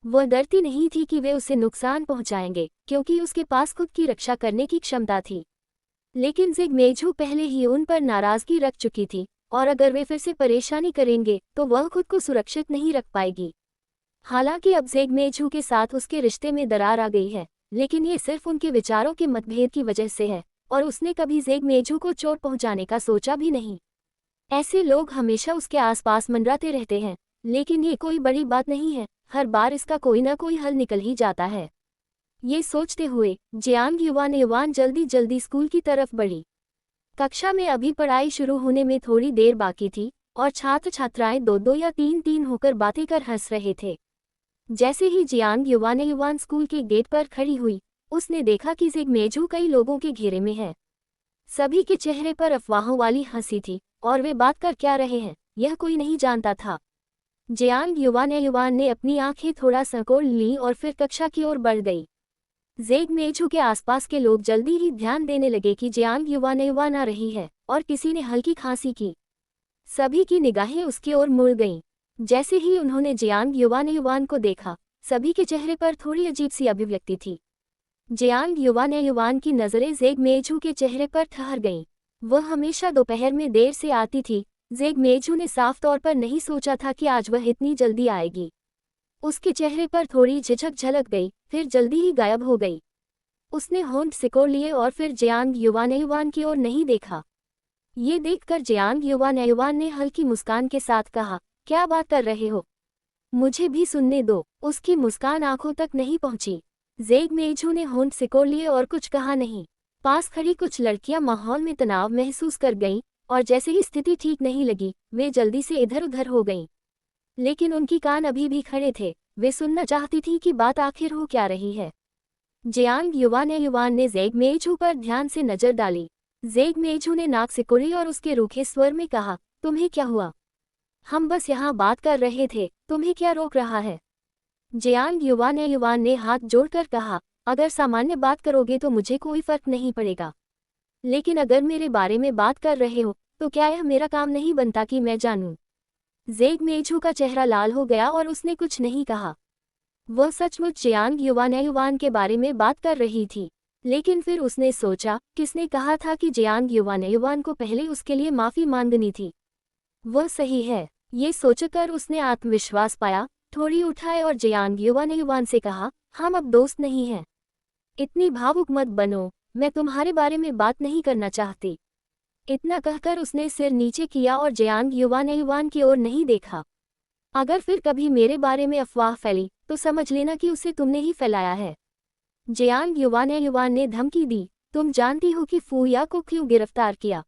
वह डरती नहीं थी कि वे उसे नुकसान पहुंचाएंगे, क्योंकि उसके पास खुद की रक्षा करने की क्षमता थी। लेकिन ज़िगमेजू पहले ही उन पर नाराजगी रख चुकी थी, और अगर वे फिर से परेशानी करेंगे तो वह खुद को सुरक्षित नहीं रख पाएगी। हालांकि अब ज़िगमेजू के साथ उसके रिश्ते में दरार आ गई है, लेकिन ये सिर्फ उनके विचारों के मतभेद की वजह से है, और उसने कभी जेग मेजू को चोट पहुंचाने का सोचा भी नहीं। ऐसे लोग हमेशा उसके आसपास मंडराते रहते हैं, लेकिन ये कोई बड़ी बात नहीं है, हर बार इसका कोई ना कोई हल निकल ही जाता है। ये सोचते हुए जियांग युवान जल्दी जल्दी स्कूल की तरफ बढ़ी। कक्षा में अभी पढ़ाई शुरू होने में थोड़ी देर बाकी थी और छात्र छात्राएं दो दो या तीन तीन होकर बातें कर हंस रहे थे। जैसे ही जियांग युवान स्कूल के गेट पर खड़ी हुई, उसने देखा कि जेग मेजू कई लोगों के घेरे में है। सभी के चेहरे पर अफवाहों वाली हंसी थी और वे बात कर क्या रहे हैं यह कोई नहीं जानता था। जियांग युवान ने अपनी आंखें थोड़ा संकोड़ ली और फिर कक्षा की ओर बढ़ गई। जेग मेजू के आसपास के लोग जल्दी ही ध्यान देने लगे कि जियांग युवान आ रही है और किसी ने हल्की खांसी की। सभी की निगाहें उसकी ओर मुड़ गईं। जैसे ही उन्होंने जियांग युवान को देखा, सभी के चेहरे पर थोड़ी अजीब सी अभिव्यक्ति थी। जियांग युवान की नज़रें जेग मेजू के चेहरे पर ठहर गईं। वह हमेशा दोपहर में देर से आती थी। जेग मेजू ने साफ तौर पर नहीं सोचा था कि आज वह इतनी जल्दी आएगी। उसके चेहरे पर थोड़ी झिझक झलक गई, फिर जल्दी ही गायब हो गई। उसने होंठ सिकोड़ लिए और फिर जियांग युवान की ओर नहीं देखा। ये देखकर जियांग युवान ने हल्की मुस्कान के साथ कहा, क्या बात कर रहे हो? मुझे भी सुनने दो। उसकी मुस्कान आंखों तक नहीं पहुंची। जेग मेजू ने होंठ सिकोड़ लिए और कुछ कहा नहीं। पास खड़ी कुछ लड़कियां माहौल में तनाव महसूस कर गईं और जैसे ही स्थिति ठीक नहीं लगी, वे जल्दी से इधर उधर हो गईं। लेकिन उनकी कान अभी भी खड़े थे। वे सुनना चाहती थी कि बात आखिर हो क्या रही है। जियांग युवान ने जेग मेजू पर ध्यान से नजर डाली। जेग मेजू ने नाक सिकुड़ी और उसके रूखे स्वर में कहा, तुम्हें क्या हुआ? हम बस यहाँ बात कर रहे थे, तुम्हें क्या रोक रहा है? जियांग युवान ने हाथ जोड़कर कहा, अगर सामान्य बात करोगे तो मुझे कोई फर्क नहीं पड़ेगा, लेकिन अगर मेरे बारे में बात कर रहे हो तो क्या यह मेरा काम नहीं बनता कि मैं जानूं? जेग मेजू का चेहरा लाल हो गया और उसने कुछ नहीं कहा। वह सचमुच जियांग युवान के बारे में बात कर रही थी, लेकिन फिर उसने सोचा, किसने कहा था कि जियांग युवान को पहले उसके लिए माफी मांगनी थी? वह सही है, ये सोचकर उसने आत्मविश्वास पाया, थोड़ी उठाए और जियांग युवान से कहा, हम अब दोस्त नहीं हैं। इतनी भावुक मत बनो, मैं तुम्हारे बारे में बात नहीं करना चाहती। इतना कहकर उसने सिर नीचे किया और जियांग युवान की ओर नहीं देखा। अगर फिर कभी मेरे बारे में अफवाह फैली तो समझ लेना कि उसे तुमने ही फैलाया है। जियांग युवान ने धमकी दी, तुम जानती हो कि फूया को क्यों गिरफ्तार किया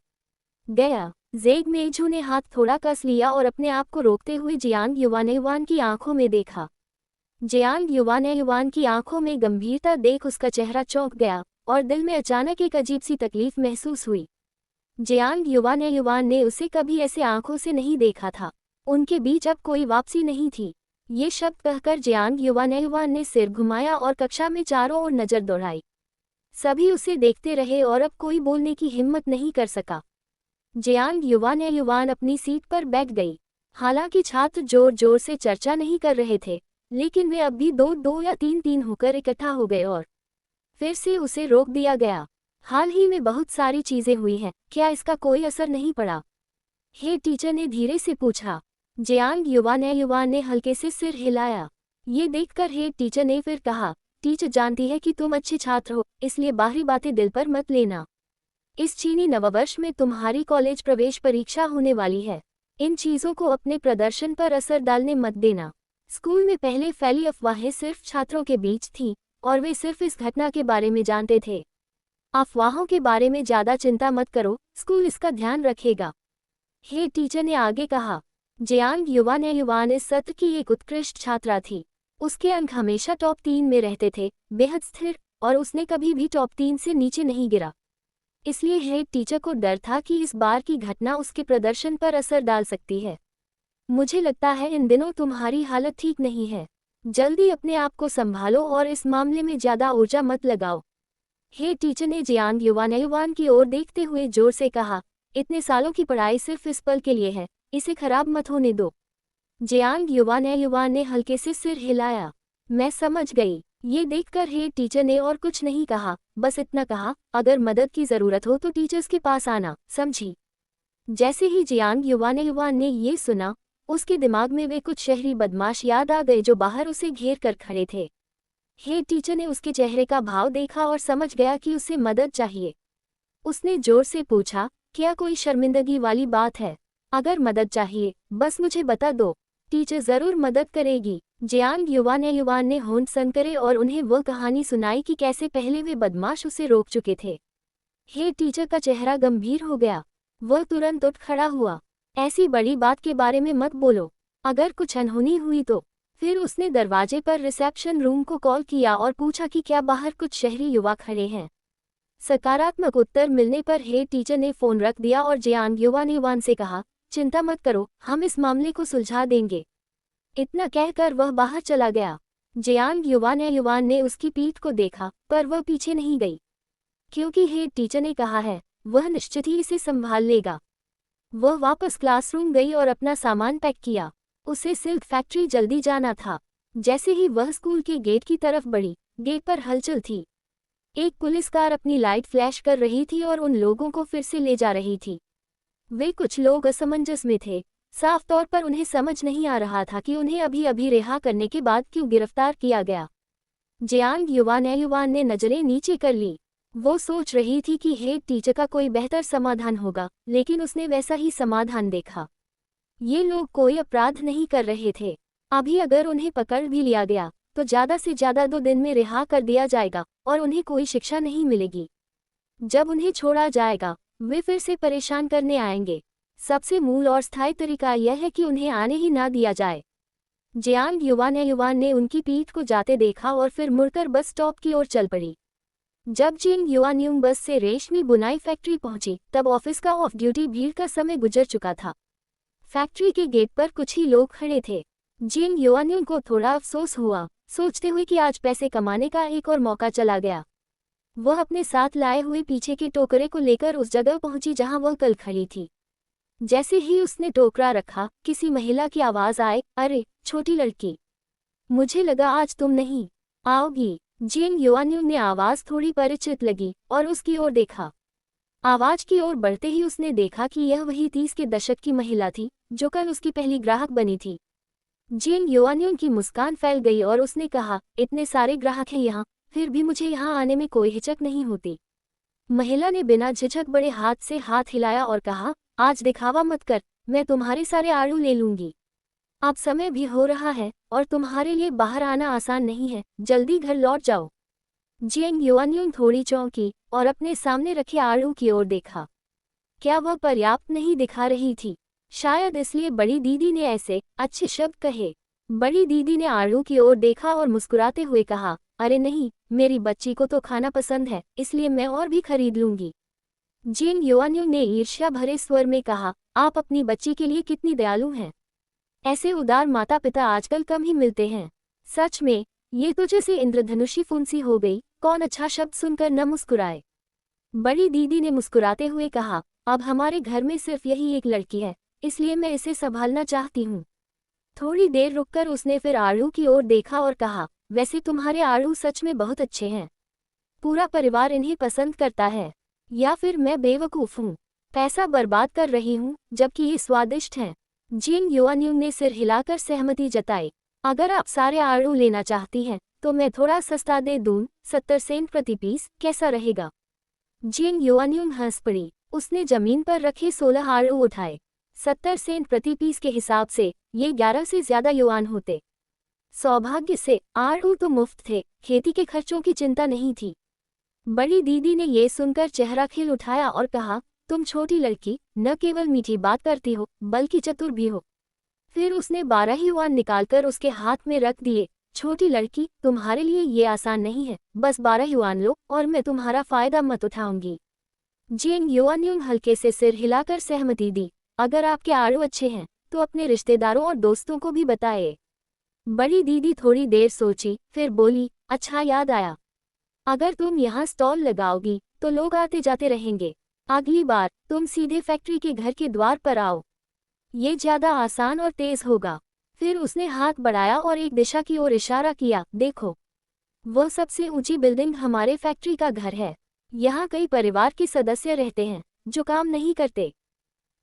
गया? जेग मेजू ने हाथ थोड़ा कस लिया और अपने आप को रोकते हुए जियांग युवान की आंखों में देखा। जियांग युवान की आंखों में गंभीरता देख उसका चेहरा चौंक गया और दिल में अचानक एक अजीब सी तकलीफ महसूस हुई। जियांग युवान ने उसे कभी ऐसे आंखों से नहीं देखा था। उनके बीच अब कोई वापसी नहीं थी। ये शब्द कहकर जियांग युवान ने सिर घुमाया और कक्षा में चारों ओर नजर दौड़ाई। सभी उसे देखते रहे और अब कोई बोलने की हिम्मत नहीं कर सका। जियांग युवान अपनी सीट पर बैठ गई। हालांकि छात्र जोर जोर से चर्चा नहीं कर रहे थे, लेकिन वे अब भी दो दो या तीन तीन होकर इकट्ठा हो गए और फिर से उसे रोक दिया गया। हाल ही में बहुत सारी चीजें हुई हैं, क्या इसका कोई असर नहीं पड़ा? हेड टीचर ने धीरे से पूछा। जियांग युवान ने हल्के से सिर हिलाया। ये देखकर हेड टीचर ने फिर कहा, टीचर जानती है कि तुम अच्छे छात्र हो, इसलिए बाहरी बातें दिल पर मत लेना। इस चीनी नववर्ष में तुम्हारी कॉलेज प्रवेश परीक्षा होने वाली है। इन चीजों को अपने प्रदर्शन पर असर डालने मत देना। स्कूल में पहले फैली अफवाहें सिर्फ छात्रों के बीच थीं और वे सिर्फ इस घटना के बारे में जानते थे। अफवाहों के बारे में ज्यादा चिंता मत करो, स्कूल इसका ध्यान रखेगा। हेड टीचर ने आगे कहा। जियांग युवान इस सत्र की एक उत्कृष्ट छात्रा थी। उसके अंक हमेशा टॉप 3 में रहते थे, बेहद स्थिर, और उसने कभी भी टॉप 3 से नीचे नहीं गिरा। इसलिए हेड टीचर को डर था कि इस बार की घटना उसके प्रदर्शन पर असर डाल सकती है। मुझे लगता है इन दिनों तुम्हारी हालत ठीक नहीं है। जल्दी अपने आप को संभालो और इस मामले में ज्यादा ऊर्जा मत लगाओ। हेड टीचर ने जियांग युवान की ओर देखते हुए जोर से कहा, इतने सालों की पढ़ाई सिर्फ इस पल के लिए है, इसे खराब मत होने दो। जियांग युवान ने हल्के से सिर हिलाया। मैं समझ गई। ये देखकर हेड टीचर ने और कुछ नहीं कहा, बस इतना कहा, अगर मदद की जरूरत हो तो टीचर्स के पास आना, समझी? जैसे ही जियांग युवान ने ये सुना, उसके दिमाग में वे कुछ शहरी बदमाश याद आ गए जो बाहर उसे घेर कर खड़े थे। हेड टीचर ने उसके चेहरे का भाव देखा और समझ गया कि उसे मदद चाहिए। उसने जोर से पूछा, क्या कोई शर्मिंदगी वाली बात है? अगर मदद चाहिए बस मुझे बता दो, टीचर जरूर मदद करेगी। जियांग युवान ने होंठ सन करे और उन्हें वह कहानी सुनाई कि कैसे पहले वे बदमाश उसे रोक चुके थे। हे टीचर का चेहरा गंभीर हो गया। वह तुरंत उठ खड़ा हुआ। ऐसी बड़ी बात के बारे में मत बोलो, अगर कुछ अनहोनी हुई तो। फिर उसने दरवाजे पर रिसेप्शन रूम को कॉल किया और पूछा कि क्या बाहर कुछ शहरी युवा खड़े हैं। सकारात्मक उत्तर मिलने पर हेड टीचर ने फोन रख दिया और जियांग युवान से कहा, चिंता मत करो, हम इस मामले को सुलझा देंगे। इतना कहकर वह बाहर चला गया। जियांग युवान ने उसकी पीठ को देखा, पर वह पीछे नहीं गई, क्योंकि हेड टीचर ने कहा है, वह निश्चित ही इसे संभाल लेगा। वह वापस क्लासरूम गई और अपना सामान पैक किया। उसे सिल्क फैक्ट्री जल्दी जाना था। जैसे ही वह स्कूल के गेट की तरफ बढ़ी, गेट पर हलचल थी। एक पुलिस कार अपनी लाइट फ्लैश कर रही थी और उन लोगों को फिर से ले जा रही थी। वे कुछ लोग असमंजस में थे। साफ तौर पर उन्हें समझ नहीं आ रहा था कि उन्हें अभी अभी रिहा करने के बाद क्यों गिरफ्तार किया गया। जियांग युवान ने नजरें नीचे कर ली। वो सोच रही थी कि हेड टीचर का कोई बेहतर समाधान होगा, लेकिन उसने वैसा ही समाधान देखा। ये लोग कोई अपराध नहीं कर रहे थे। अभी अगर उन्हें पकड़ भी लिया गया तो ज़्यादा से ज़्यादा 2 दिन में रिहा कर दिया जाएगा और उन्हें कोई शिक्षा नहीं मिलेगी। जब उन्हें छोड़ा जाएगा वे फिर से परेशान करने आएंगे। सबसे मूल और स्थायी तरीका यह है कि उन्हें आने ही ना दिया जाए। जियांग युवान ने उनकी पीठ को जाते देखा और फिर मुड़कर बस स्टॉप की ओर चल पड़ी। जब जियांग युवान बस से रेशमी बुनाई फैक्ट्री पहुंची, तब ऑफिस का ऑफ ड्यूटी भीड़ का समय गुजर चुका था। फैक्ट्री के गेट पर कुछ ही लोग खड़े थे। जियांग युवान को थोड़ा अफसोस हुआ, सोचते हुए कि आज पैसे कमाने का एक और मौका चला गया। वह अपने साथ लाए हुए पीछे के टोकरे को लेकर उस जगह पहुंची जहां वह कल खड़ी थी। जैसे ही उसने टोकरा रखा, किसी महिला की आवाज आए, अरे छोटी लड़की, मुझे लगा आज तुम नहीं आओगी। जियांग युवान ने आवाज थोड़ी परिचित लगी और उसकी ओर देखा। आवाज की ओर बढ़ते ही उसने देखा कि यह वही 30 के दशक की महिला थी जो कल उसकी पहली ग्राहक बनी थी। जियांग युवान की मुस्कान फैल गई और उसने कहा, इतने सारे ग्राहक हैं यहाँ, फिर भी मुझे यहाँ आने में कोई हिचक नहीं होती। महिला ने बिना झिझक बड़े हाथ से हाथ हिलाया और कहा, आज दिखावा मत कर, मैं तुम्हारे सारे आड़ू ले लूंगी। अब समय भी हो रहा है और तुम्हारे लिए बाहर आना आसान नहीं है, जल्दी घर लौट जाओ। जियांग युवान थोड़ी चौंकी और अपने सामने रखे आड़ू की ओर देखा। क्या वह पर्याप्त नहीं दिखा रही थी? शायद इसलिए बड़ी दीदी ने ऐसे अच्छे शब्द कहे। बड़ी दीदी ने आड़ू की ओर देखा और मुस्कुराते हुए कहा, अरे नहीं, मेरी बच्ची को तो खाना पसंद है, इसलिए मैं और भी खरीद लूंगी। जियांग युवान ने ईर्ष्या भरे स्वर में कहा, आप अपनी बच्ची के लिए कितनी दयालु हैं। ऐसे उदार माता पिता आजकल कम ही मिलते हैं। सच में, ये तो जैसे इंद्रधनुषी फुंसी हो गई। कौन अच्छा शब्द सुनकर न मुस्कुराए। बड़ी दीदी ने मुस्कुराते हुए कहा, अब हमारे घर में सिर्फ यही एक लड़की है, इसलिए मैं इसे संभालना चाहती हूँ। थोड़ी देर रुककर उसने फिर आड़ू की ओर देखा और कहा, वैसे तुम्हारे आड़ू सच में बहुत अच्छे हैं। पूरा परिवार इन्हें पसंद करता है, या फिर मैं बेवकूफ़ हूँ, पैसा बर्बाद कर रही हूँ, जबकि ये स्वादिष्ट हैं। जियांग युवान ने सिर हिलाकर सहमति जताई। अगर आप सारे आड़ू लेना चाहती हैं तो मैं थोड़ा सस्ता दे दूं, 70 सेंट प्रति पीस, कैसा रहेगा? जियांग युवान हंस पड़ी। उसने जमीन पर रखे 16 आड़ू उठाए। 70 सेंट प्रति पीस के हिसाब से ये 11 से ज्यादा युआन होते। सौभाग्य से आड़ू तो मुफ्त थे, खेती के खर्चों की चिंता नहीं थी। बड़ी दीदी ने ये सुनकर चेहरा खिल उठाया और कहा, तुम छोटी लड़की न केवल मीठी बात करती हो बल्कि चतुर भी हो। फिर उसने 12 युआन निकालकर उसके हाथ में रख दिए। छोटी लड़की, तुम्हारे लिए ये आसान नहीं है, बस 12 युआन लो और मैं तुम्हारा फायदा मत उठाऊंगी। जियांग युवान हल्के से सिर हिलाकर सहमति दी। अगर आपके आड़ू अच्छे हैं तो अपने रिश्तेदारों और दोस्तों को भी बताए। बड़ी दीदी थोड़ी देर सोची, फिर बोली, अच्छा याद आया, अगर तुम यहाँ स्टॉल लगाओगी तो लोग आते जाते रहेंगे। अगली बार तुम सीधे फैक्ट्री के घर के द्वार पर आओ, ये ज्यादा आसान और तेज होगा। फिर उसने हाथ बढ़ाया और एक दिशा की ओर इशारा किया, देखो, वह सबसे ऊंची बिल्डिंग हमारे फैक्ट्री का घर है। यहाँ कई परिवार के सदस्य रहते हैं जो काम नहीं करते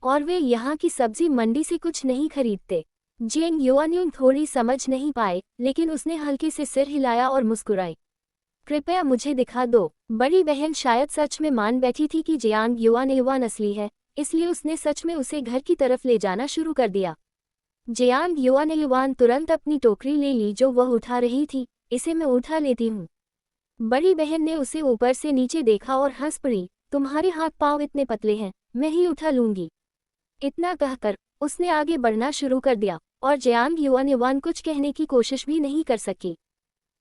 और वे यहाँ की सब्जी मंडी से कुछ नहीं खरीदते। जियांग युवान थोड़ी समझ नहीं पाए, लेकिन उसने हल्के से सिर हिलाया और मुस्कुराई। कृपया मुझे दिखा दो। बड़ी बहन शायद सच में मान बैठी थी कि जियांग युआन असली है, इसलिए उसने सच में उसे घर की तरफ ले जाना शुरू कर दिया। जियांग युआन तुरंत अपनी टोकरी ले ली जो वह उठा रही थी। इसे मैं उठा लेती हूँ। बड़ी बहन ने उसे ऊपर से नीचे देखा और हंस पड़ी। तुम्हारे हाथ पांव इतने पतले हैं, मैं ही उठा लूंगी। इतना कहकर उसने आगे बढ़ना शुरू कर दिया और जियांग युआन कुछ कहने की कोशिश भी नहीं कर सकी।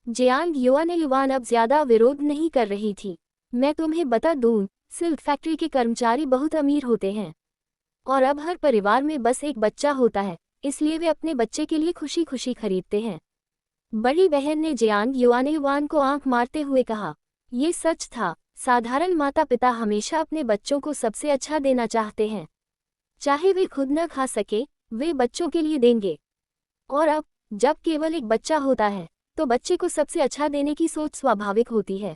जियांग युआन अब ज्यादा विरोध नहीं कर रही थी। मैं तुम्हें बता दूं, सिल्क फैक्ट्री के कर्मचारी बहुत अमीर होते हैं और अब हर परिवार में बस एक बच्चा होता है, इसलिए वे अपने बच्चे के लिए खुशी खुशी खरीदते हैं। बड़ी बहन ने जियांग युआन को आंख मारते हुए कहा। ये सच था। साधारण माता पिता हमेशा अपने बच्चों को सबसे अच्छा देना चाहते हैं। चाहे वे खुद न खा सके, वे बच्चों के लिए देंगे। और अब जब केवल एक बच्चा होता है तो बच्चे को सबसे अच्छा देने की सोच स्वाभाविक होती है।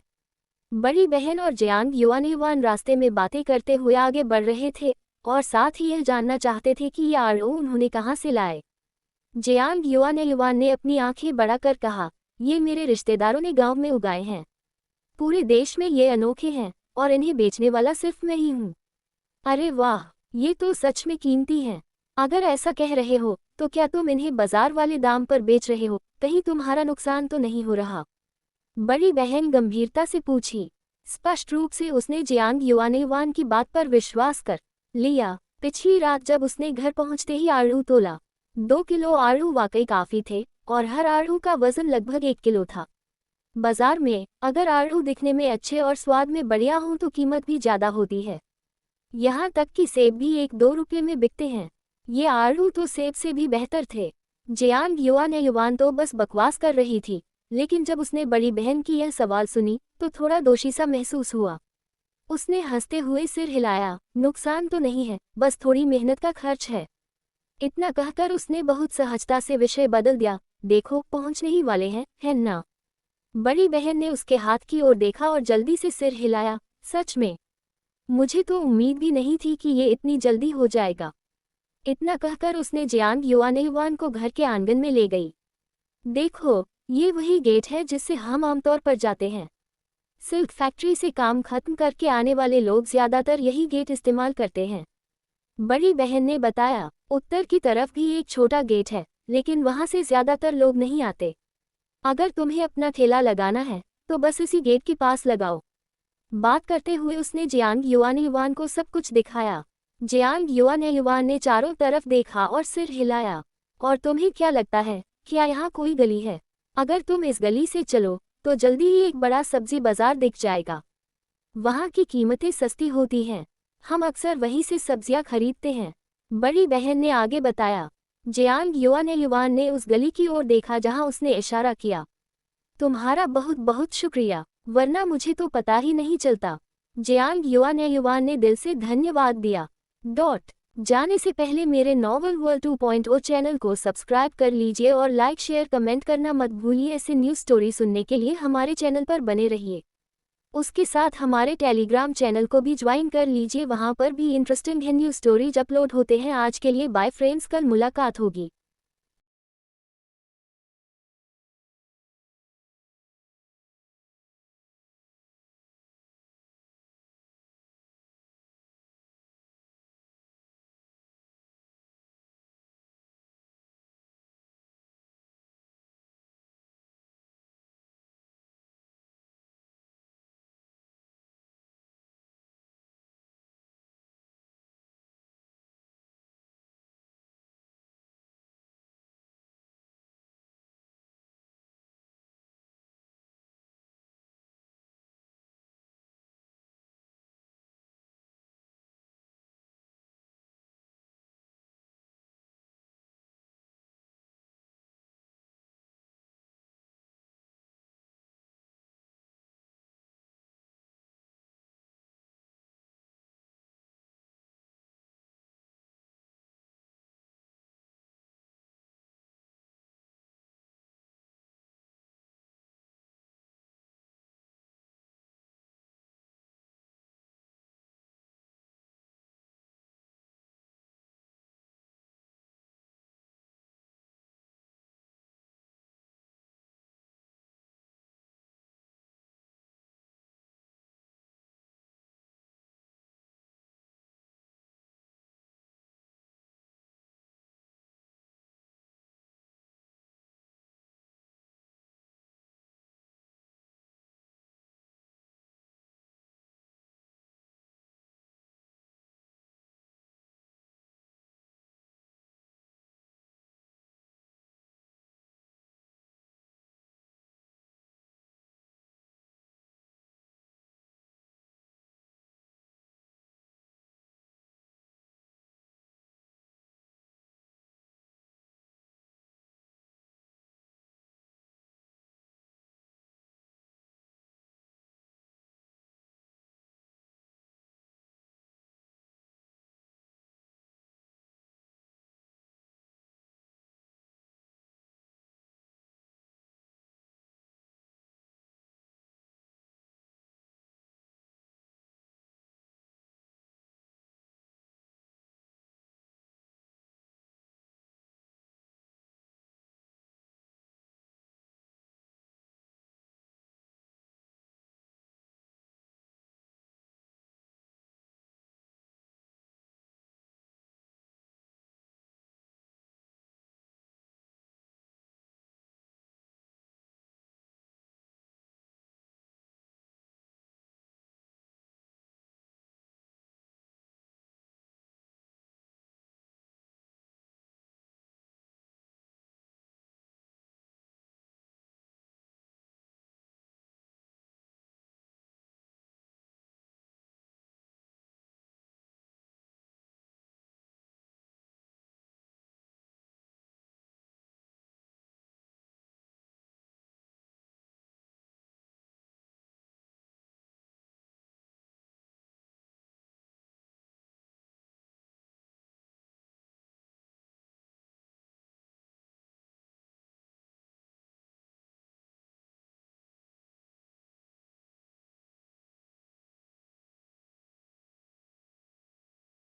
बड़ी बहन और जियांग युआन रास्ते में बातें करते हुए आगे बढ़ रहे थे और साथ ही यह जानना चाहते थे कि ये आड़ू उन्होंने कहाँ से लाए। जियांग युआन ने अपनी आंखें बढ़ाकर कहा, ये मेरे रिश्तेदारों ने गांव में उगाए हैं। पूरे देश में ये अनोखे हैं और इन्हें बेचने वाला सिर्फ मैं ही हूँ। अरे वाह, ये तो सच में कीमती हैं। अगर ऐसा कह रहे हो तो क्या तुम इन्हें बाजार वाले दाम पर बेच रहे हो? कहीं तुम्हारा नुकसान तो नहीं हो रहा? बड़ी बहन गंभीरता से पूछी। स्पष्ट रूप से उसने जियांग युआन की बात पर विश्वास कर लिया। पिछली रात जब उसने घर पहुंचते ही आड़ू तोला। 2 किलो आड़ू वाकई काफी थे और हर आड़ू का वजन लगभग 1 किलो था। बाजार में अगर आड़ू दिखने में अच्छे और स्वाद में बढ़िया हों तो कीमत भी ज्यादा होती है। यहाँ तक कि सेब भी 1-2 रुपये में बिकते हैं। ये आड़ू तो सेब से भी बेहतर थे। जियांग युआन तो बस बकवास कर रही थी, लेकिन जब उसने बड़ी बहन की यह सवाल सुनी तो थोड़ा दोषी सा महसूस हुआ। उसने हंसते हुए सिर हिलाया। नुकसान तो नहीं है, बस थोड़ी मेहनत का खर्च है। इतना कहकर उसने बहुत सहजता से विषय बदल दिया। देखो, पहुंचने ही वाले हैं, है ना? बड़ी बहन ने उसके हाथ की ओर देखा और जल्दी से सिर हिलाया। सच में? मुझे तो उम्मीद भी नहीं थी कि ये इतनी जल्दी हो जाएगा। इतना कहकर उसने जियांग युआन को घर के आंगन में ले गई। देखो, ये वही गेट है जिससे हम आमतौर पर जाते हैं। सिल्क फैक्ट्री से काम खत्म करके आने वाले लोग ज्यादातर यही गेट इस्तेमाल करते हैं। बड़ी बहन ने बताया। उत्तर की तरफ भी एक छोटा गेट है, लेकिन वहां से ज्यादातर लोग नहीं आते। अगर तुम्हें अपना ठेला लगाना है तो बस इसी गेट के पास लगाओ। बात करते हुए उसने जियांग युआन को सब कुछ दिखाया। जियांग युआन ने चारों तरफ देखा और सिर हिलाया। और तुम्हें क्या लगता है, क्या यहाँ कोई गली है? अगर तुम इस गली से चलो तो जल्दी ही एक बड़ा सब्जी बाजार दिख जाएगा। वहाँ की कीमतें सस्ती होती हैं। हम अक्सर वहीं से सब्जियां खरीदते हैं। बड़ी बहन ने आगे बताया। जियांग युआन ने उस गली की ओर देखा जहां उसने इशारा किया। तुम्हारा बहुत बहुत शुक्रिया, वरना मुझे तो पता ही नहीं चलता। जियांग युआन ने दिल से धन्यवाद दिया। जाने से पहले मेरे नॉवल वर्ल्ड 2.0 चैनल को सब्सक्राइब कर लीजिए और लाइक शेयर कमेंट करना मत भूलिए। ऐसे न्यूज़ स्टोरी सुनने के लिए हमारे चैनल पर बने रहिए। उसके साथ हमारे टेलीग्राम चैनल को भी ज्वाइन कर लीजिए, वहां पर भी इंटरेस्टिंग न्यूज़ स्टोरीज अपलोड होते हैं। आज के लिए बाय फ्रेंड्स, कल मुलाकात होगी।